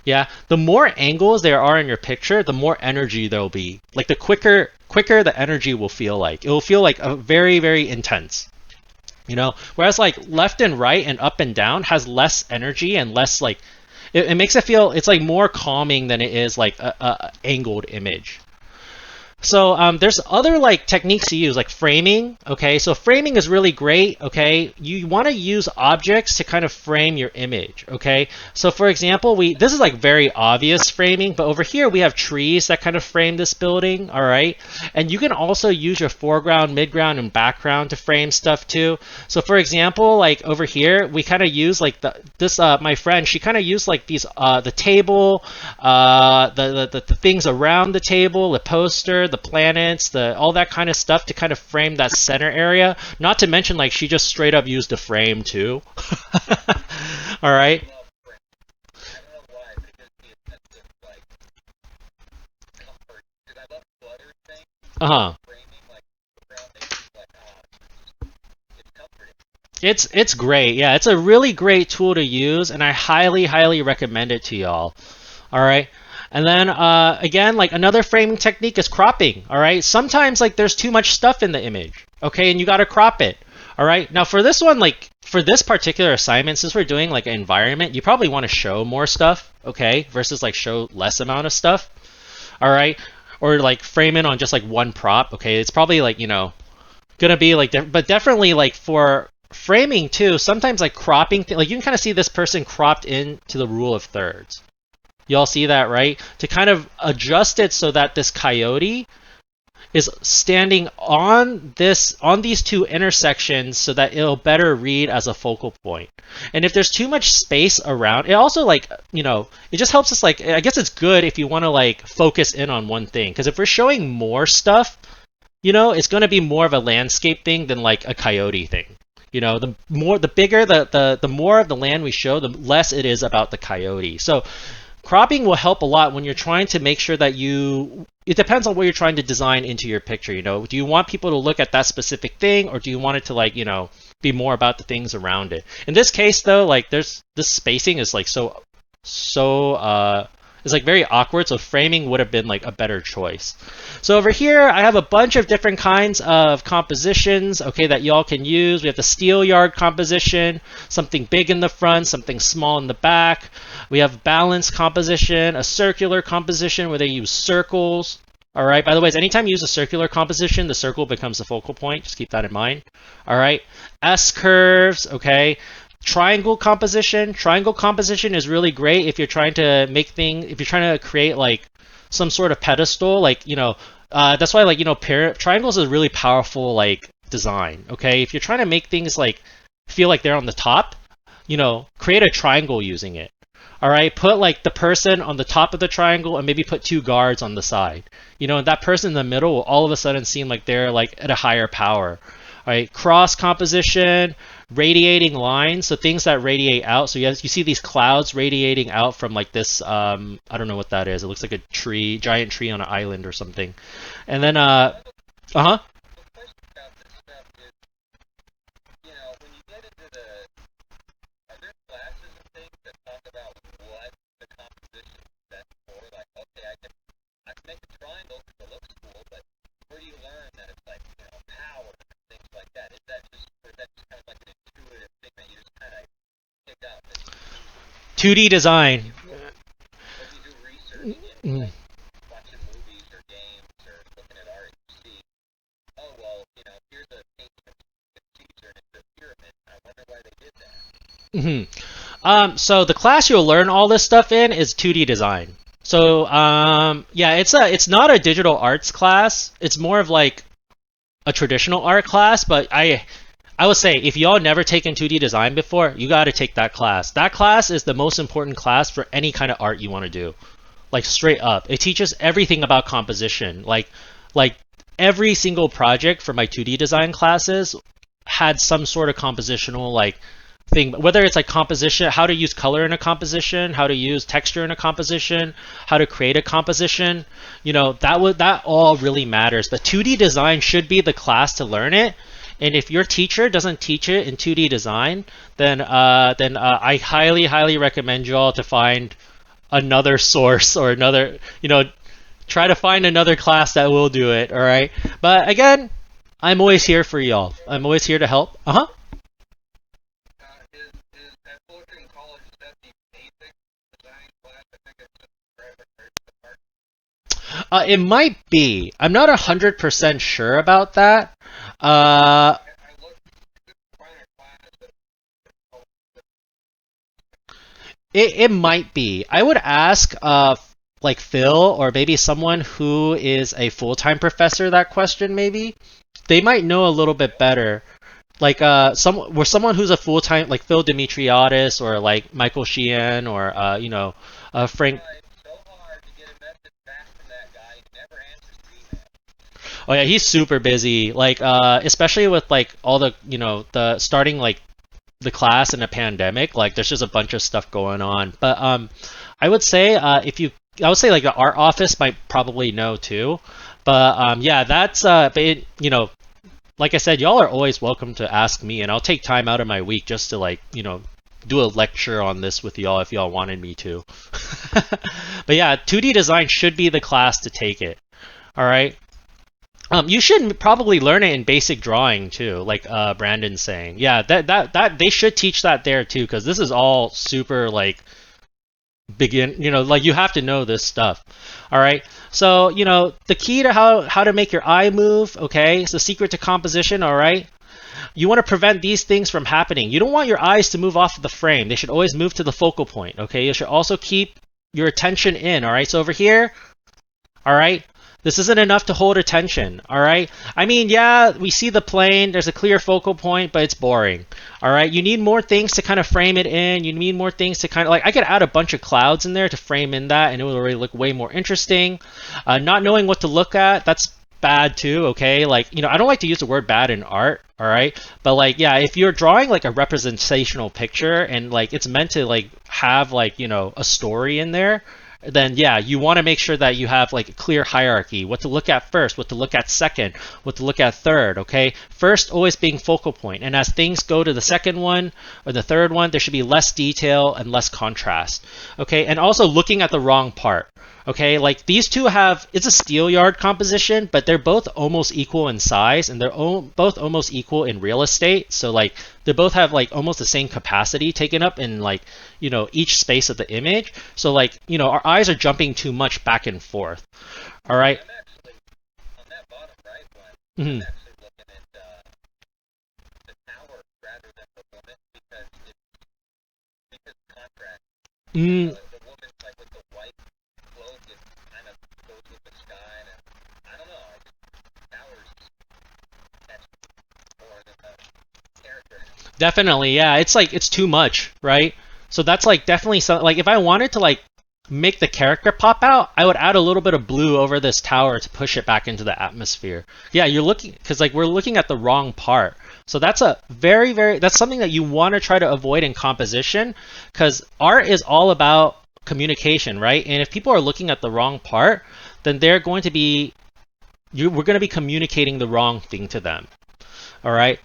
Speaker 1: Yeah. The more angles there are in your picture, the more energy there'll be. Like the quicker the energy will feel like. It will feel like a very, very intense. Whereas like left and right and up and down has less energy and less like it makes it feel, it's like more calming than it is like a angled image. So there's other like techniques to use, like framing. Okay, so framing is really great. Okay, you want to use objects to kind of frame your image. Okay, so for example, this is like very obvious framing, but over here we have trees that kind of frame this building. All right, and you can also use your foreground, midground, and background to frame stuff too. So for example, like over here, we kind of use like my friend, she kind of used like these the table, the things around the table, the poster, the planets, the all that kind of stuff to kind of frame that center area. Not to mention, like, she just straight up used a frame too. All right.
Speaker 2: love print. I don't know why, but it gives me a sense of like comfort. Because I love clutter things.
Speaker 1: Uh huh.
Speaker 2: Framing like around things like it's comforting.
Speaker 1: It's great. Yeah, it's a really great tool to use, and I highly recommend it to y'all. All right. And then again, like another framing technique is cropping. All right. Sometimes like there's too much stuff in the image. Okay, and you got to crop it. All right. Now for this one, like for this particular assignment, since we're doing like an environment, you probably want to show more stuff. Okay, versus like show less amount of stuff. All right. Or like frame it on just like one prop. Okay, it's probably like gonna be like, but definitely like for framing too. Sometimes like cropping, like you can kind of see this person cropped into the rule of thirds. Y'all see that, right? To kind of adjust it so that this coyote is standing on these two intersections so that it'll better read as a focal point. And if there's too much space around, it also like, it just helps us like, I guess it's good if you want to like focus in on one thing. Because if we're showing more stuff, it's going to be more of a landscape thing than like a coyote thing. The bigger the more of the land we show, the less it is about the coyote. So cropping will help a lot when you're trying to make sure that it depends on what you're trying to design into your picture. Do you want people to look at that specific thing, or do you want it to like, be more about the things around it? In this case though, like this spacing is like so it's like very awkward, so framing would have been like a better choice. So over here, I have a bunch of different kinds of compositions, okay, that y'all can use. We have the steel yard composition, something big in the front, something small in the back. We have balanced composition, a circular composition where they use circles. All right, by the way, anytime you use a circular composition, the circle becomes the focal point. Just keep that in mind. All right, S-curves, okay. Triangle composition. Triangle composition is really great if you're trying to if you're trying to create like some sort of pedestal, like, that's why like, triangles is a really powerful like design, okay? If you're trying to make things like feel like they're on the top, create a triangle using it. All right, put like the person on the top of the triangle and maybe put two guards on the side. And that person in the middle will all of a sudden seem like they're like at a higher power. All right, cross composition, radiating lines, so things that radiate out. So you see these clouds radiating out from like this, I don't know what that is. It looks like a tree, giant tree on an island or something. And then,
Speaker 2: The question about this stuff is, when you get into are there classes and things that talk about what the composition is set for? Like, okay, I can make a triangle because it looks cool, but where do you learn that it's like, power and things like that? Is that just kind of like an intuitive thing that you just kind of pick up and
Speaker 1: 2D design.
Speaker 2: if you do research in like watching movies or games or looking at art, you see, oh well, here's a painting of Caesar and it's a pyramid. I wonder why they did that.
Speaker 1: So the class you'll learn all this stuff in is 2D design. So yeah, it's not a digital arts class. It's more of like a traditional art class, but I would say if y'all never taken 2D design before, you got to take that class. That class is the most important class for any kind of art you want to do. Like straight up. It teaches everything about composition. Like every single project for my 2D design classes had some sort of compositional like thing, whether it's like composition, how to use color in a composition, how to use texture in a composition, how to create a composition, that all really matters. But 2D design should be the class to learn it. And if your teacher doesn't teach it in 2D design, then I highly recommend you all to find another source or another, try to find another class that will do it. All right. But again, I'm always here for y'all. I'm always here to help.
Speaker 2: Is at Fullerton College, is that the basic design class? I think it's just forever the part.
Speaker 1: It might be. I'm not 100% sure about that.
Speaker 2: I looked to find a class that
Speaker 1: It might be. I would ask like Phil or maybe someone who is a full-time professor that question maybe. They might know a little bit better. Like someone who's a full-time like Phil Demetriadis or like Michael Sheehan or Frank.
Speaker 2: tried so hard to get a message back from that guy. He never answers email.
Speaker 1: Oh yeah, he's super busy. Like especially with like all the the starting like the class in a pandemic. Like there's just a bunch of stuff going on. But I would say if you I would say like the art office might probably know too. But yeah, that's but it, like I said, y'all are always welcome to ask me, and I'll take time out of my week just to like do a lecture on this with y'all if y'all wanted me to. But yeah, 2D design should be the class to take it. All right. You should probably learn it in basic drawing too, like Brandon's saying. Yeah, that they should teach that there too, because this is all super like begin. Like you have to know this stuff. All right. So the key to how to make your eye move. Okay, it's the secret to composition. All right. You want to prevent these things from happening. You don't want your eyes to move off of the frame. They should always move to the focal point. Okay. You should also keep your attention in. All right. So over here. All right. This isn't enough to hold attention, all right? I mean, yeah, we see the plane, there's a clear focal point, but it's boring, all right? You need more things to kind of frame it in. You need more things to kind of, like, I could add a bunch of clouds in there to frame in that, and it will already look way more interesting. Not knowing what to look at, that's bad too, okay? Like, I don't like to use the word bad in art, all right? But, like, yeah, if you're drawing, like, a representational picture, and, like, it's meant to, like, have, like, a story in there, then yeah, you want to make sure that you have like a clear hierarchy, what to look at first, what to look at second, what to look at third, okay? First always being focal point, and as things go to the second one or the third one, there should be less detail and less contrast, okay? And also looking at the wrong part. Okay, like these two it's a steel yard composition, but they're both almost equal in size, and they're both almost equal in real estate. So like they both have like almost the same capacity taken up in like each space of the image. So like our eyes are jumping too much back and forth. All right.
Speaker 2: I'm actually on that bottom right one.
Speaker 1: Mm-hmm.
Speaker 2: I'm actually looking at the tower rather than the woman because contrast.
Speaker 1: Mm.
Speaker 2: The woman's like with the white cloak, it kind of goes with the sky, and I don't know. Towers catch more than the character.
Speaker 1: Definitely, yeah. It's like it's too much, right? So that's like definitely something. Like if I wanted to like make the character pop out, I would add a little bit of blue over this tower to push it back into the atmosphere. Yeah, you're looking because like we're looking at the wrong part. So that's a that's something that you want to try to avoid in composition, because art is all about communication, right? And if people are looking at the wrong part, then they're going to be we're going to be communicating the wrong thing to them. All right.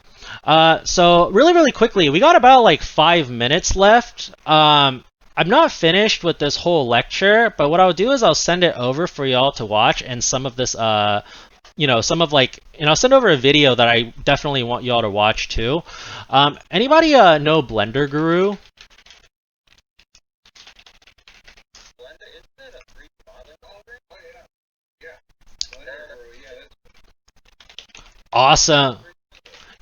Speaker 1: So really quickly, we got about like 5 minutes left. I'm not finished with this whole lecture, but what I'll do is I'll send it over for y'all to watch, and some of this, some of like, and I'll send over a video that I definitely want y'all to watch too. Anybody know Blender Guru?
Speaker 2: Blender, isn't it a 3D model already? Oh yeah. Blender Guru, yeah.
Speaker 1: Awesome.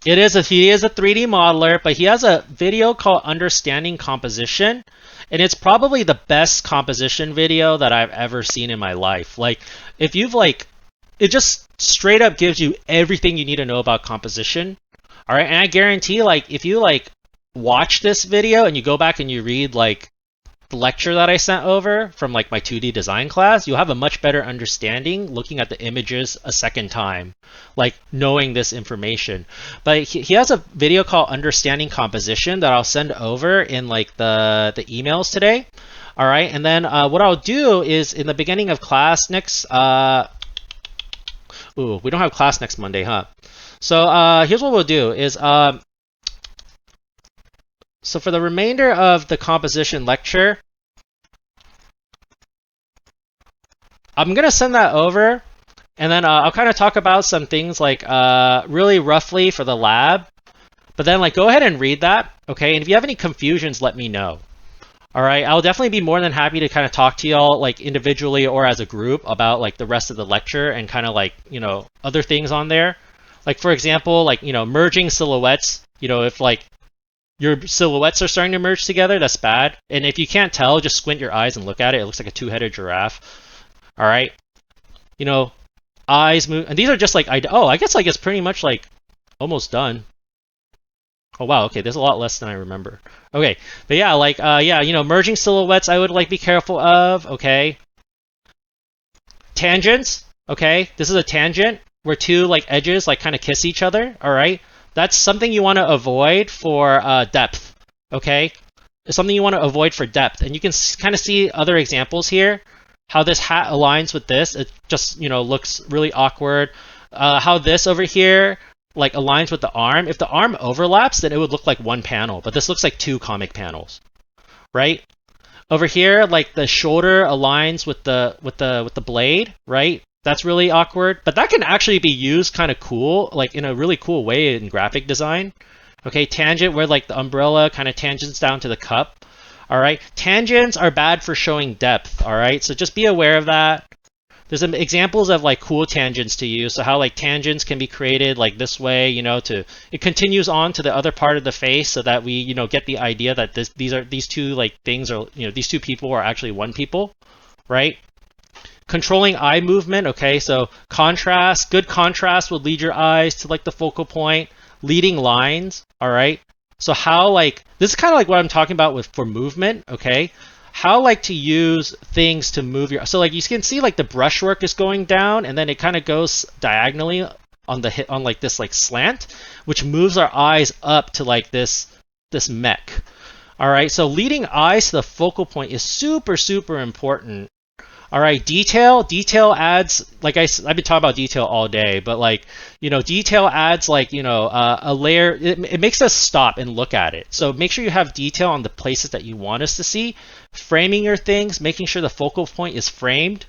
Speaker 1: He is a 3D modeler, but he has a video called Understanding Composition, and it's probably the best composition video that I've ever seen in my life. Like, if you've like, it just straight up gives you everything you need to know about composition. All right, and I guarantee, like, if you like watch this video and you go back and you read like the lecture that I sent over from like my 2D design class, you'll have a much better understanding looking at the images a second time, like knowing this information. But he has a video called Understanding Composition that I'll send over in like the emails today. All right, and then what I'll do is in the beginning of class next, ooh, we don't have class next Monday, huh? So here's what we'll do is, so for the remainder of the composition lecture, I'm going to send that over, and then I'll kind of talk about some things like really roughly for the lab. But then like go ahead and read that, okay? And if you have any confusions, let me know. All right, I'll definitely be more than happy to kind of talk to y'all like individually or as a group about like the rest of the lecture and kind of like, other things on there. Like for example, like, merging silhouettes, if like your silhouettes are starting to merge together, that's bad. And if you can't tell, just squint your eyes and look at it. It looks like a two-headed giraffe. All right. Eyes move. And these are just like, I guess like it's pretty much like almost done. Oh, wow. Okay. There's a lot less than I remember. Okay. But yeah, like, merging silhouettes, I would like be careful of. Okay. Tangents. Okay. This is a tangent. where two like edges like kind of kiss each other, all right? That's something you want to avoid for depth, okay? It's something you want to avoid for depth. And you can kind of see other examples here, how this hat aligns with this. It just, looks really awkward. How this over here like aligns with the arm. If the arm overlaps, then it would look like one panel, but this looks like two comic panels, right? Over here, like the shoulder aligns with the blade, right? That's really awkward, but that can actually be used kind of cool, like in a really cool way in graphic design. Okay, tangent where like the umbrella kind of tangents down to the cup. All right, tangents are bad for showing depth. All right, so just be aware of that. There's some examples of like cool tangents to use. So how like tangents can be created like this way, it continues on to the other part of the face so that we, get the idea that these two like things are, these two people are actually one people, right? Controlling eye movement. Okay, so contrast, good contrast will lead your eyes to like the focal point. Leading lines. All right. So how like this is kind of like what I'm talking about for movement. Okay. How like to use things to move your, so like you can see like the brushwork is going down and then it kind of goes diagonally on the hit on like this like slant, which moves our eyes up to like this mech. All right, so leading eyes to the focal point is super, super important. All right, detail adds, like I've been talking about detail all day, but like, detail adds like, a layer, it makes us stop and look at it. So make sure you have detail on the places that you want us to see. Framing your things, making sure the focal point is framed,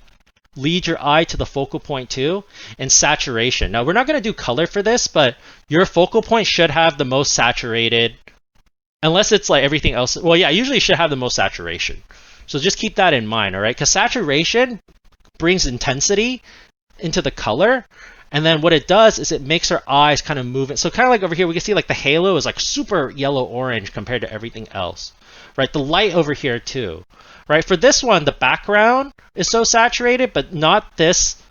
Speaker 1: lead your eye to the focal point too, and saturation. Now we're not going to do color for this, but your focal point should have the most saturated, unless it's like everything else. Well, yeah, usually it should have the most saturation. So just keep that in mind, all right? Because saturation brings intensity into the color. And then what it does is it makes our eyes kind of move. So kind of like over here, we can see like the halo is like super yellow-orange compared to everything else, right? The light over here too, right? For this one, the background is so saturated, but not this.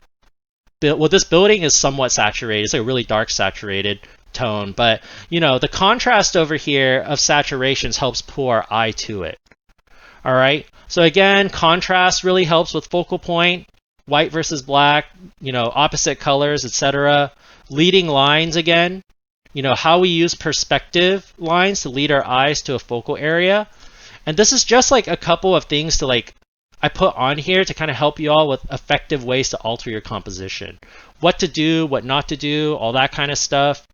Speaker 1: Well, this building is somewhat saturated. It's like a really dark saturated tone. But, the contrast over here of saturations helps pull our eye to it. All right. So again, contrast really helps with focal point, white versus black, opposite colors, etc. Leading lines again, how we use perspective lines to lead our eyes to a focal area. And this is just like a couple of things to like, I put on here to kind of help you all with effective ways to alter your composition. What to do, what not to do, all that kind of stuff.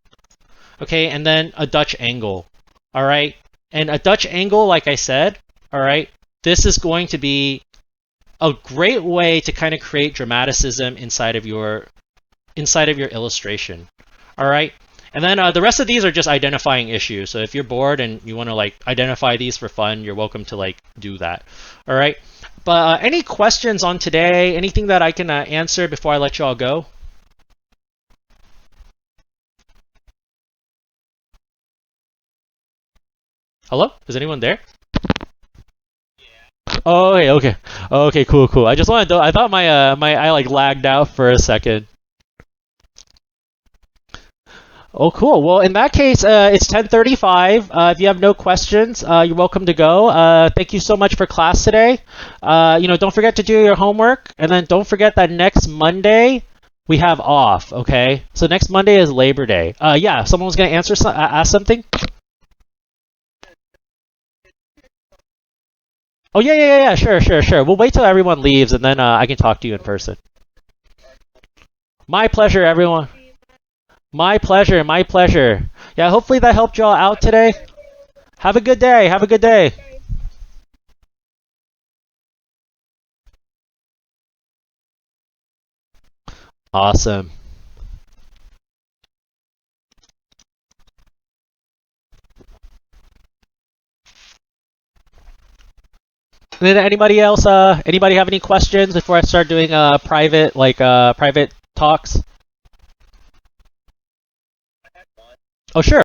Speaker 1: Okay, and then a Dutch angle. All right. And a Dutch angle, like I said, all right, this is going to be a great way to kind of create dramaticism inside of your illustration. All right. And then the rest of these are just identifying issues. So if you're bored and you want to like identify these for fun, you're welcome to like do that. All right. But any questions on today? Anything that I can answer before I let you all go? Hello? Is anyone there? Oh, okay, cool. I just wanted to, I thought my I like lagged out for a second. Oh, cool. Well, in that case, it's 10:35. If you have no questions, you're welcome to go. Thank you so much for class today. Don't forget to do your homework, and then don't forget that next Monday we have off. Okay, so next Monday is Labor Day. Yeah, someone's gonna ask something. Oh yeah. Sure. We'll wait till everyone leaves, and then I can talk to you in person. My pleasure, everyone. My pleasure. Yeah, hopefully that helped y'all out today. Have a good day. Awesome. And then anybody else? Anybody have any questions before I start doing private talks?
Speaker 2: I had one.
Speaker 1: Oh, sure.